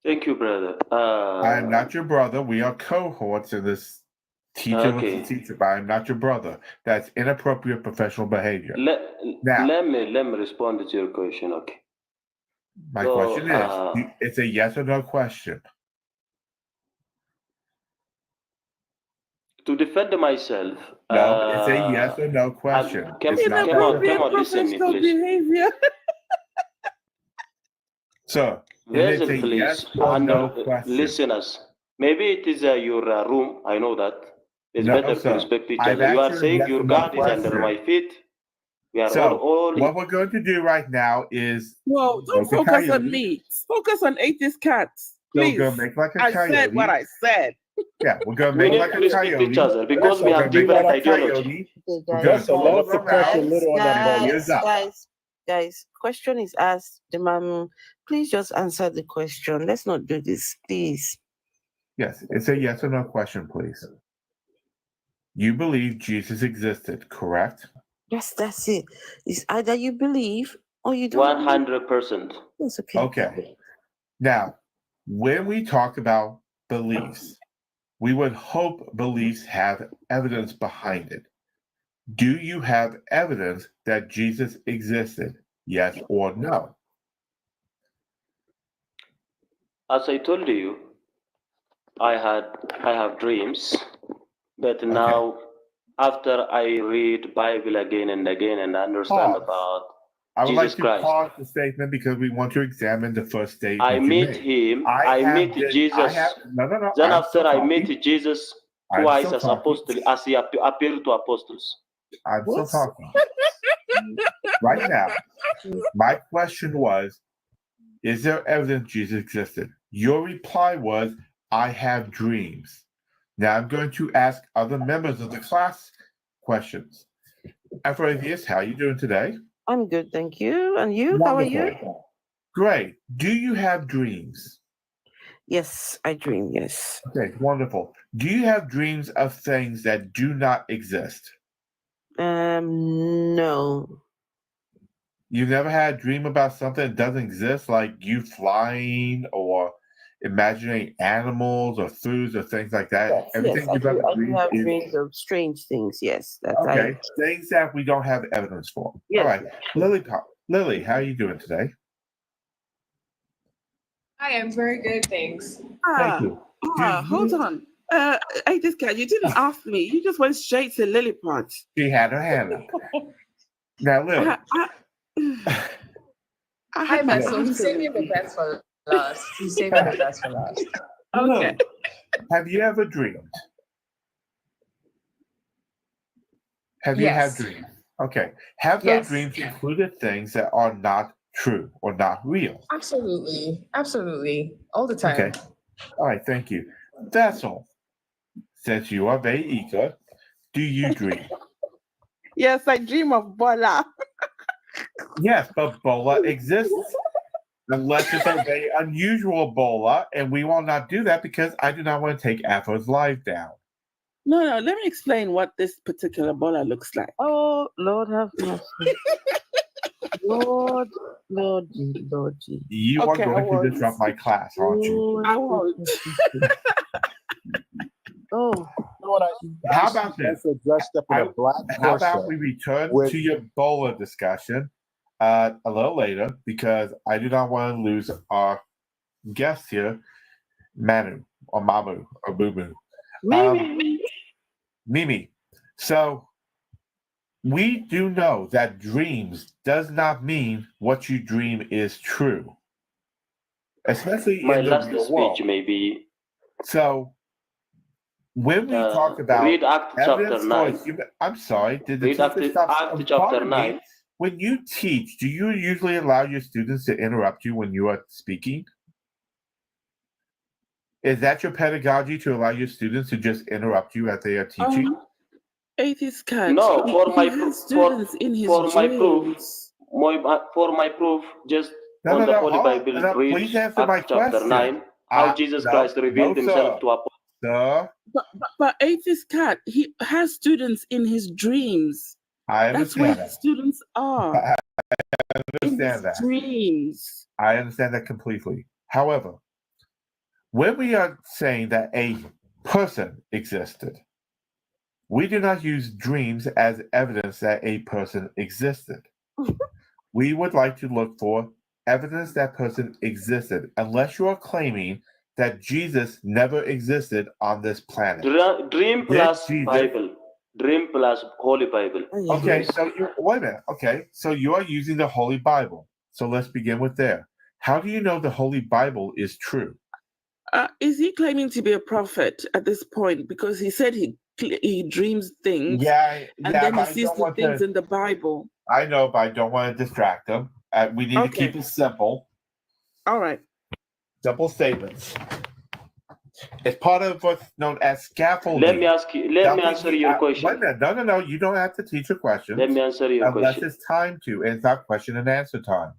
Thank you, brother. I am not your brother. We are cohorts in this Teacher was a teacher, but I'm not your brother. That's inappropriate professional behavior. Let me respond to your question, okay? My question is, it's a yes or no question. To defend myself. No, it's a yes or no question. Come on, listen me, please. Behavior. So, Vessel, please, yes or no question? listeners. Maybe it is your room. I know that. It's better to respect each other. You are saying your God is under my feet. We are all what we're going to do right now is... Well, don't focus on me. Focus on Atheist Cats. Please. We're going to make like a coyote. I said what I said. Yeah, we're going to make like a coyote. Each other because we have different ideology. Guys, question is asked. The man, please just answer the question. Let's not do this, please. Yes, it's a yes or no question, please. You believe Jesus existed, correct? Yes, that's it. It's either you believe or you don't. 100%. That's okay. Okay. Now, when we talk about beliefs, we would hope beliefs have evidence behind it. Do you have evidence that Jesus existed? Yes or no? As I told you, I have dreams, but now after I read Bible again and again and understand about I would Jesus like to Christ. pause the statement because we want to examine the first statement. I meet him. I meet Jesus. Then after I meet Jesus twice as apostle, as he appeared to apostles. I'm still talking. Right now, my question was, is there evidence Jesus existed? Your reply was, I have dreams. Now I'm going to ask other members of the class questions. Aphrodisias, how are you doing today? I'm good, thank you. And you? Wonderful. How are you? Great. Do you have dreams? Yes, I dream, yes. Okay, wonderful. Do you have dreams of things that do not exist? No. You've never had a dream about something that doesn't exist, like you flying or imagining animals or foods or things like that? Yes, Everything I you've ever do have dreams of strange things, yes. Okay, things that we don't have evidence for. Yes. All right. Lily, how are you doing today? I am very good, thanks. Thank you. Hold on. Atheist Cat, you didn't ask me. You just went straight to Lilliput. She had her hand up. Now, Lily. Hi, Vessel. He's saving the best for last. He's saving the best for last. Okay. Have you ever dreamed? Have you had dreams? Okay. Have those dreams included things that are not true or not real? Absolutely. Absolutely. All the time. Okay. All right. Thank you. Vessel, since you are very eager, do you dream? Yes, I dream of Bola. Yes, but Bola exists. Unless it's a very unusual Bola, and we will not do that because I do not want to take Afro's life down. No, let me explain what this particular Bola looks like. Oh, Lord have mercy. Lord. You are going to disrupt my class, aren't you? I won't. Oh. How about this? How about we return to your Bola discussion a little later, because I do not want to lose our guest here, Manu or Mamu or Boo Boo. Mimi. So we do know that dreams does not mean what you dream is true, especially my in the last real speech, world. maybe. So when we talk about read Act chapter 9. I'm sorry. Did read Act chapter 9. When you teach, do you usually allow your students to interrupt you when you are speaking? Is that your pedagogy, to allow your students to just interrupt you as they are teaching? Atheist Cat. No, for my proof, just on the Holy Bible, read Act chapter 9, how Jesus Christ revealed himself to apostles. But Atheist Cat, he has students in his dreams. That's where his students are. I understand that. Dreams. I understand that completely. However, when we are saying that a person existed, We do not use dreams as evidence that a person existed. We would like to look for evidence that person existed, unless you are claiming that Jesus never existed on this planet. Dream plus Bible. Dream plus Holy Bible. Okay, so wait a minute. Okay, so you are using the Holy Bible. So let's begin with there. How do you know the Holy Bible is true? Is he claiming to be a prophet at this point? Because he said he dreams things, and then he sees the things in the Bible. I know, but I don't want to distract them. We need to keep it simple. All right. Simple statements. It's part of what's known as scaffolding. Let me answer your question. Wait a minute. No. You don't have to teach a question. Let me answer your question. Unless it's time to, and it's not question and answer time.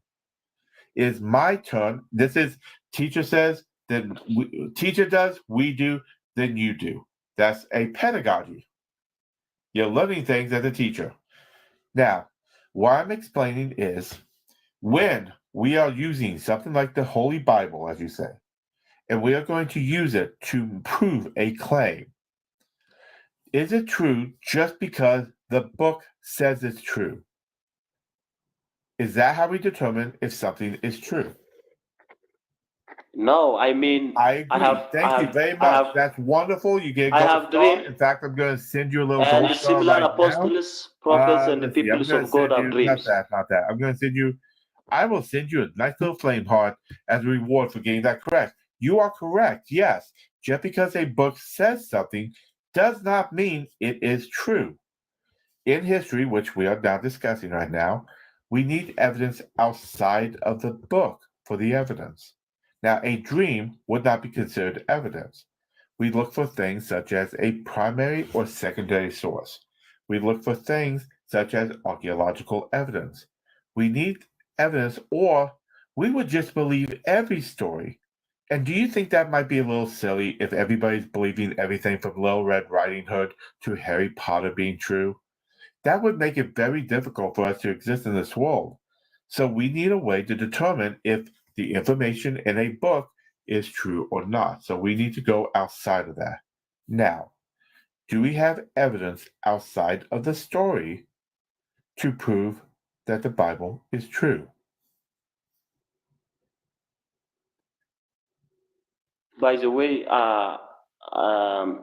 It's my turn. This is teacher says, then teacher does, we do, then you do. That's a pedagogy. You're learning things as a teacher. Now, what I'm explaining is when we are using something like the Holy Bible, as you say, and we are going to use it to prove a claim, is it true just because the book says it's true? Is that how we determine if something is true? No, I mean, I agree. Thank you very much. That's wonderful. You get a gold star. In fact, I'm going to send you a little gold star similar right apostles, now. prophets, and the people of God have dreams. Not that. I'm going to send you. I will send you a nice little flame heart as a reward for getting that correct. You are correct. Yes, just because a book says something does not mean it is true. In history, which we are now discussing right now, we need evidence outside of the book for the evidence. Now, a dream would not be considered evidence. We look for things such as a primary or secondary source. We look for things such as archaeological evidence. We need evidence, or we would just believe every story. And do you think that might be a little silly if everybody's believing everything from Little Red Riding Hood to Harry Potter being true? That would make it very difficult for us to exist in this world. So we need a way to determine if the information in a book is true or not. So we need to go outside of that. Now, do we have evidence outside of the story to prove that the Bible is true? By the way,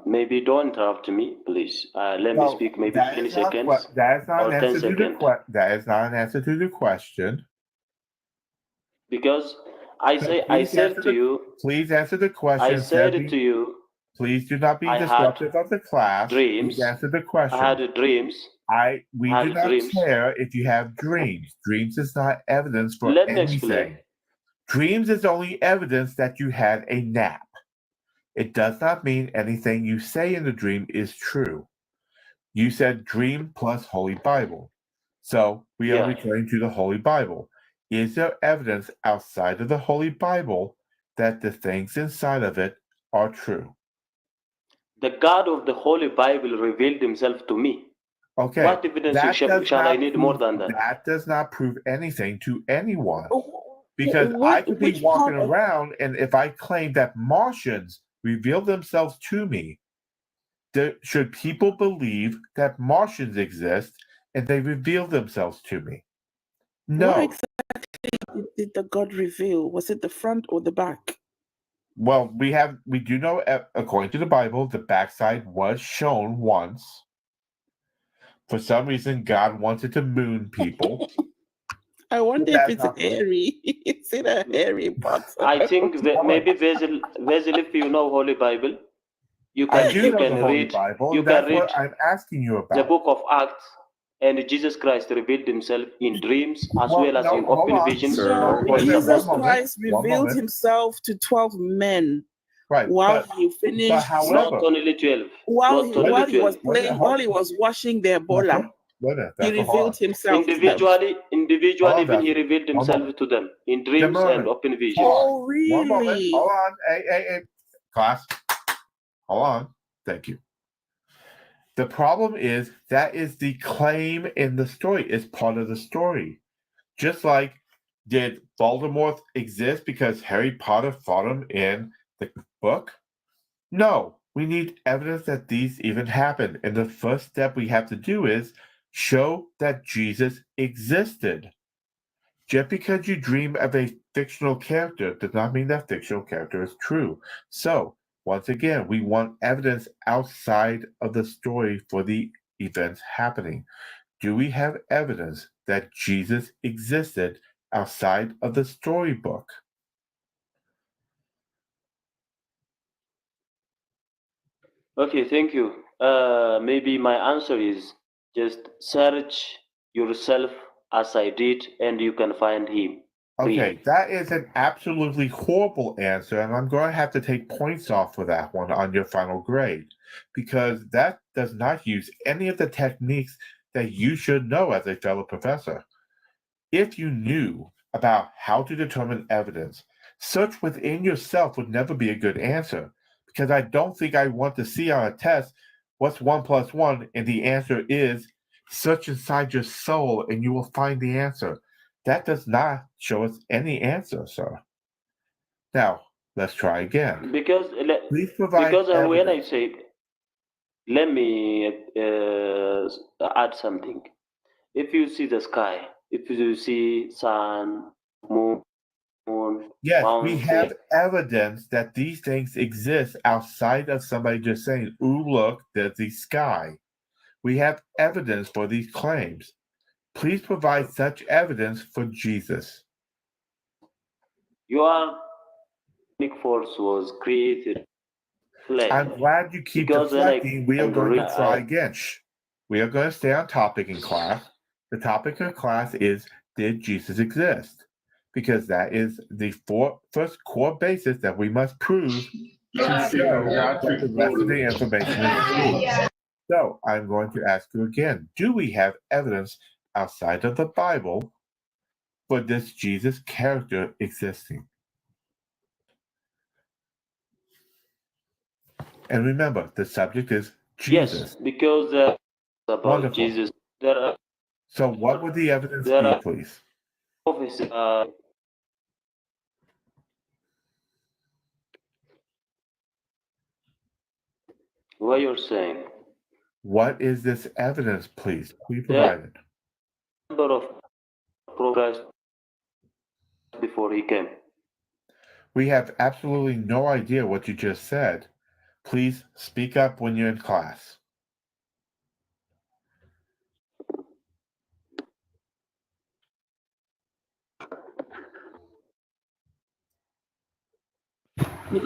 maybe don't interrupt me, please. Let me speak maybe 20 seconds or 10 seconds. That is not an answer to the question. Because I said to you. Please answer the question. I said to you. Please do not be disruptive of the class. Dreams. Please answer the question. I had dreams. We do not care if you have dreams. Dreams is not evidence for anything. Let me explain. Dreams is only evidence that you had a nap. It does not mean anything you say in the dream is true. You said dream plus Holy Bible. So we are referring to the Holy Bible. Is there evidence outside of the Holy Bible that the things inside of it are true? The God of the Holy Bible revealed himself to me. Okay. What evidence shall I need more than that? That does not prove anything to anyone. Because I could be walking around, and if I claim that Martians reveal themselves to me, should people believe that Martians exist and they reveal themselves to me? No. What exactly did the God reveal? Was it the front or the back? Well, we do know, according to the Bible, the backside was shown once. For some reason, God wanted to moon people. I wonder if it's hairy. Is it a hairy part? I think that maybe Basil, if you know Holy Bible, you can read. You can read what I'm asking you about. The book of Acts, and Jesus Christ revealed himself in dreams as well as in open visions. Jesus Christ revealed himself to 12 men. Right, while he finished, not only 12. While he was playing, while he was washing their bola, he revealed himself individually. Even he revealed himself to them in dreams and open visions. Oh, really? One moment. Hold on. Hey, class. Hold on. Thank you. The problem is that is the claim in the story. It's part of the story. Just like, did Voldemort exist because Harry Potter fought him in the book? No, We need evidence that these even happened. And the first step we have to do is show that Jesus existed. Just because you dream of a fictional character does not mean that fictional character is true. So, once again, we want evidence outside of the story for the events happening. Do we have evidence that Jesus existed outside of the storybook? Okay, thank you. Maybe my answer is just search yourself as I did, and you can find him. Okay, that is an absolutely horrible answer, and I'm going to have to take points off for that one on your final grade, because that does not use any of the techniques that you should know as a fellow professor. If you knew about how to determine evidence, search within yourself would never be a good answer, because I don't think I want to see on a test what's 1 + 1, and the answer is search inside your soul and you will find the answer. That does not show us any answer, sir. Now, let's try again. Please provide When I say, let me add something. If you see the sky, if you see sun, moon, yes, mountain, we have evidence that these things exist outside of somebody just saying, "Ooh, look, there's the sky." We have evidence for these claims. Please provide such evidence for Jesus. Your force was created. I'm glad you keep deflecting. We are going to try again. We are going to stay on topic in class. The topic of class is, did Jesus exist? Because that is the first core basis that we must prove to show that the rest of the information is true. So I'm going to ask you again, do we have evidence outside of the Bible for this Jesus character existing? And remember, the subject is Jesus. Yes, because about Wonderful. Jesus, there are. So what would the evidence be, please? What you're saying? What is this evidence, please? Please provide it. Number of progress before he came. We have absolutely no idea what you just said. Please speak up when you're in class.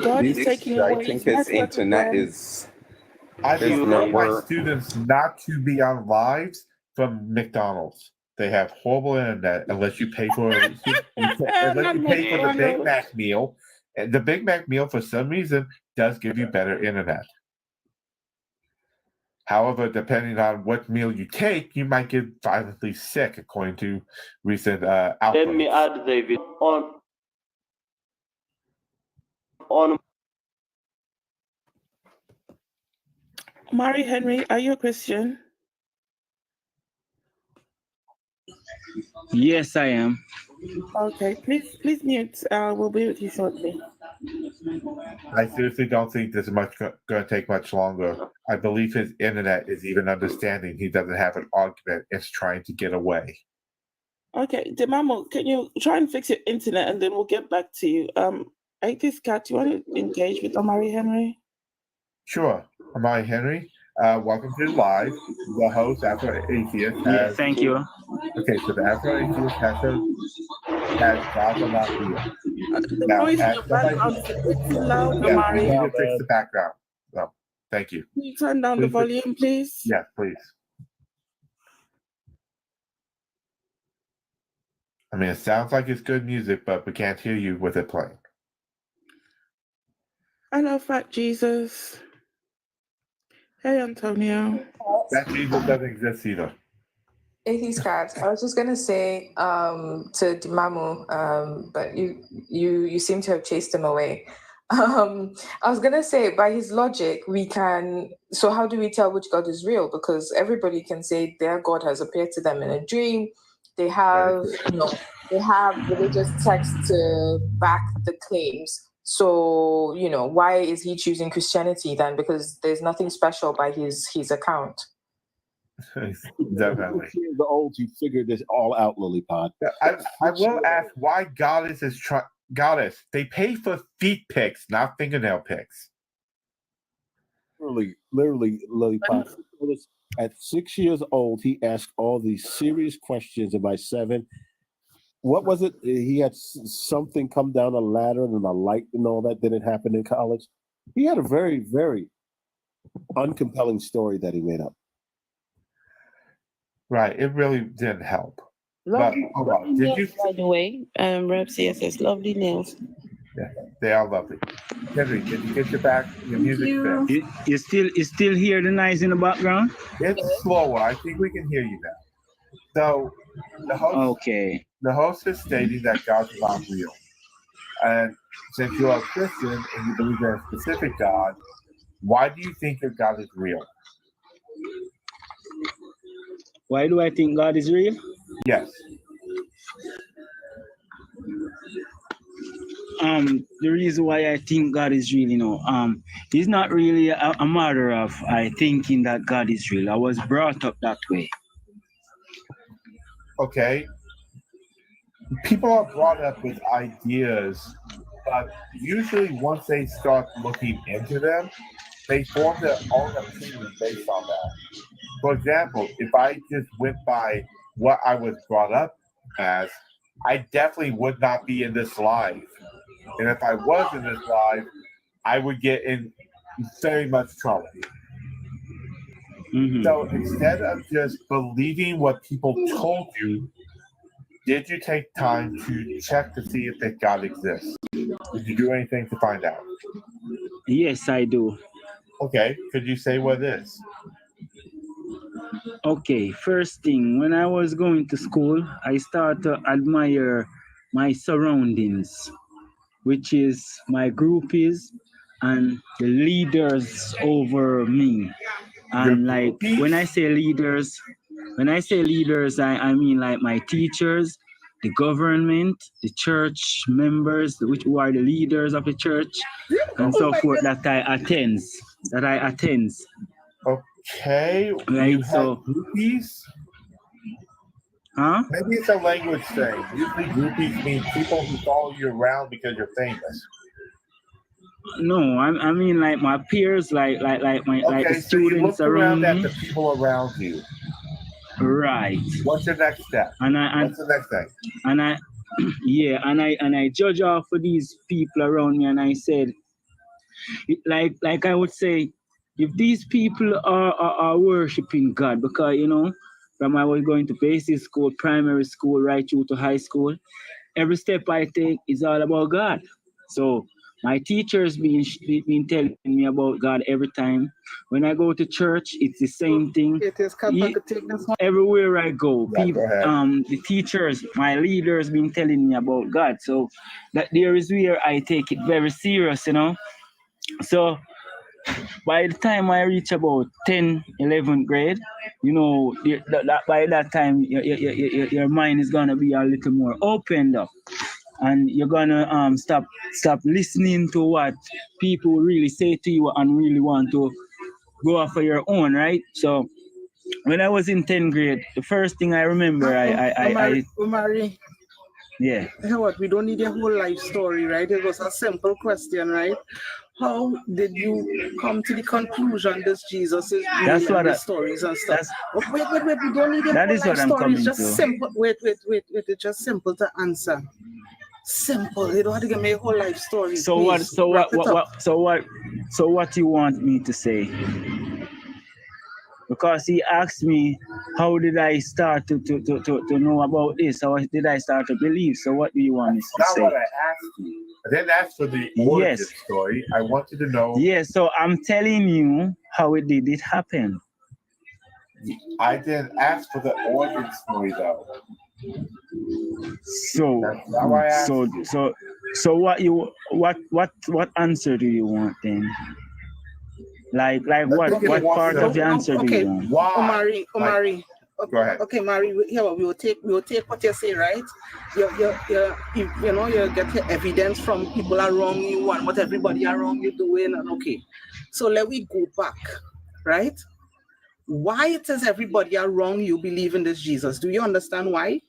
God is taking away. I think his internet is. I prefer my students not to be on lives from McDonald's. They have horrible internet unless you pay for the Big Mac meal. And the Big Mac meal, for some reason, does give you better internet. However, depending on what meal you take, you might get violently sick, according to recent outbreaks. Let me add, David, on Mary Henry, are you a Christian? Yes, I am. Okay, please mute. We'll be with you shortly. I seriously don't think this is going to take much longer. I believe his internet is even understanding he doesn't have an argument. It's trying to get away. Okay, Demamo, can you try and fix your internet and then we'll get back to you. Atheist Cat, you want to engage with Omari Henry? Sure. Omari Henry, welcome to Live. The host, Afro Atheist. Yes, thank you. Okay, so the Afro Atheist has got a lot here. The noise in your background is loud, Omari. We need to fix the background. So, thank you. Can you turn down the volume, please? Yes, please. I mean, it sounds like it's good music, but we can't hear you with it playing. Hello, Fat Jesus. Hey, Antonio. That Jesus doesn't exist either. Atheist Cat, I was just gonna say to Dimamu, but you seem to have chased him away. I was gonna say, by his logic, we can. So how do we tell which God is real? Because everybody can say their God has appeared to them in a dream. They have, they have religious texts to back the claims. So, you know, why is he choosing Christianity then? Because there's nothing special by his account. Definitely. The old, you figured this all out, Lillipod. I will ask why Goddess is trying. Goddess, they pay for feet pics, not fingernail pics. Literally, Lillipod. At 6 years old, he asked all these serious questions. And by 7, what was it? He had something come down a ladder and a light and all that. Didn't happen in college. He had a very, very uncompelling story that he made up. Right, it really didn't help. Lovely, but hold on, did you? By the way, Rep CSS, lovely nails. Yeah, they are lovely. Henry, did you get your music fixed? You still hear the noise in the background? It's slower. I think we can hear you now. So the host is stating that God is not real. And since you are a Christian and you believe in a specific God, why do you think that God is real? Why do I think God is real? Yes. The reason why I think God is real, it's not really a matter of I thinking that God is real. I was brought up that way. Okay. People are brought up with ideas, but usually once they start looking into them, they form their own opinion based on that. For example, if I just went by what I was brought up as, I definitely would not be in this life. And if I was in this life, I would get in very much trouble. Mm-hmm. So instead of just believing what people told you, did you take time to check to see if that God exists? Did you do anything to find out? Yes, I do. Okay, could you say what it is? Okay, first thing, when I was going to school, I started to admire my surroundings, which is my groupies and the leaders over me. And like when I say leaders, I mean like my teachers, the government, the church members, who are the leaders of the church, and so forth that I attend. Okay, right, you have groupies? Huh? Maybe it's a language thing. Usually groupies mean people who follow you around because you're famous. No, I mean like my peers, like the students so you look around me. At the people around you. Right. What's your next step? What's the next thing? And I judge off for these people around me, and I said, like I would say, if these people are worshiping God, because from I was going to basic school, primary school, right through to high school, every step I take is all about God. So my teachers been telling me about God every time. When I go to church, it's the same thing. Everywhere I go, people, the teachers, my leaders been telling me about God. So that there is where I take it very serious, So by the time I reach about 10, 11th grade, by that time, your mind is going to be a little more opened up. And you're going to stop listening to what people really say to you and really want to go off of your own, right? So when I was in 10th grade, the first thing I remember, Omari. Yeah. You know what? We don't need a whole life story, right? It was a simple question, right? How did you come to the conclusion this Jesus is real? That's what the stories and stuff. Wait. We don't need a whole life story. It's just simple. Wait. It's just simple to answer. Simple. You don't have to give me a whole life story. So please. what you want me to say? Because he asked me, how did I start to know about this? How did I start to believe? So what do you want me to say? Not what I asked you. I didn't ask for the origin story. I wanted to know. Yes, so I'm telling you how it did happen. I didn't ask for the origin story though. So what answer do you want then? Like what part of the answer do you want? Omari. Go ahead. Okay, Mary. We will take what you say, right? You get your evidence from people around you and what everybody around you doing, and okay. So let we go back, right? Why it is everybody around you believe in this Jesus? Do you understand why?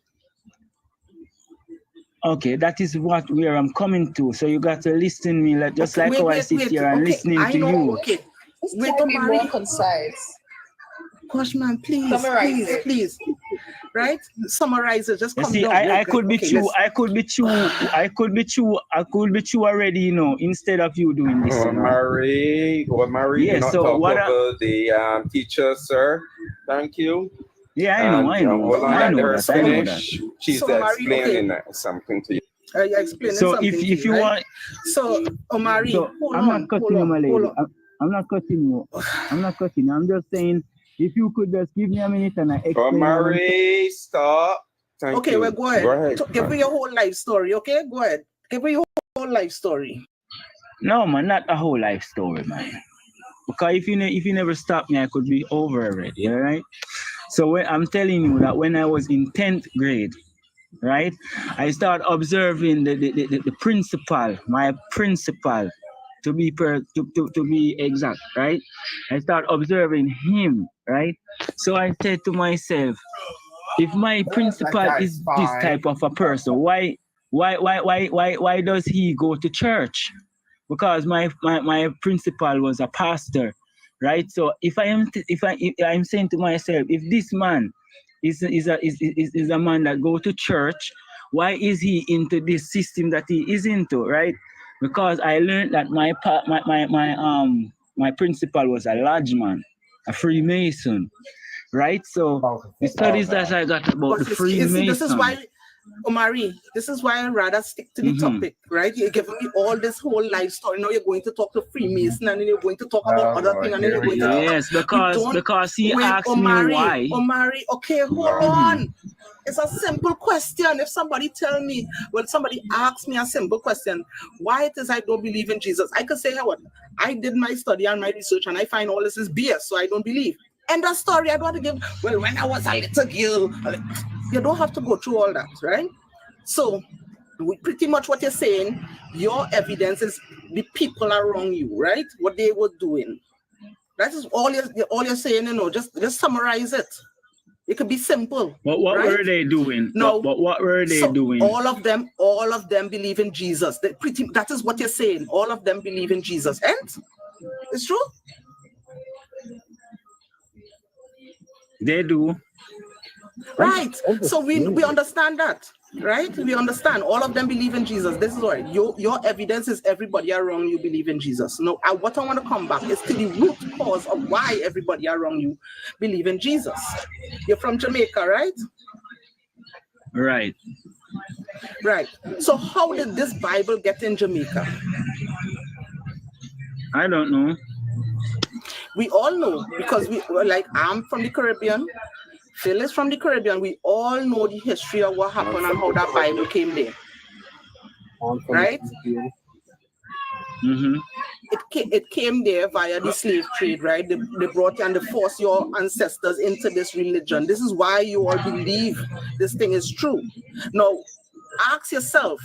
Okay, that is where I'm coming to. So you got to listen to me, like just like how I sit here and listening to you. Okay. Wait, be more concise. Gosh, man, please, Summarize please. Right? Summarize it. Just come see, down. I could be true. I could be true already, you know, instead of you doing this. Marie, yeah, do not so talk what over the teacher, sir. Thank you. Yeah, I know. Hold on, let her finish. She's explaining something to you. Explaining so something if you want, so Omari, so I'm not cutting you, my lady. I'm not cutting you. I'm not cutting you. I'm just saying, if you could just give me a minute and I explain. Omari, stop. Thank you. Well, go ahead. Give me your whole life story, okay? Go ahead. Give me your whole life story. No, man, not a whole life story, man. Because if you never stop me, I could be over already, all right? So I'm telling you that when I was in 10th grade, right, I started observing the principal, my principal, to be exact, right? I started observing him, right? So I said to myself, if my principal is this type of a person, why does he go to church? Because my principal was a pastor, right? So if I'm saying to myself, if this man is a man that go to church, why is he into this system that he is into, right? Because I learned that my principal was a lodgeman, a Freemason, right? So the studies that I got about the Freemason. This is why, Omari, this is why I'd rather stick to the topic, right? You're giving me all this whole life story. Now you're going to talk to Freemason, and then you're going to talk about other things, and then you're going to yes, because he asked me why. Omari, okay, hold on. It's a simple question. If somebody somebody asks me a simple question, why it is I don't believe in Jesus, I could say, hey, what? I did my study and my research, and I find all this is BS, so I don't believe. End of story. I don't want to give, well, when I was a little girl, you don't have to go through all that, right? So, pretty much what you're saying, your evidence is the people around you, right? What they were doing. That is all you're saying, you know, just summarize it. It could be simple. But what right? were they doing? No. But what were they doing? All of them believe in Jesus. That is what you're saying. All of them believe in Jesus. And it's true. They do. Right. So we understand that. Right? We understand. All of them believe in Jesus. This is right. Your evidence is everybody around you believe in Jesus. No, what I want to come back is to the root cause of why everybody around you believe in Jesus. You're from Jamaica, right? Right. Right. So how did this Bible get in Jamaica? I don't know. We all know because I'm from the Caribbean. Phil is from the Caribbean. We all know the history of what happened and how that Bible came there. Right? Mm-hmm. It came there via the slave trade, right? They brought you and they forced your ancestors into this religion. This is why you all believe this thing is true. Now, ask yourself,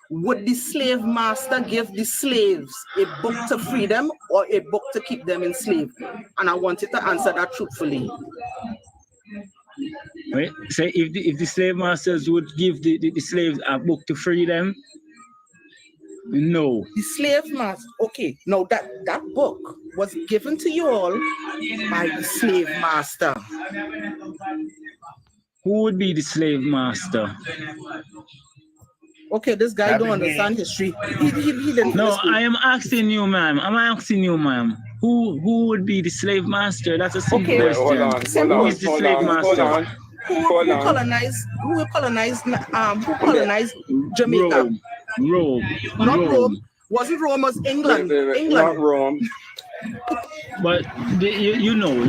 would the slave master give the slaves a book to free them or a book to keep them enslaved? And I want you to answer that truthfully. Wait, say if the slave masters would give the slaves a book to free them? No. The slave master, okay. Now that book was given to you all by the slave master. Who would be the slave master? Okay, this guy don't understand history. He didn't. No, I am asking you, ma'am. I'm asking you, ma'am. Who would be the slave master? That's a simple question. Who is the slave master? Who colonized Jamaica? Rome. Not Rome. Wasn't Rome, was England. Not Rome. But you know,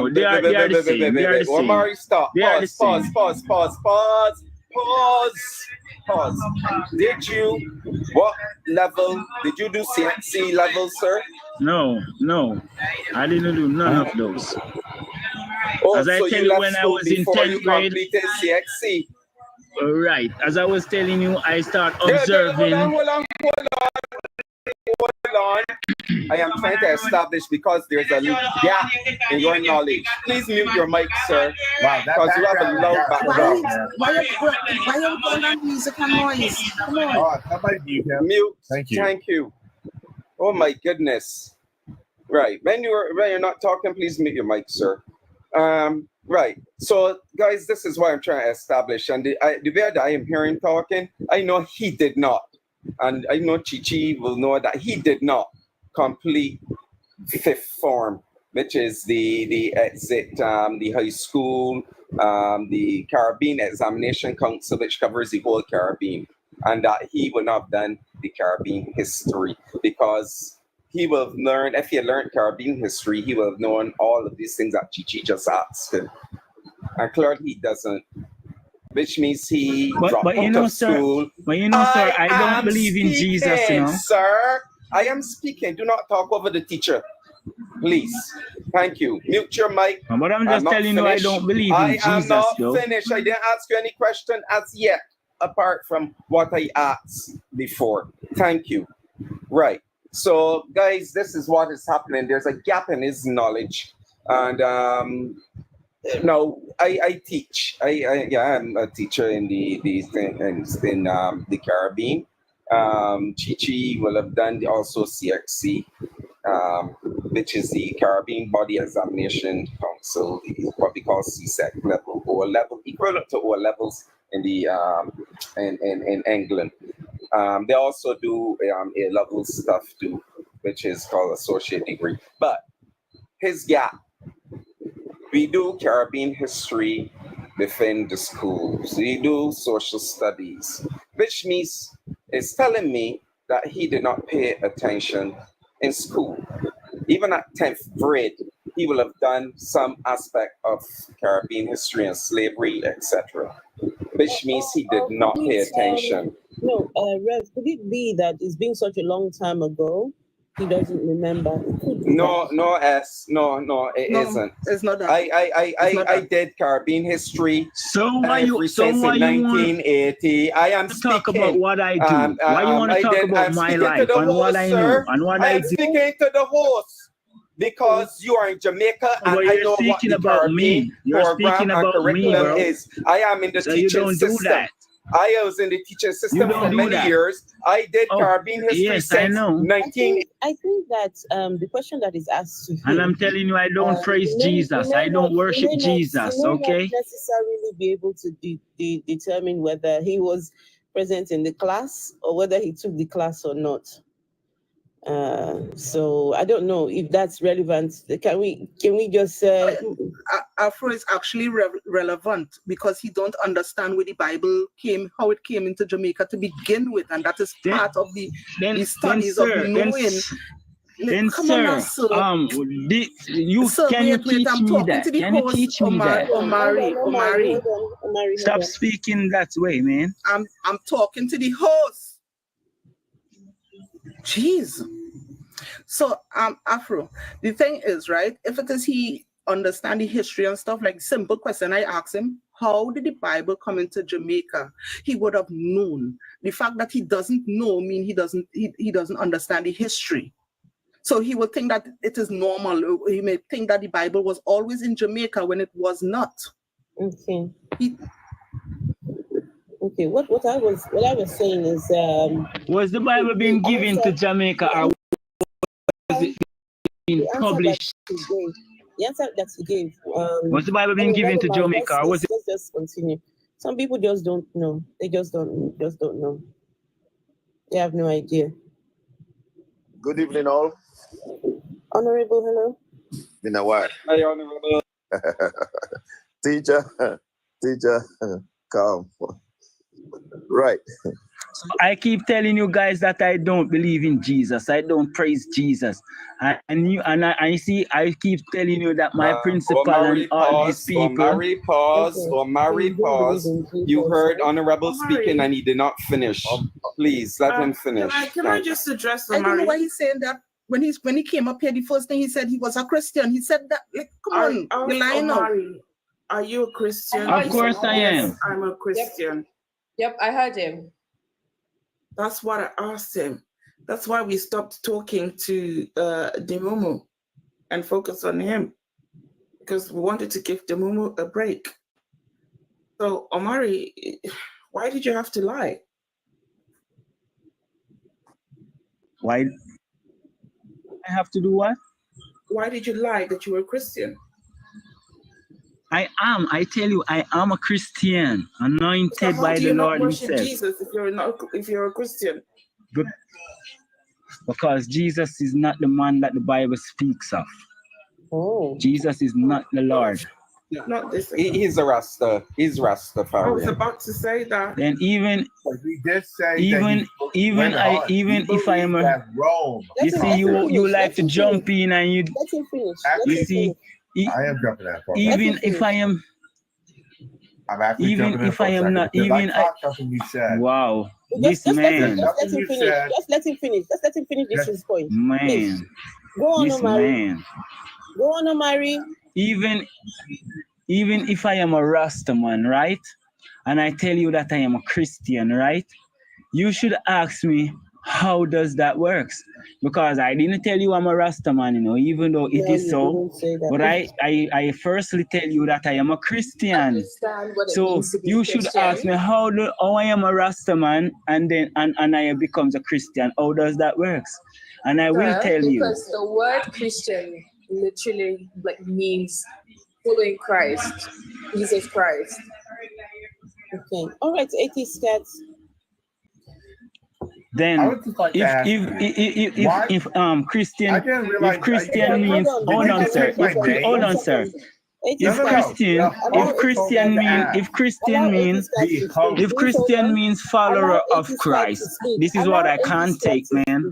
they are the same. They are the same. Omari, stop. Pause. What level did you do? C level, sir? No, I didn't do none of those. Oh, as I so tell you you, left when I school was in before 10th you grade, completed CXC. right, as I was telling you, I start Hold observing. on. I am trying to establish because there's a gap in your knowledge. Please mute your mic, sir. Wow, because you have a loud background. Why you put on music and noise? Come on. Oh, somebody mute him. Mute. Thank you. Thank you. Oh my goodness. Right. When you're not talking, please mute your mic, sir. Right. So, guys, this is what I'm trying to establish. And the way that I am hearing talking, I know he did not. And I know Chichi will know that he did not complete fifth form, which is the exit, the high school, the Caribbean Examination Council, which covers the whole Caribbean. And that he would not have done the Caribbean history because he will have learned, if he had learned Caribbean history, he will have known all of these things that Chichi just asked him. And clearly he doesn't, which means he dropped out of school. But you know, sir, I don't believe in Jesus, you know. Sir, I am speaking. Do not talk over the teacher. Please. Thank you. Mute your mic. But I'm just telling you, I don't believe in Jesus. I am not finished. I didn't ask you any question as yet, apart from what I asked before. Thank you. Right. So, guys, this is what is happening. There's a gap in his knowledge. And no, I teach. I'm a teacher in the Caribbean. Chichi will have done also CXC, which is the Caribbean Body Examination Council, what we call CSEC level, or level equivalent to O levels in the in England. They also do A level stuff too, which is called associate degree. But his gap. We do Caribbean history within the schools. We do social studies, which means it's telling me that he did not pay attention in school. Even at 10th grade, he will have done some aspect of Caribbean history and slavery, etc., which means he did not pay attention. No, Rev, could it be that it's been such a long time ago? He doesn't remember. No, it isn't. It's not that. I did Caribbean history. So why you in 1980. I am talk about what I do? Why you want to talk about my life and what I know and what I do? Speaking to the host because you are in Jamaica and I know what the Caribbean program and curriculum is. I am in the teaching system. I was in the teaching system for many years. I did Caribbean history since 19. I think that the question that is asked to him, and I'm telling you, I don't praise Jesus. I don't worship Jesus. Okay. Not necessarily be able to determine whether he was present in the class or whether he took the class or not. So I don't know if that's relevant. Can we just Afro is actually relevant because he don't understand where the Bible came, how it came into Jamaica to begin with, and that is part of the studies of knowing. Then, sir, you teach me that? Can you teach me that? Omari. Stop speaking that way, man. I'm talking to the host. Jeez. So, Afro, the thing is, right, if it is he understand the history and stuff, like simple question I asked him, how did the Bible come into Jamaica? He would have known. The fact that he doesn't know mean he doesn't understand the history. So he would think that it is normal. He may think that the Bible was always in Jamaica when it was not. Okay. Okay, what I was saying is was the Bible being given to Jamaica or was it being published? The answer that he gave. Was the Bible being given to Jamaica or was it? Let's just continue. Some people just don't know. They just don't know. They have no idea. Good evening, all. Honorable, hello. Been a while. Hi, Honorable. Teacher, come. Right. I keep telling you guys that I don't believe in Jesus. I don't praise Jesus. I keep telling you that my principal and all these people. Pause. You heard Honorable speaking and he did not finish. Please let him finish. Can I just address I don't know why he's saying that. when he came up here, the first thing he said he was a Christian. He said that, like, come on, you're lying now. Are you a Christian? Of course I am. Yes, I'm a Christian. Yep, I heard him. That's what I asked him. That's why we stopped talking to Demumu and focus on him, because we wanted to give Demumu a break. So, Omari, why did you have to lie? Why I have to do what? Why did you lie that you were a Christian? I tell you, I am a Christian, anointed by the Lord himself. Jesus if you're a Christian? Because Jesus is not the man that the Bible speaks of. Oh. Jesus is not the Lord. Not this. He's a Rasta. He's Rastafarian. I was about to say that. Then even he did say even if I am a Rome. You see, you like to jump in and you. Let him finish. You see, I am jumping that far. Even if I am. I'm actually even if I am not, even I. Wow, this man. Just let him finish. Just let him finish. Just let him finish his point. Man, please. Go on, this Omari. man. Go on, Omari. Even if I am a Rastaman, right? And I tell you that I am a Christian, right? You should ask me, how does that work? Because I didn't tell you I'm a Rastaman, you know, even though it is so. But I firstly tell you that I am a Christian. So you should ask me how I am a Rastaman and then and I becomes a Christian. How does that work? And I will tell you. Because the word Christian literally means following Christ, Jesus Christ. Okay. All right, 80 cats. Then if Christian means hold on sir. If Christian means follower of Christ, this is what I can't take, man.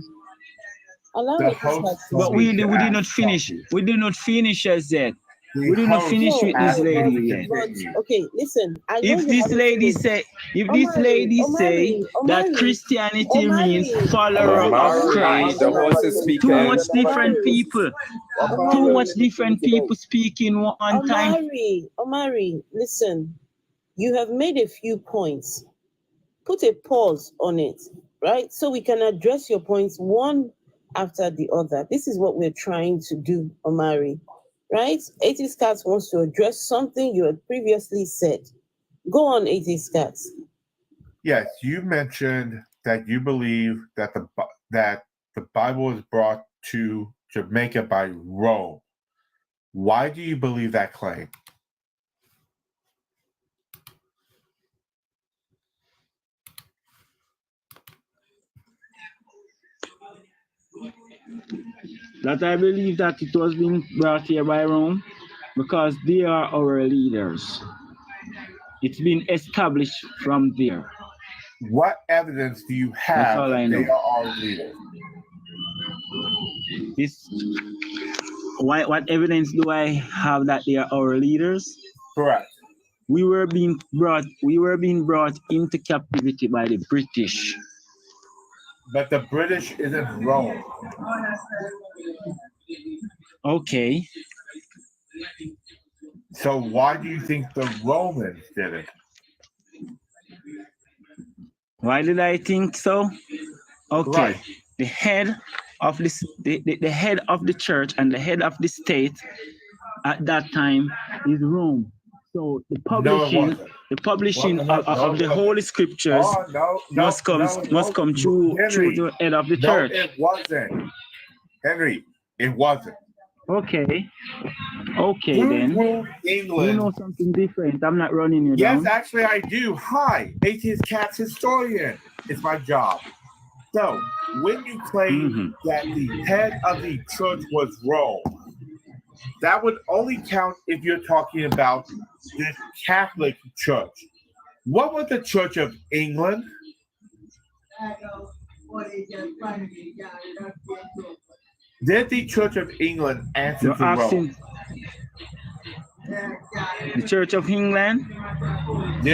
But we did not finish. We did not finish as yet. We did not finish with this lady yet. Okay, listen. If this lady say that Christianity means follower of Christ, too much different people speaking one time. Omari, listen. You have made a few points. Put a pause on it, right? So we can address your points one after the other. This is what we're trying to do, Omari. Right? 80 Scats wants to address something you had previously said. Go on, 80 Scats. Yes, you mentioned that you believe that the Bible was brought to Jamaica by Rome. Why do you believe that claim? That I believe that it was being brought here by Rome because they are our leaders. It's been established from there. What evidence do you have that they are our leaders? What evidence do I have that they are our leaders? Correct. We were being brought into captivity by the British. But the British isn't Rome. Okay. So why do you think the Romans did it? Why did I think so? Okay. Right. The head of the head of the church and the head of the state at that time is Rome. So the publishing of the Holy Scriptures must come through the head of the church. It wasn't. Henry, it wasn't. Okay, then. England. You know something different. I'm not running you down. Yes, actually I do. Hi, AT's Cat's historian. It's my job. So, when you claim that the head of the church was Rome, that would only count if you're talking about the Catholic Church. What was the Church of England? Did the Church of England answer to Rome? The Church of England?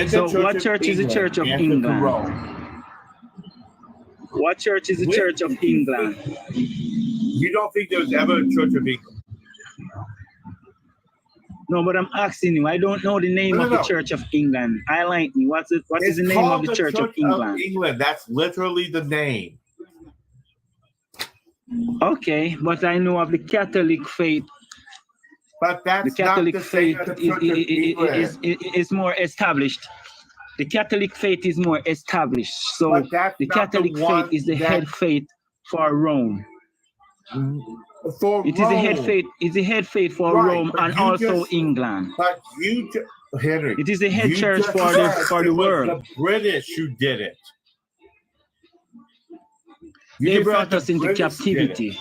What church is the Church of England? What church is the Church of England? You don't think there was ever a Church of England? No, but I'm asking you. I don't know the name of the Church of England. Highlight me. What is the name of the Church of England? That's literally the name. Okay, but I know of the Catholic faith. But that's the Catholic not the faith is more established. The Catholic faith is more established. So the Catholic faith is the head faith for Rome. It is the head faith for Rome and also England. But Henry, it is the head church for the world. The British who did it. They brought us into captivity.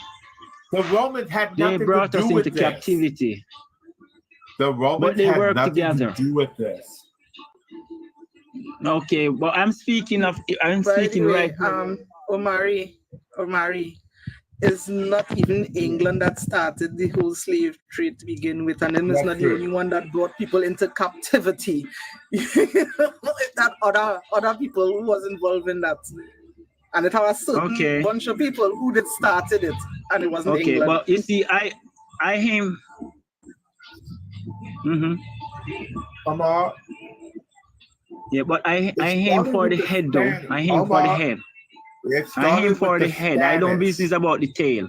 The Romans had nothing to do with this. They brought us into captivity. The Romans had nothing to do with this. Okay, well, I'm speaking right now. Omari, it's not even England that started the whole slave trade to begin with, and then it's not the only one that brought people into captivity. That other people who was involved in that. And it had a certain bunch of people who did started it, and it wasn't England. Well, you see, I aim. Yeah, but I aim for the head, though. I aim for the head. I aim for the head. I don't business about the tail.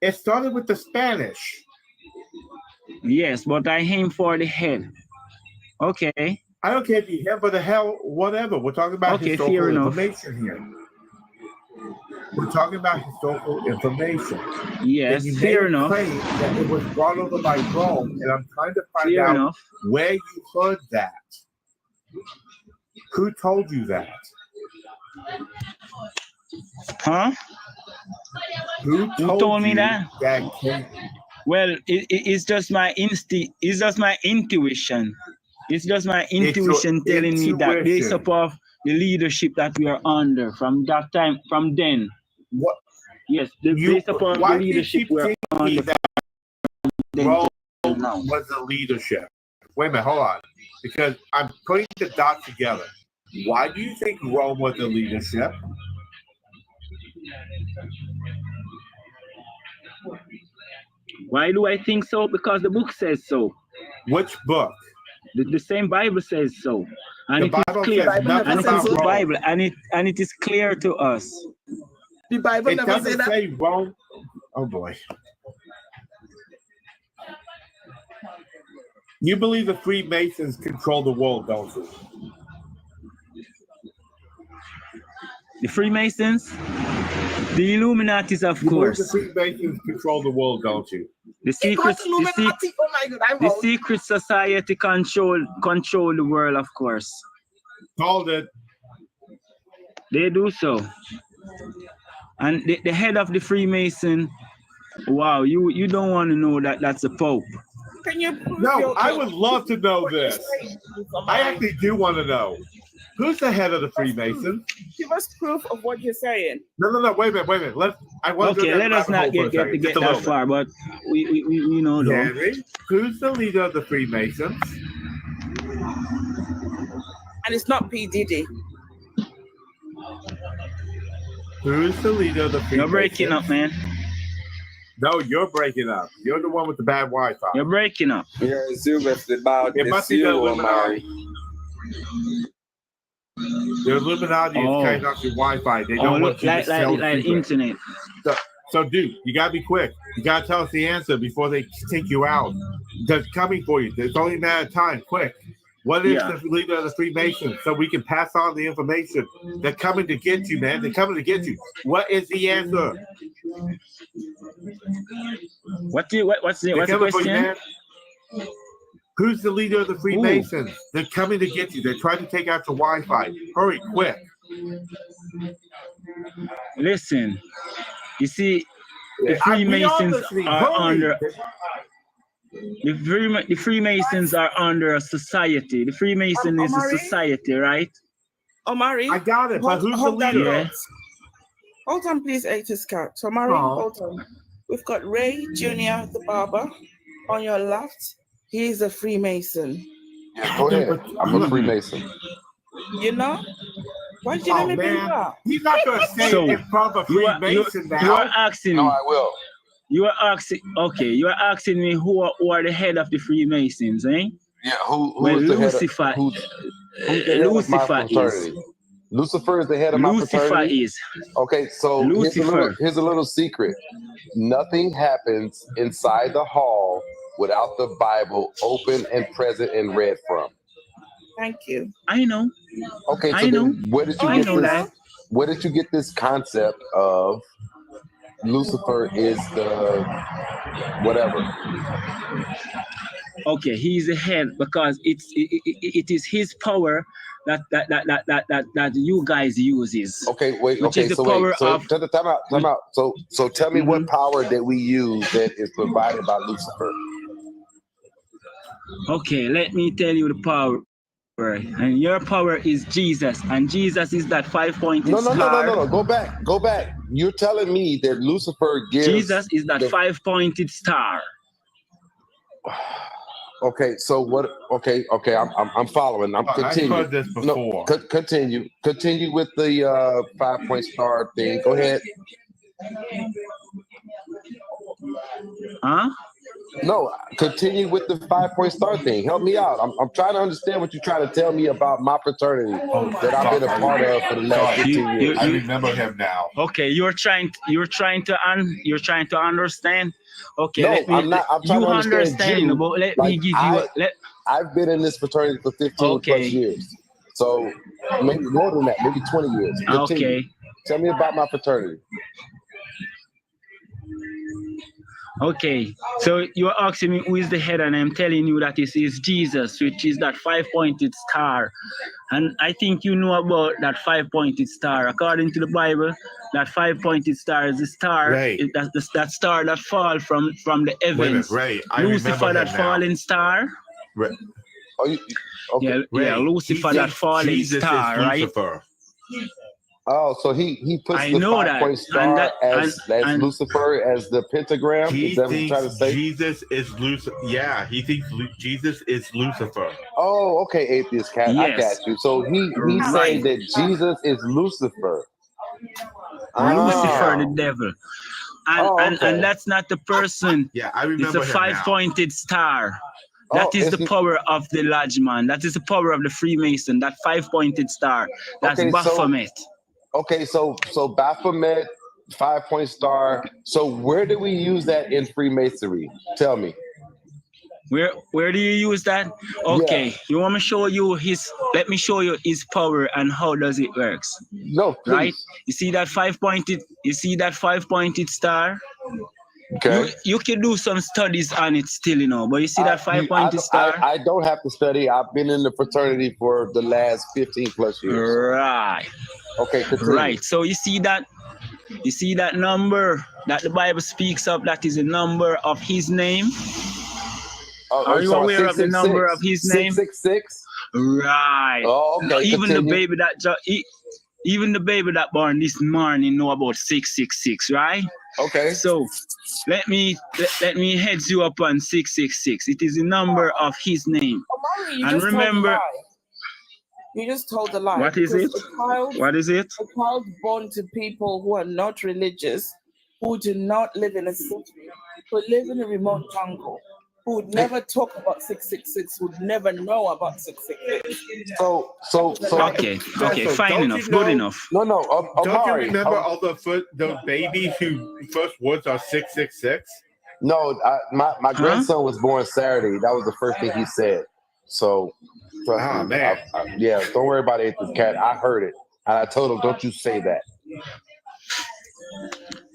It started with the Spanish. Yes, but I aim for the head. Okay. I don't care if you have, but the hell, whatever. We're talking about historical information here. We're talking about historical information. Yes, fair enough. That it was brought over by Rome, and I'm trying to find out where you heard that. Who told you that? Huh? Who told me that? Well, it's just my instinct. It's just my intuition. It's just my intuition telling me that based upon the leadership that we are under from that time, from then. What? Yes, based upon the leadership we are under. Rome was the leadership. Wait a minute, hold on. Because I'm putting the dots together. Why do you think Rome was the leadership? Why do I think so? Because the book says so. Which book? The same Bible says so, and it is clear. And it is the Bible, and it is clear to us. The Bible it never says that. Say Rome. Oh boy. You believe the Freemasons control the world, don't you? The Freemasons? The Illuminatis, of course. The Freemasons control the world, don't you? The secret society control the world, of course. Called it. They do so. And the head of the Freemason, wow, you don't want to know that that's the Pope. Can you prove I would love to know this. I actually do want to know. Who's the head of the Freemasons? Give us proof of what you're saying. No. Wait a minute. Let us not get that far, but we know though. Henry, who's the leader of the Freemasons? And it's not P. Diddy. Who's the leader of the Freemasons? You're breaking up, man. No, you're breaking up. You're the one with the bad Wi-Fi. You're breaking up. Yeah, Zoom with the bad. It must be the Illuminati. The Illuminati is cutting off your Wi-Fi. They don't want you to sell like internet. So, dude, you gotta be quick. You gotta tell us the answer before they take you out. They're coming for you. It's only a matter of time. Quick. What is the leader of the Freemasons? So we can pass on the information. They're coming to get you, man. They're coming to get you. What is the answer? What's the question? Who's the leader of the Freemasons? They're coming to get you. They're trying to take out your Wi-Fi. Hurry, quick. Listen, you see, the Freemasons are under. The Freemasons are under a society. The Freemason is a society, right? Omari, I got it. But who's the leader? Yeah. Hold on, please, Scott. So, Omari, hold on. We've got Ray Jr., the barber, on your left. He's a Freemason. Yeah, go ahead. I'm a Freemason. You know? Why did you let me bring man. up? He's not going to say So, in front of Freemason now. You are asking No, me. I will. You are asking. Okay, you are asking me who are the head of the Freemasons, eh? Yeah, who Well, is the Lucifer. head of, who's the head of my fraternity? Lucifer is the head of my fraternity. Lucifer is. Okay, so Lucifer. here's a little secret. Nothing happens inside the hall without the Bible open and present and read from. Thank you. I know. Okay, so I know. then where did you I get know this? that. Where did you get this concept of Lucifer is the whatever? Okay, he's the head because it is his power that you guys uses. Okay, wait. Which Okay, is the so power wait. So of time out. So tell me what power that we use that is provided by Lucifer. Okay, let me tell you the power. And your power is Jesus, and Jesus is that 5-pointed star. No. Go back. You're telling me that Lucifer gives Jesus is that 5-pointed star. Okay, so what? Okay. I'm following. I'm continuing. I've heard this before. No, continue with the 5-point star thing. Go ahead. Huh? No, continue with the 5-point star thing. Help me out. I'm trying to understand what you're trying to tell me about my fraternity that I've been a part of for the last 15 years. I remember him now. Okay, you're trying to understand. Okay, no, let me, I'm not. I'm trying to understand you. But let me give you. I've been in this fraternity for 15 plus years, so maybe more than that, maybe 20 years. Continue. Okay. Tell me about my fraternity. Okay, so you're asking me who is the head, and I'm telling you that this is Jesus, which is that 5-pointed star. And I think you know about that 5-pointed star. According to the Bible, that 5-pointed star is the star. Right. That's that star that fall from the heavens. Right. Lucifer, that falling star. Right. Okay. Yeah, Lucifer, that falling star, right? Lucifer. Oh, so he puts I the know 5-point star as Lucifer, as the pentagram. He is that what you're thinks trying to say? Jesus is Lucifer. Yeah, he thinks Jesus is Lucifer. Oh, okay, atheist cat. Yes. I got you. So he's saying that Jesus is Lucifer. Lucifer, the devil. And okay. that's not the person. Yeah, I remember It's a him now. 5-pointed star. That is the power of the Lodgeman. That is the power of the Freemason. That 5-pointed star. That's Baphomet. So Baphomet, 5-point star. So where do we use that in Freemasonry? Tell me. Where do you use that? Okay, you want me to show you let me show you his power and how does it works. No, please. Right? You see that 5-pointed star? Okay. You can do some studies on it still, but you see that 5-pointed star? I don't have to study. I've been in the fraternity for the last 15 plus years. Right. Okay, continue. Right. So you see that number that the Bible speaks of, that is a number of his name. Are you aware of the number of his name? 666. Right. Oh, okay. Even continue. even the baby that born this morning know about 666, right? Okay. So let me heads you up on 666. It is the number of his name. And remember, you just told a lie. What is it? What is it? A child born to people who are not religious, who do not live in a city, who live in a remote jungle, who would never talk about 666, would never know about 666. So okay, fine enough, good enough. No, don't you remember all the babies whose first words are 666? No, my grandson was born Saturday. That was the first thing he said. So, trust me. Man. Yeah, don't worry about it, this cat. I heard it, and I told him, "Don't you say that."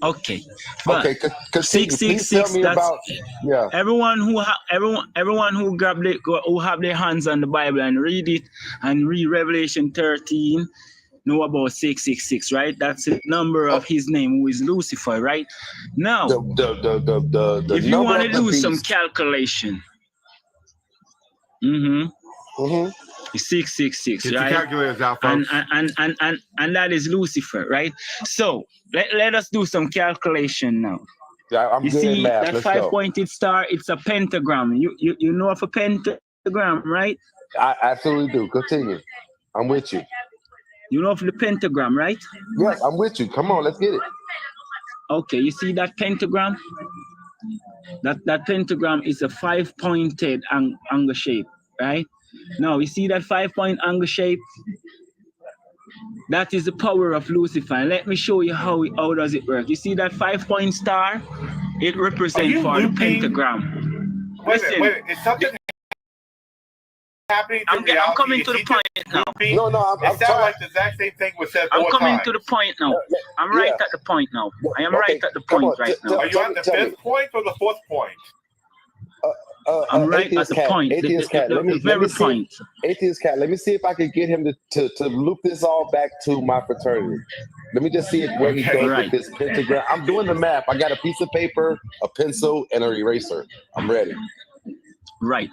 Okay, but okay. 666. That's everyone who who have their hands on the Bible and read it and read Revelation 13 know about 666, right? That's the number of his name, who is Lucifer, right? Now, if you want to do some calculation, 666, Get right? your calculators out, folks. And that is Lucifer, right? So let us do some calculation now. Yeah, I'm you good see at math. that Let's 5-pointed star? It's a pentagram. You know of a pentagram, right? I absolutely do. Continue. I'm with you. You know of the pentagram, right? Yes, I'm with you. Come on, let's get it. Okay, you see that pentagram? That pentagram is a 5-pointed angle shape, right? Now, you see that 5-point angle shape? That is the power of Lucifer. And let me show you how does it work. You see that 5-point star? It represents for the pentagram. Wait a minute. Is something happening to reality? I'm coming to the point now. No, it sounds like the exact same thing was said. I'm coming to the point now. I'm right at the point now. I am right at the point right now. Are you on the 5th point or the 4th point? I'm right at the point. Atheist Cat. Let me point. Atheist Cat. Let me see if I can get him to loop this all back to my fraternity. Let me just see where he goes with this pentagram. I'm doing the math. I got a piece of paper, a pencil, and an eraser. I'm ready. Right.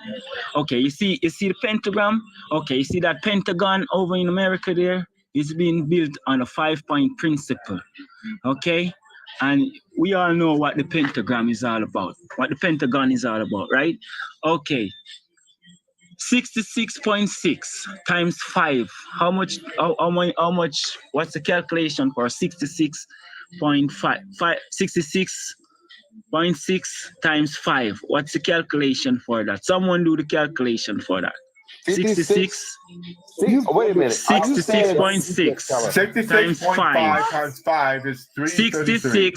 Okay. You see the pentagram. Okay. You see that pentagon over in America there? It's being built on a 5-point principle. Okay. And we all know what the pentagram is all about. What the pentagon is all about, right? Okay. 66.6 times 5. How much? What's the calculation for 66.5? 66.6 times 5. What's the calculation for that? Someone do the calculation for that. 66. Wait a minute. 66.6 times 5 times 5 is 333.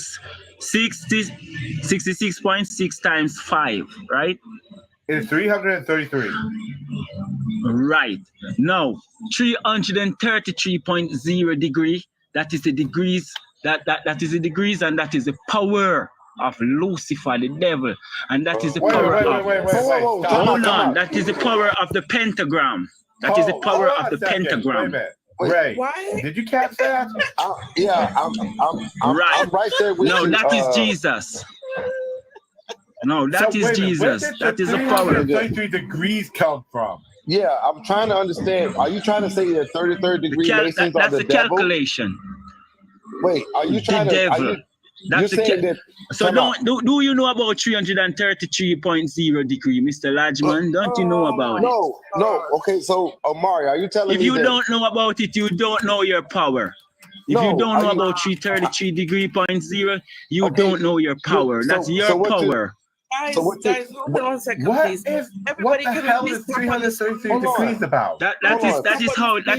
66.6 times 5, right? It's 333. Right. Now, 333.0 degree. That is the degrees. That is the degrees, and that is the power of Lucifer, the devil, and that is the power of. Hold on. That is the power of the pentagram. That is the power of the pentagram. Wait a minute. Ray, did you catch that? Yeah, I'm right there with you. No, that is Jesus. No, that is Jesus. That is the power. 33 degrees come from? Yeah, I'm trying to understand. Are you trying to say that 33rd degree Masons are the devil? That's the calculation. Wait, are you trying the devil. You're saying that? So do you know about 333.0 degree, Mr. Lodgeman? Don't you know about it? No. Okay, so Omari, are you telling me if you don't know about it, you don't know your power. If you don't know about 333.0, you don't know your power. That's your power. Guys, hold on 1 second, please. Everybody, what the hell is 333 degrees about? That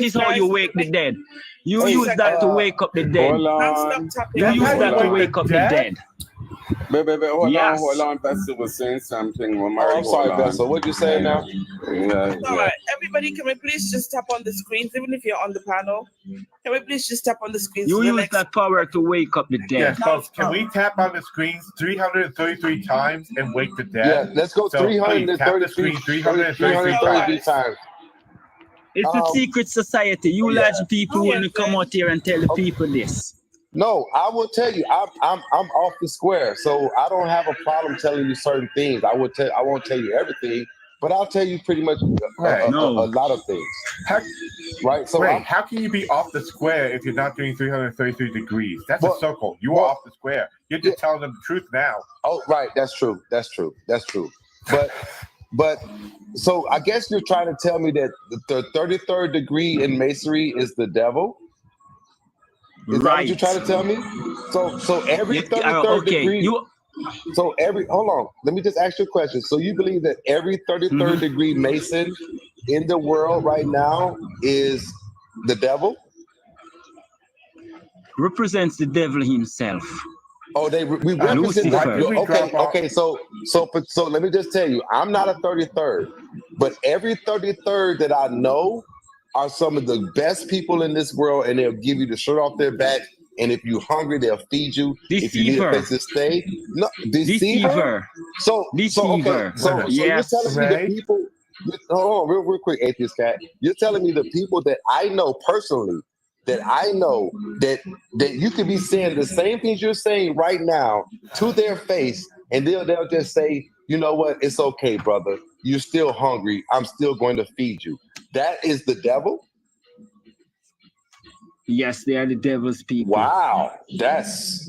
is how you wake the dead. You use that to wake up the dead. You use that to wake up the dead. Baby, hold on. Vessel was saying something. I'm sorry, Vessel. What you saying now? Yeah. All right, everybody, can we please just tap on the screens, even if you're on the panel? Can we please just tap on the screens? You use that power to wake up the dead. Yes, folks, can we tap on the screens 333 times and wake the dead? Yeah, let's go 333 times. It's a secret society. You large people want to come out here and tell the people this. No, I will tell you. I'm off the square, so I don't have a problem telling you certain things. I won't tell you everything, but I'll tell you pretty much a lot of things. Right? So how can you be off the square if you're not doing 333 degrees? That's a circle. You are off the square. You're just telling them the truth now. Oh, right. That's true. But so I guess you're trying to tell me that the 33rd degree in masonry is the devil. Is that what you're trying to tell me? So every 33rd degree. Hold on. Let me just ask you a question. So you believe that every 33rd degree Mason in the world right now is the devil? Represents the devil himself. Oh, we represent the okay. So let me just tell you, I'm not a 33rd, but every 33rd that I know are some of the best people in this world, and they'll give you the shirt off their back. And if you're hungry, they'll feed you. Deceiver. If you need a place to stay, no, deceiver. So you're telling me the people. Hold on, real quick, Atheist Cat. You're telling me the people that I know personally, that you could be saying the same things you're saying right now to their face, and they'll just say, you know what, it's okay, brother. You're still hungry. I'm still going to feed you. That is the devil? Yes, they are the devil's people. Wow, that's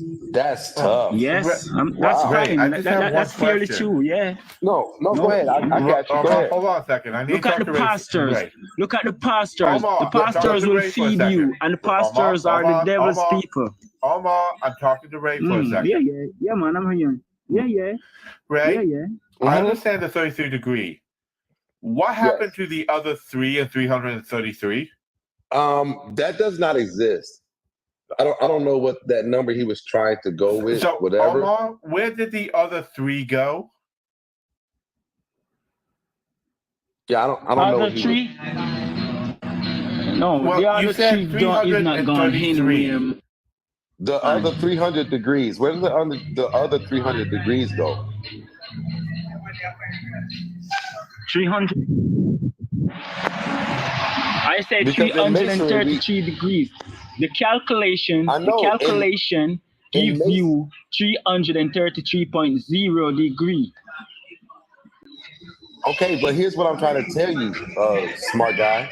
tough. Yes, Wow. that's fine. I just have one That's fairly question. true. Yeah. No, go ahead. I got you. Go ahead. Hold on a second. I need Look at the pastors. Look at the pastors. The pastors will feed you, and the pastors are the devil's people. Omar, I'm talking to Ray for a second. Yeah, man, I'm hearing. Yeah. Ray, yeah. I understand the 33 degree. What happened to the other 3 and 333? That does not exist. I don't know what that number he was trying to go with. So, whatever. Omar, where did the other 3 go? Yeah, I don't know. Other 3? No, well, the other 3 is not gone anywhere. The other 300 degrees. Where did the other 300 degrees go? 300. I said 333 degrees. The calculation gives you 333.0 degree. Okay, but here's what I'm trying to tell you, smart guy,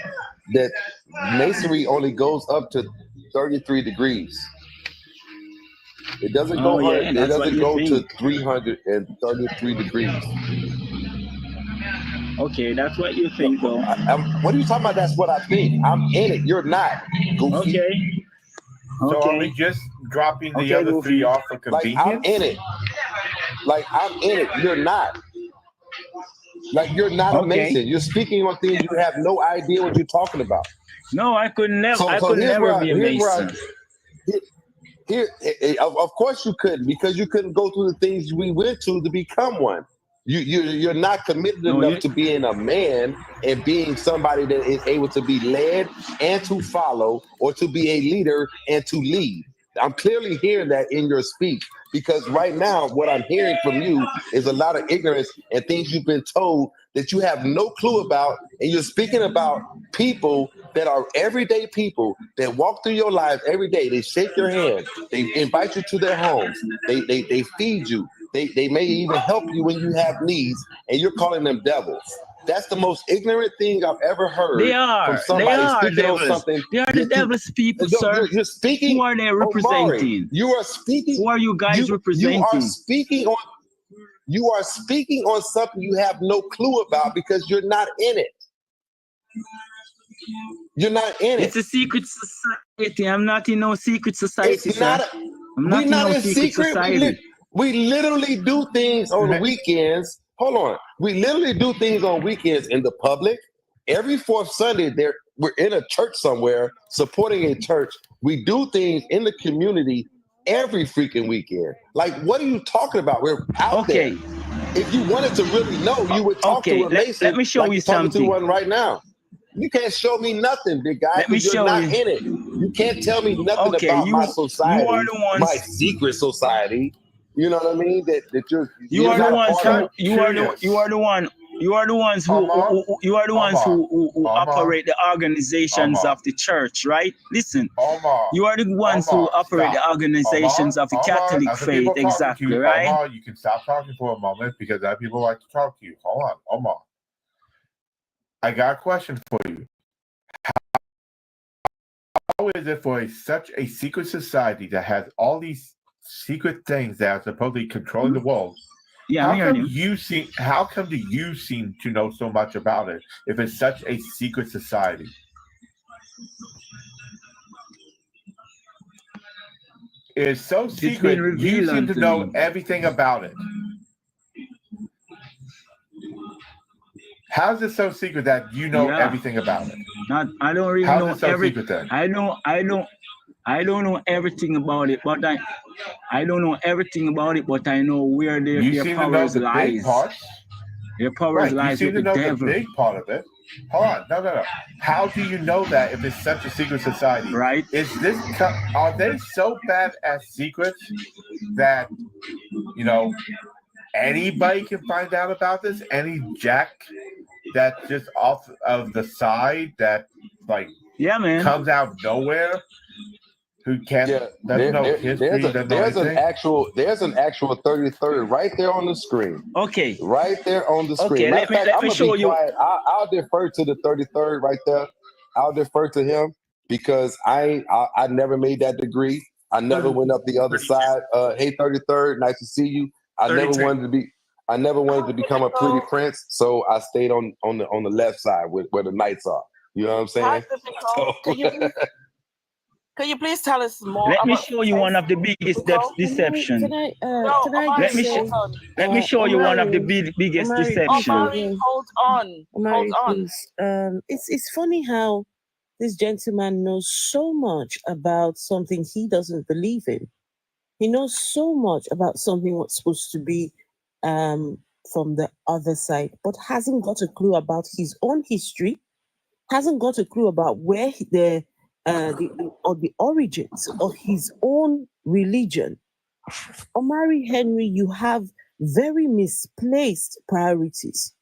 that masonry only goes up to 33 degrees. It doesn't go it doesn't go to 333 degrees. Okay, that's what you think, though. What are you talking about? That's what I think. I'm in it. You're not. Goofy. Okay. So are we just dropping the other Goofy. 3 off for convenience? Like, I'm in it. You're not. Like, you're not a Mason. You're speaking on things you have no idea what you're talking about. No, I could never. I could never be a Mason. Of course you couldn't, because you couldn't go through the things we went to become one. You're not committed enough to being a man and being somebody that is able to be led and to follow, or to be a leader and to lead. I'm clearly hearing that in your speech, because right now what I'm hearing from you is a lot of ignorance and things you've been told that you have no clue about, and you're speaking about people that are everyday people that walk through your life every day. They shake your hand, they invite you to their homes, they feed you, they may even help you when you have needs, and you're calling them devils. That's the most ignorant thing I've ever heard. From somebody speaking on something. They are the devil's people, sir. You're speaking. Who are they representing? You are speaking. Who are you guys representing? You are speaking on something you have no clue about, because you're not in it. You're not in it. It's a secret society. I'm not in no secret society, it's sir. We're not in secret. We literally do things on weekends. Hold on. We literally do things on weekends in the public. Every 4th Sunday, we're in a church somewhere, supporting a church. We do things in the community every freaking weekend. Like, what are you talking about? We're out there. If you wanted to really know, you would talk to a Mason. Let me show you something. Talking to one right now. You can't show me nothing, big guy, because you're not in it. You can't tell me nothing about my society, you are the ones, my secret society. You know what I mean? That you are the ones who you are the ones who operate the organizations of the church, right? Listen, you are the ones who operate the organizations of the Catholic faith, exactly, right? Omar, you can stop talking for a moment, because other people like to talk to you. Hold on, Omar. I got a question for you. How is it for such a secret society that has all these secret things that are supposedly controlling the world? Yeah, how come do you seem to know so much about it if it's such a secret society? It's so secret, you seem to know everything about it. How is it so secret that you know everything about it? I don't really know everything. Then? I don't know everything about it, but I don't know everything about it, but I know where their powers lies. Their powers lies with the devil. You seem to know the big part of it. Hold on, no. How do you know that if it's such a secret society? Right. Are they so bad at secrets that anybody can find out about this? Any jack that's just off of the side that comes out of nowhere, who can't doesn't know history, there's an actual 33rd right there on the screen. Okay. Right there on the screen. Okay, let me show you. I'll defer to the 33rd right there. I'll defer to him. because I never made that degree. I never went up the other side. Hey, 33rd, nice to see you. I never wanted to become a pretty prince, so I stayed on the left side where the knights are. You know what I'm saying? Can you please tell us more? Let me show you one of the biggest deception. Let me show you one of the biggest deception. Omari, hold on. Please. It's funny how this gentleman knows so much about something he doesn't believe in. He knows so much about something what's supposed to be from the other side, but hasn't got a clue about his own history, hasn't got a clue about where the origins of his own religion. Omari Henry, you have very misplaced priorities.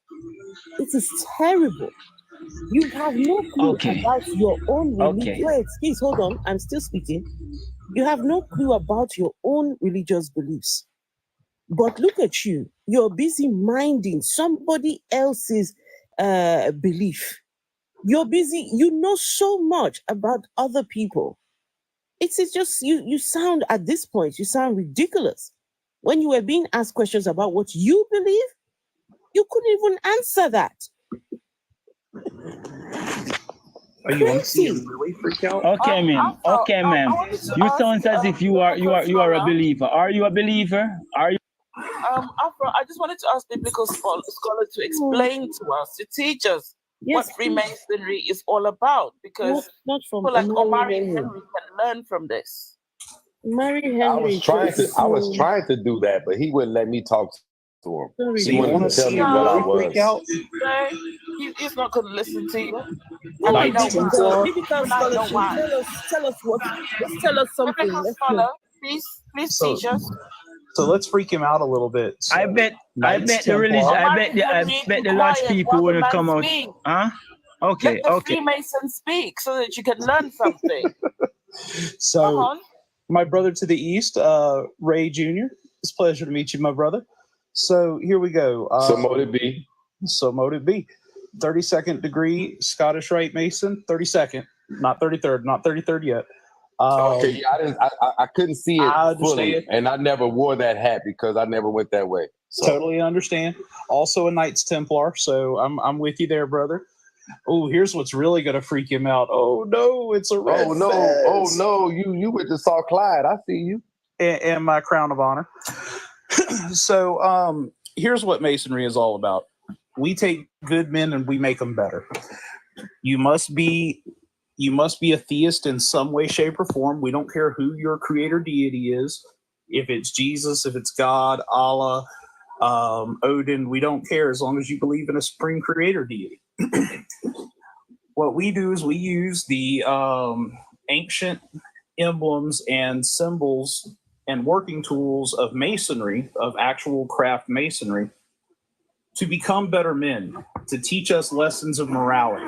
It is terrible. You have no clue about your own religion. Wait, please hold on. I'm still speaking. You have no clue about your own religious beliefs. But look at you. You're busy minding somebody else's belief. You're busy. You know so much about other people. It's just you sound, at this point, you sound ridiculous. When you were being asked questions about what you believe, you couldn't even answer that. Are you really freaked out? Okay, ma'am. Okay, ma'am. You sound as if you are a believer. Are you a believer? Are you? Afro, I just wanted to ask biblical scholars to explain to us, to teach us what Freemasonry is all about, because people like Omari Henry can learn from this. I was trying to do that, but he wouldn't let me talk to him. He wanted to tell me what I was. He's not going to listen to you. Tell us something. Scholar, please teach us. So let's freak him out a little bit. So I bet the religion. I bet the large people want to come out. Huh? Okay. Let the Freemason speak so that you can learn something. So, my brother to the east, Ray Jr. It's a pleasure to meet you, my brother. So here we go. So motive B. 32nd degree Scottish Rite Mason. 32nd, not 33rd, not 33rd yet. Okay, yeah, I couldn't see it fully, and I never wore that hat because I never went that way. So. Totally understand. Also a Knights Templar, so I'm with you there, brother. Oh, here's what's really gonna freak him out. Oh no, it's a red. Oh no, you went to Saw Clyde. I see you. And my crown of honor. So here's what Masonry is all about. We take good men and we make them better. You must be a theist in some way, shape, or form. We don't care who your creator deity is. If it's Jesus, if it's God, Allah, Odin, we don't care as long as you believe in a supreme creator deity. What we do is we use the ancient emblems and symbols and working tools of masonry, of actual craft masonry, to become better men, to teach us lessons of morality.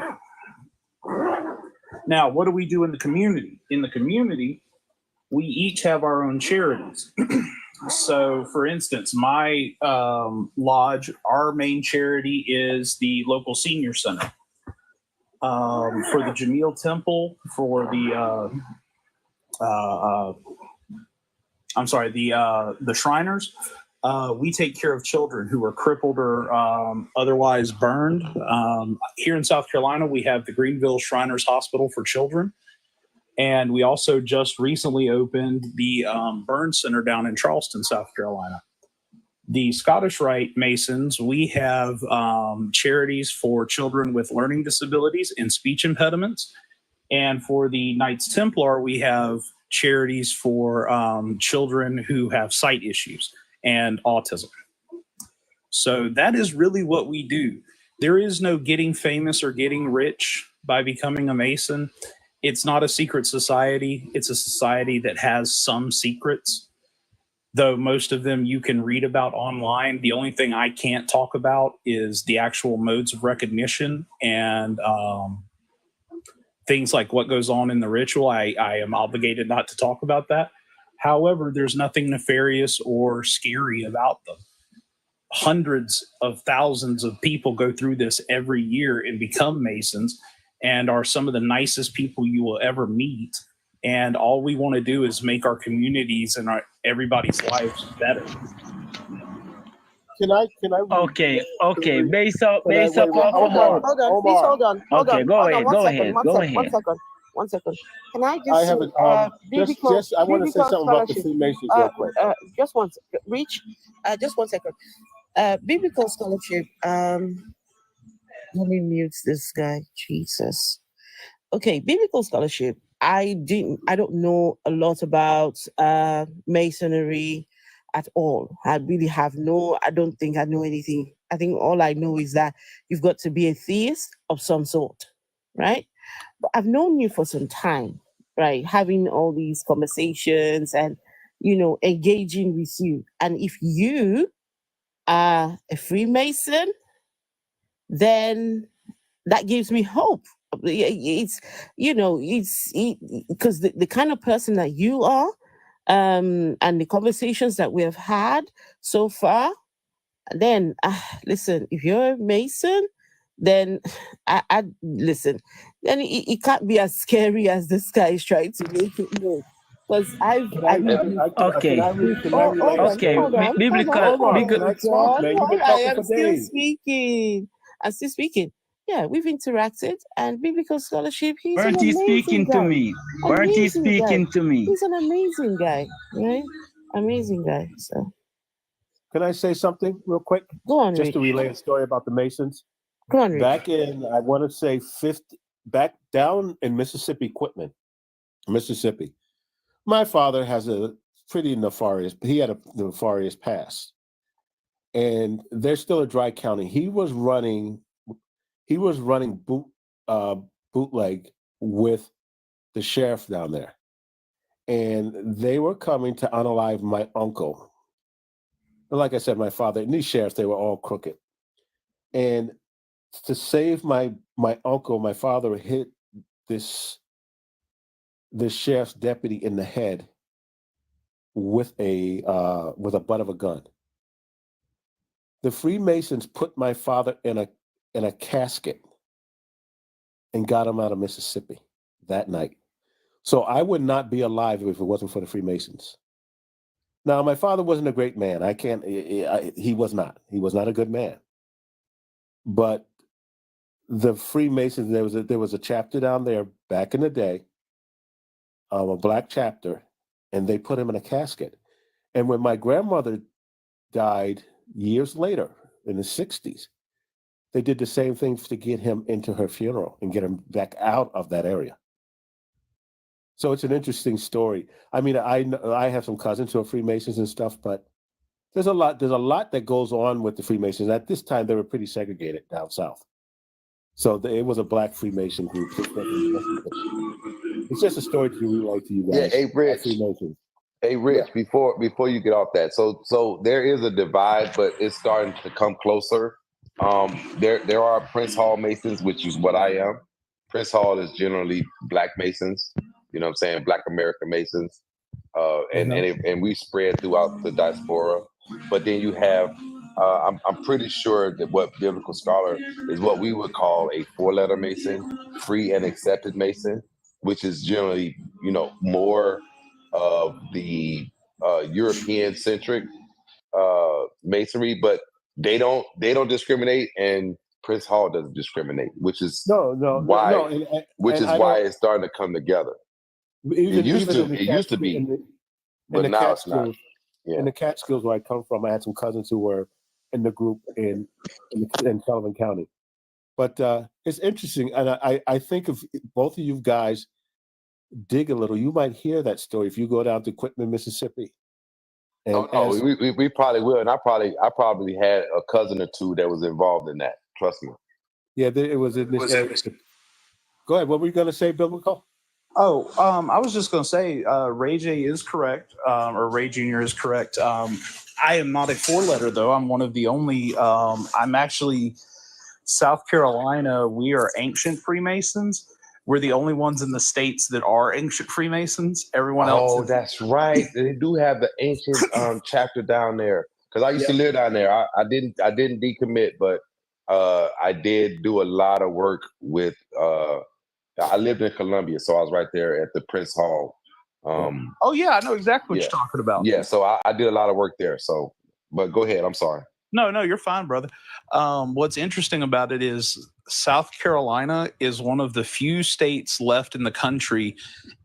Now, what do we do in the community? In the community, we each have our own charities. So, for instance, my lodge, our main charity is the local senior center. For the Jamil Temple, for the the Shriners, we take care of children who are crippled or otherwise burned. Here in South Carolina, we have the Greenville Shriners Hospital for Children. And we also just recently opened the Burn Center down in Charleston, South Carolina. The Scottish Rite Masons, we have charities for children with learning disabilities and speech impediments. And for the Knights Templar, we have charities for children who have sight issues and autism. So that is really what we do. There is no getting famous or getting rich by becoming a Mason. It's not a secret society. It's a society that has some secrets, though most of them you can read about online. The only thing I can't talk about is the actual modes of recognition and things like what goes on in the ritual. I am obligated not to talk about that. However, there's nothing nefarious or scary about them. Hundreds of thousands of people go through this every year and become Masons. and are some of the nicest people you will ever meet. And all we want to do is make our communities and everybody's lives better. Can I? Okay. Based up. Hold on. Please hold on. Okay, go ahead. One second. Can I just I have say, I want to say something about the Freemasons real quick. Just one second. Reach. Just 1 second. Biblical scholarship. Let me mute this guy. Jesus. Okay, biblical scholarship. I don't know a lot about Masonry at all. I really have I don't think I know anything. I think all I know is that you've got to be a theist of some sort, right? But I've known you for some time, right? Having all these conversations and, engaging with you. And if you are a Freemason, then that gives me hope. It's because the kind of person that you are, and the conversations that we have had so far, then listen, if you're a Mason, then I listen, then it can't be as scary as this guy is trying to make it look. Because Okay. I'm still speaking. Yeah, we've interacted, and biblical scholarship. Weren't you speaking to me? He's an amazing guy, right? Amazing guy. So, can I say something real quick? Go on, just to relay a story about the Masons. Go on, back in, I want to say back down in Mississippi, Quitman, Mississippi. My father has a pretty nefarious. He had a nefarious past, and they're still a dry county. He was running bootleg with the sheriff down there, and they were coming to unalive my uncle. And like I said, my father and these sheriffs, they were all crooked. And to save my uncle, my father hit this sheriff's deputy in the head with a butt of a gun. The Freemasons put my father in a casket and got him out of Mississippi that night. So I would not be alive if it wasn't for the Freemasons. Now, my father wasn't a great man. He was not. He was not a good man. But the Freemasons, there was a chapter down there back in the day, a black chapter, and they put him in a casket. And when my grandmother died years later in the 60s, they did the same thing to get him into her funeral and get him back out of that area. So it's an interesting story. I mean, I have some cousins who are Freemasons and stuff, but there's a lot that goes on with the Freemasons. At this time, they were pretty segregated down south. So it was a black Freemason group. It's just a story to relate to you guys. Yeah, hey Rich, before you get off that, so there is a divide, but it's starting to come closer. There are Prince Hall Masons, which is what I am. Prince Hall is generally black Masons. You know what I'm saying? Black American Masons. And we spread throughout the diaspora. But then you have, I'm pretty sure that what Biblical Scholar is what we would call a 4-letter Mason, free and accepted Mason, which is generally, more of the European-centric Masonry, but they don't discriminate, and Prince Hall doesn't discriminate, which is why it's starting to come together. It used to be, but now it's not. Yeah. In the Catskills, where I come from, I had some cousins who were in the group in Sullivan County. But it's interesting, and I think if both of you guys dig a little, you might hear that story if you go down to Quitman, Mississippi. And we probably will, and I probably had a cousin or two that was involved in that. Trust me. Yeah, it was in this area. Go ahead. What were you going to say, Bill McCall? Oh, I was just going to say, Ray J is correct, or Ray Jr. is correct. I am not a 4-letter, though. I'm one of the only. I'm actually South Carolina. We are ancient Freemasons. We're the only ones in the states that are ancient Freemasons. Everyone else. Oh, that's right. They do have the ancient chapter down there. Because I used to live down there. I didn't decommit, but I did do a lot of work with. I lived in Colombia, so I was right there at the Prince Hall. Oh yeah, I know exactly what you're talking about. Yeah, so I did a lot of work there. So, but go ahead. I'm sorry. No, you're fine, brother. What's interesting about it is South Carolina is one of the few states left in the country,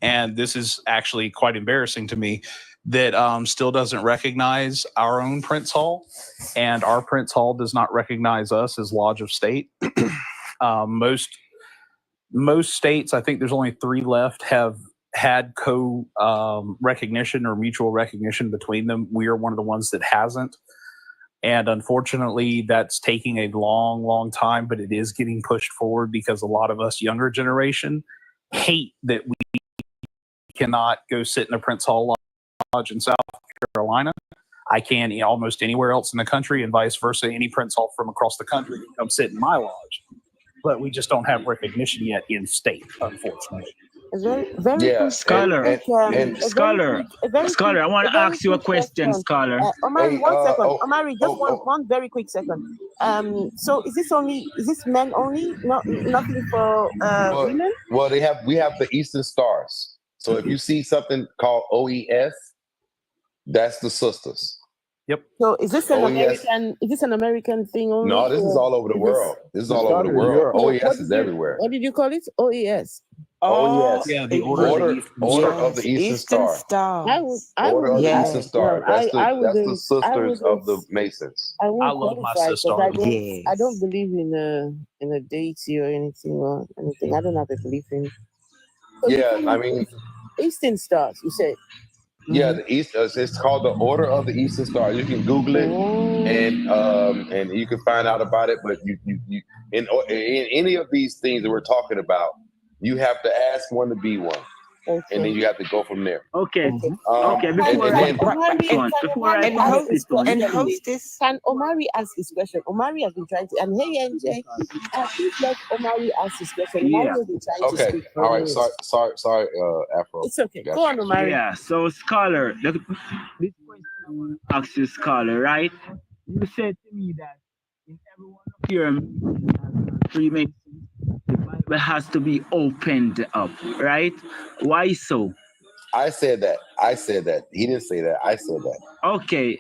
and this is actually quite embarrassing to me, that still doesn't recognize our own Prince Hall, and our Prince Hall does not recognize us as Lodge of State. Most states, I think there's only 3 left, have had recognition or mutual recognition between them. We are one of the ones that hasn't. And unfortunately, that's taking a long, long time, but it is getting pushed forward because a lot of us younger generation hate that we cannot go sit in a Prince Hall Lodge in South Carolina. I can almost anywhere else in the country, and vice versa. Any Prince Hall from across the country can come sit in my lodge. But we just don't have recognition yet in state, unfortunately. Scholar, I want to ask you a question, Scholar. Omari, 1 second. Omari, just one very quick second. So is this men only? Nothing for women? Well, we have the Eastern Stars. So if you see something called OES, that's the sisters. Yep. So is this an American? Is this an American thing only? No, this is all over the world. This is all over the world. OES is everywhere. What did you call it? OES. Oh yes, yeah, the Order of the Eastern Star. Order of the Eastern Star. That's the sisters of the Masons. I love my sister. I don't believe in a deity or anything. I don't have a belief in. Yeah, I mean, Eastern Stars. You said. Yeah, the East. It's called the Order of the Eastern Star. You can Google it, and you can find out about it. But you in any of these things that we're talking about, you have to ask one to be one, and then you have to go from there. Okay. Hostess, can Omari ask his question? Omari has been trying to. And hey, NJ, please let Omari ask his question. Omari has been trying to speak. All right. Sorry, Afro. It's okay. Go on, Omari. Yeah. So, Scholar, this question I want to ask you, Scholar, right? You said to me that in every one of your Freemasons, the Bible has to be opened up, right? Why so? I said that. He didn't say that. I said that. Okay.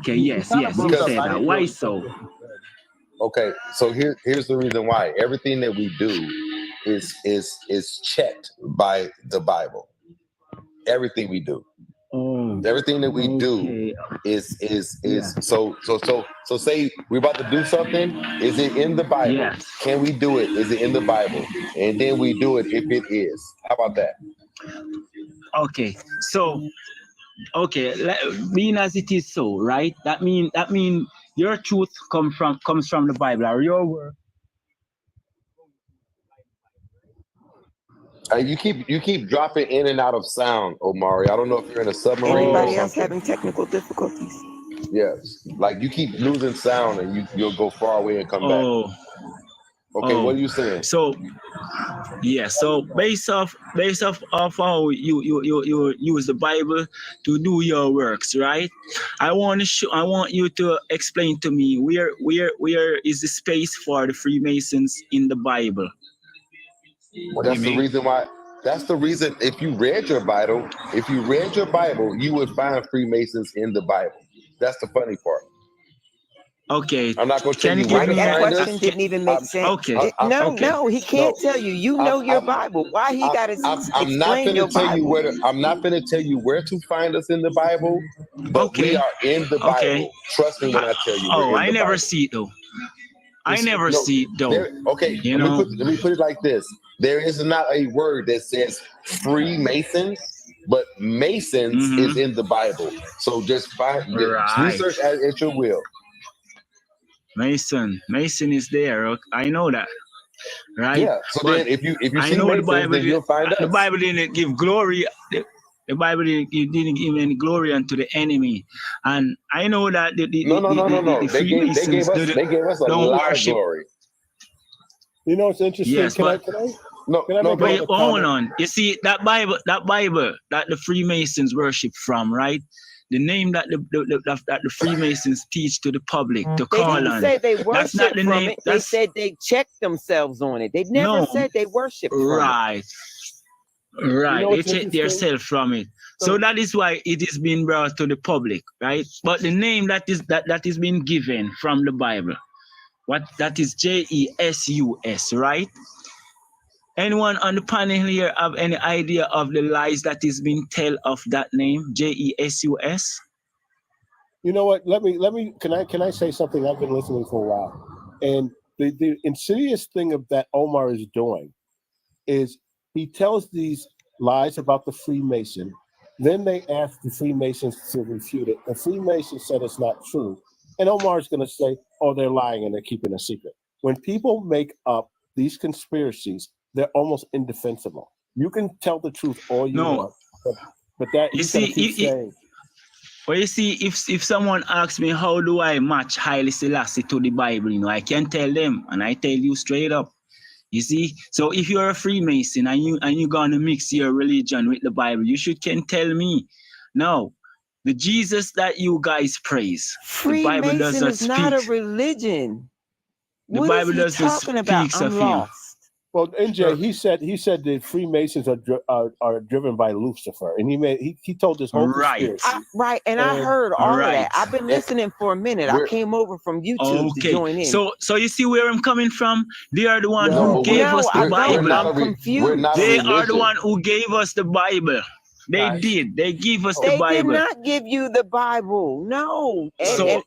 Yes. You said that. Why so? Okay. So here's the reason why. Everything that we do is checked by the Bible. Everything we do. Everything that we do is so say we're about to do something. Is it in the Bible? Yes. Can we do it? Is it in the Bible? And then we do it if it is. How about that? Okay. So being as it is so, right? That mean your truth comes from the Bible, or your word. You keep dropping in and out of sound, Omari. I don't know if you're in a submarine. Anybody else having technical difficulties? Yes, like you keep losing sound, and you'll go far away and come back. Okay, what are you saying? So based off how you use the Bible to do your works, right? I want you to explain to me where is the space for the Freemasons in the Bible? Well, that's the reason why. That's the reason. If you read your Bible, you would find Freemasons in the Bible. That's the funny part. Okay. I'm not going to tell you why that question didn't even make sense. Okay. No, he can't tell you. You know your Bible. Why he got to explain your Bible? I'm not going to tell you where to find us in the Bible, but we are in the Bible. Okay. Trust me when I tell you. I never see it though. Okay. Let me put it like this. There is not a word that says Freemasons, but Masons is in the Bible. So just research at your will. Mason is there. I know that, right? Yeah. So but then, if you I see know Masons, the Bible, then you'll find us. The Bible didn't give glory. The Bible didn't give any glory unto the enemy, and I know that the They gave us a lot of glory. You know, it's interesting. Yes, but hold on. You see that Bible that the Freemasons worship from, right? the name that the Freemasons teach to the public to They call didn't on. say they That's not worship the from name. it. They said they checked themselves on it. They never said they worship from right. Right, You know they what's check interesting? themselves from it. So that is why it is being brought to the public, right? But the name that is being given from the Bible, that is Jesus, right? Anyone on the panel here have any idea of the lies that is being told of that name, Jesus? You know what? Let me. Can I say something? I've been listening for a while, and the insidious thing of that Omar is doing is he tells these lies about the Freemason. Then they ask the Freemasons to refute it. The Freemasons said it's not true, and Omar's going to say, "Oh, they're lying and they're keeping a secret." When people make up these conspiracies, they're almost indefensible. You can tell the truth all you want, but that you see, well, you see, if someone asks me how do I match Haile Selassie to the Bible, I can tell them, and I tell you straight up. You see, so if you're a Freemason and you're gonna mix your religion with the Bible, you can tell me, no, the Jesus that you guys praise, the Bible doesn't is not a religion. The Bible doesn't talking about? speak I'm of lost. Well, NJ, he said the Freemasons are driven by Lucifer, and he told this whole conspiracy. Right, and I heard all of that. I've been listening for a minute. I came over from YouTube to join in. So you see where I'm coming from? They are the one who gave us the Bible. I'm confused. They are the one who gave us the Bible. They did. They gave us the Bible. They did not give you the Bible. No.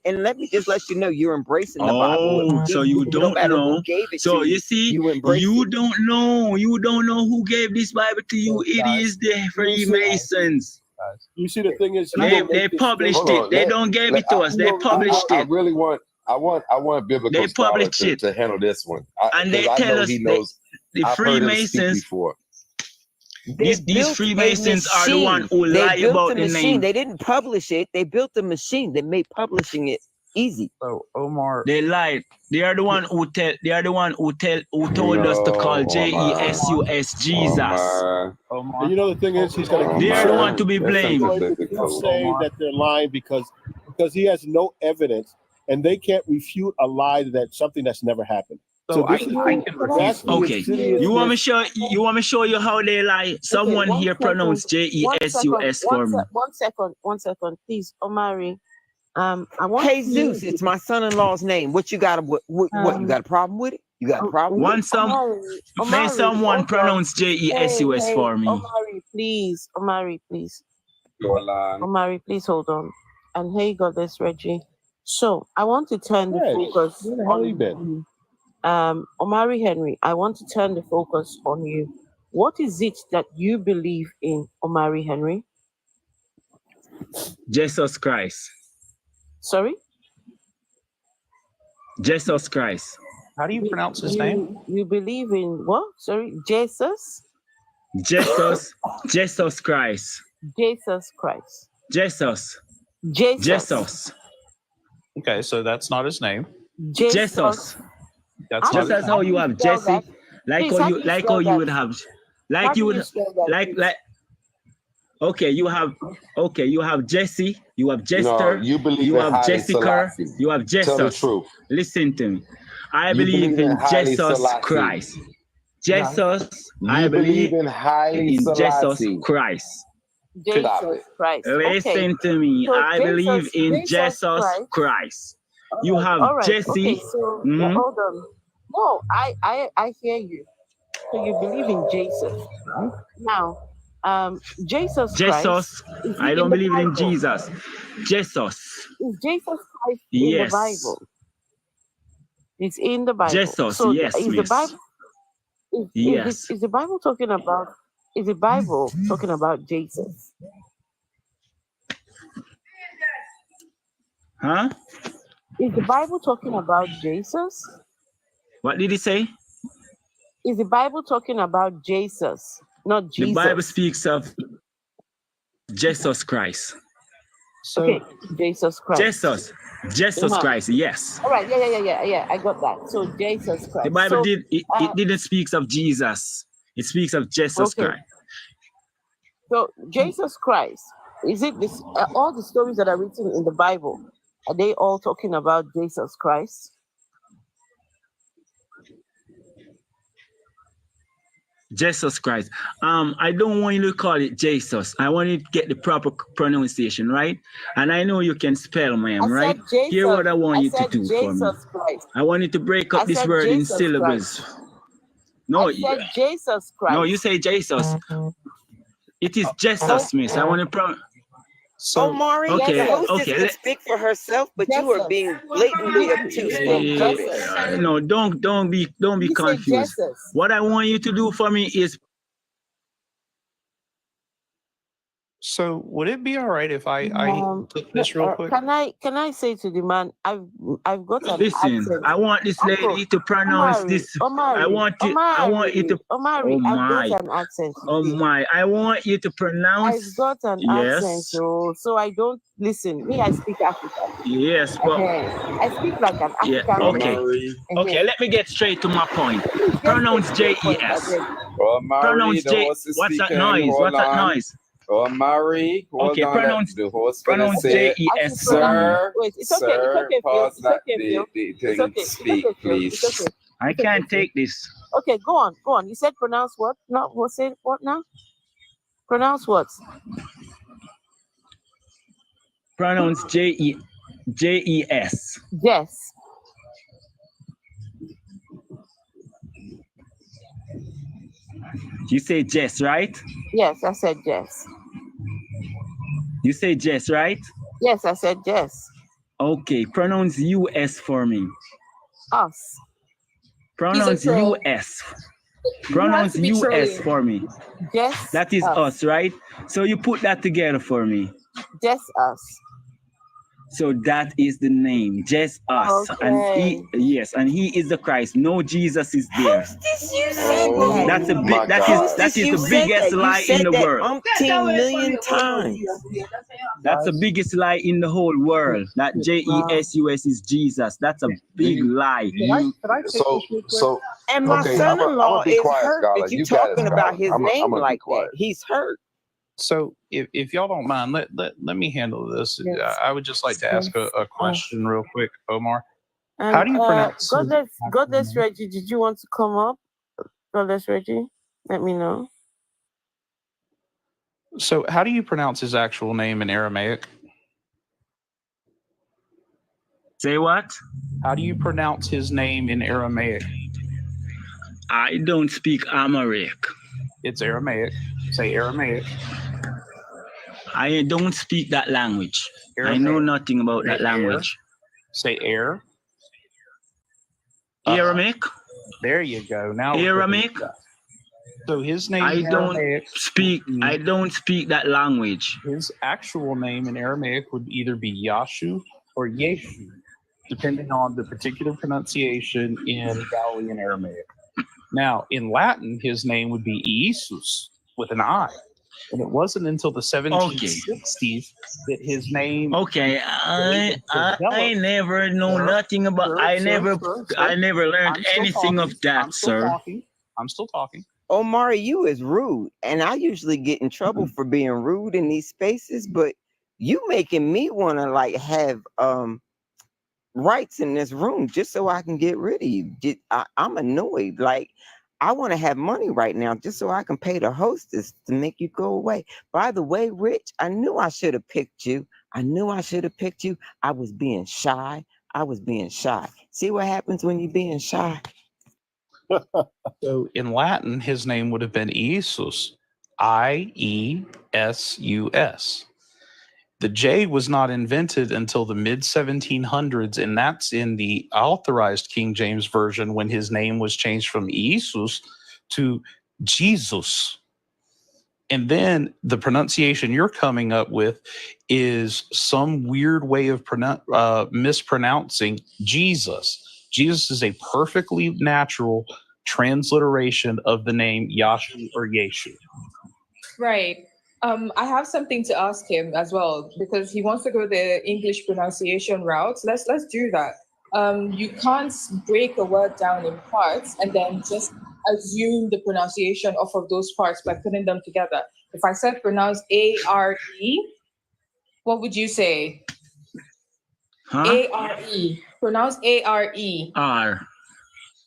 And let me just let you know, you're embracing the Bible. Oh, so you don't know. So you see, you don't know. You don't know who gave this Bible to you. It is the Freemasons. You see, the thing is, they published it. They don't give it to us. They published it. I really want biblical scholars to handle this one. And they tell us the Freemasons. These Freemasons are the one who lie about the name. They didn't publish it. They built a machine. They made publishing it easy. So Omar, they lied. They are the one who tell. They are the one who told us to call Jesus Jesus. And you know the thing is, he's going to. They are the one to be blamed. He'll say that they're lying because he has no evidence, and they can't refute a lie that something that's never happened. So I can refute. Okay, you want me show you how they lie? Someone here pronounce Jesus for me. One second, please, Omari. I want Jesus, it's my son-in-law's name. What you got? What you got a problem with it? You got a problem? May someone pronounce Jesus for me? Omari, please. Omari, please hold on. And hey, God, this Reggie. So I want to turn the focus on Omari Henry. I want to turn the focus on you. What is it that you believe in, Omari Henry? Jesus Christ. Sorry? Jesus Christ. How do you pronounce his name? You believe in what? Sorry, Jesus? Jesus Christ. Jesus Christ. Jesus. Okay, so that's not his name. Jesus. That's just as how you have Jesse, like how you would have, Okay, you have Jesse, you have Jester, no, you believe you have Jessica, you have Jesus. Tell the truth. Listen to me. I believe in Jesus Christ. I believe in Jesus Christ. Jesus Christ. Listen to me. So I believe in Jesus Christ. You have Jesse. Okay, so hold on. No, I hear you. So you believe in Jesus. Now, Jesus Christ. I don't believe in Jesus. Jesus. Is Jesus Christ in the Bible? It's in the Bible. Jesus, so yes, is the Bible? Is the Bible talking about? Is the Bible talking about Jesus? Huh? Is the Bible talking about Jesus? What did he say? Is the Bible talking about Jesus, not Jesus? The Bible speaks of Jesus Christ. So, okay, Jesus Christ. Jesus Christ, yes. All right, yeah, I got that. So Jesus Christ. The Bible it didn't speak of Jesus. It speaks of Jesus Christ. So Jesus Christ, Is it this? All the stories that are written in the Bible, are they all talking about Jesus Christ? Jesus Christ. I don't want you to call it Jesus. I want you to get the proper pronunciation, right? And I know you can spell, ma'am, right? Hear what I want you to do for me. Christ. I want you to break up this word in syllables. No, I said Jesus Christ. No, you say Jesus. It is Jesus, miss. I want to So, Mari, okay, the hostess okay. can speak for herself, but you are being blatantly obtuse on purpose. No, don't be confused. What I want you to do for me is. So would it be all right if I took this real quick? Can I say to the man, I've got an Listen, accent. I want this lady to pronounce this. I want you to. Omari, I've got an accent. Oh my! I want you to pronounce. I've got an accent, so I don't listen. Me, I speak African. Yes, but I speak like an African okay. Okay, let me get straight to my point. Pronounce JES. Pronounce J. What's that noise? What's that noise? Oh, Mary, hold on. Pronounce the host gonna say, JES. Sir, wait, it's okay. sir, It's okay, pause Phil. that It's okay, the thing, speak, please. It's okay. I can't take this. Okay, go on. You said pronounce what? No, what now? Pronounce what? Pronounce JES. Yes. You say Jess, right? Yes, I said yes. You say Jess, right? Yes, I said yes. Okay, pronounce US for me. Us. Pronounce US. Pronounce US for me. Yes. That is us, right? So you put that together for me. Just us. So that is the name, just us. Okay. And he is the Christ. No Jesus is there. That's a big. That is the biggest lie in the world. 10 million times. That's the biggest lie in the whole world. That JESUS is Jesus. That's a big lie. And my son-in-law is hurt that you talking about his name like that. He's hurt. So if y'all don't mind, let me handle this. Yes. I would just like to ask a question real quick, Omar. How do you pronounce Godless Reggie, did you want to come up? Godless Reggie, let me know. So how do you pronounce his actual name in Aramaic? Say what? How do you pronounce his name in Aramaic? I don't speak Amharic. It's Aramaic. Say Aramaic. I don't speak that language. Aramaic. I know nothing about that language. Say air. Aramaic. There you go. Now Aramaic. So his name. I don't speak that language. His actual name in Aramaic would either be Yashu or Yeshu, depending on the particular pronunciation in Galilean Aramaic. Now, in Latin, his name would be Jesus with an I. And it wasn't until the 1760s that his name. Okay, I never know nothing about. I never learned anything of that, sir. I'm still talking. Omari, you is rude, and I usually get in trouble for being rude in these spaces, but you making me want to like have rights in this room just so I can get rid of you. I'm annoyed. Like, I want to have money right now just so I can pay the hostess to make you go away. By the way, Rich, I knew I should have picked you. I was being shy. See what happens when you're being shy? So in Latin, his name would have been Iesus, IESUS. The J was not invented until the mid-1700s, and that's in the authorized King James Version when his name was changed from Jesus to Jesus. And then the pronunciation you're coming up with is some weird way of mispronouncing Jesus. Jesus is a perfectly natural transliteration of the name Yashu or Yeshu. Right. I have something to ask him as well because he wants to go the English pronunciation route. Let's do that. You can't break a word down in parts and then just assume the pronunciation off of those parts by putting them together. If I said pronounce A-R-E, What would you say? Huh? A-R-E. Pronounce A-R-E. R.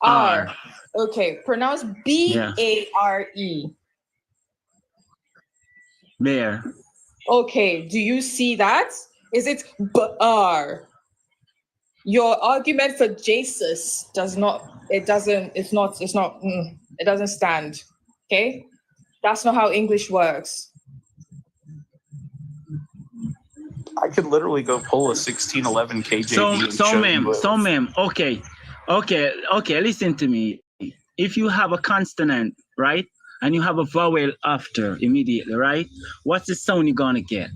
R. Okay. Pronounce B-A-R-E. There. Okay. Do you see that? Is it B-R? Your argument for Jesus does not, it doesn't stand. Okay? That's not how English works. I could literally go pull a 1611 KJV. So ma'am, okay, listen to me. If you have a consonant, right, and you have a vowel after immediately, right, what's the sound you're gonna get?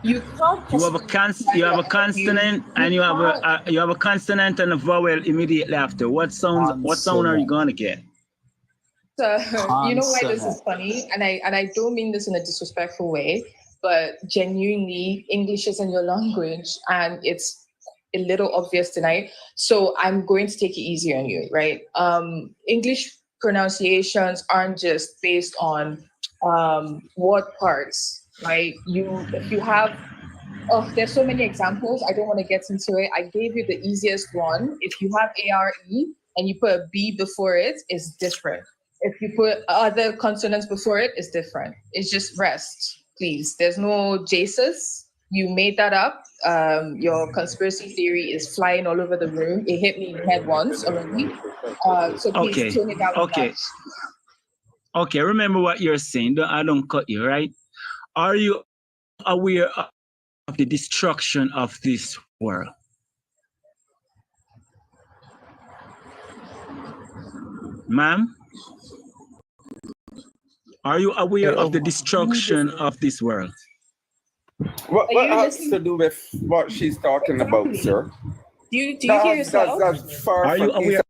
You have a consonant and you have a consonant and a vowel immediately after. What sound are you gonna get? So you know why this is funny, and I don't mean this in a disrespectful way, but genuinely, English isn't your language, and it's a little obvious tonight. So I'm going to take it easy on you, right? English pronunciations aren't just based on word parts, right? If you have, there's so many examples. I don't want to get into it. I gave you the easiest one. If you have A-R-E and you put a B before it, it's different. If you put other consonants before it, it's different. It's just rest, please. There's no Jesus. You made that up. Your conspiracy theory is flying all over the room. It hit me in the head once already. So please tone it down. Okay, remember what you're saying. I don't cut you, right? Are you aware of the destruction of this world? Ma'am? Are you aware of the destruction of this world? What has to do with what she's talking about, sir? Do you hear yourself? That's far Are you aware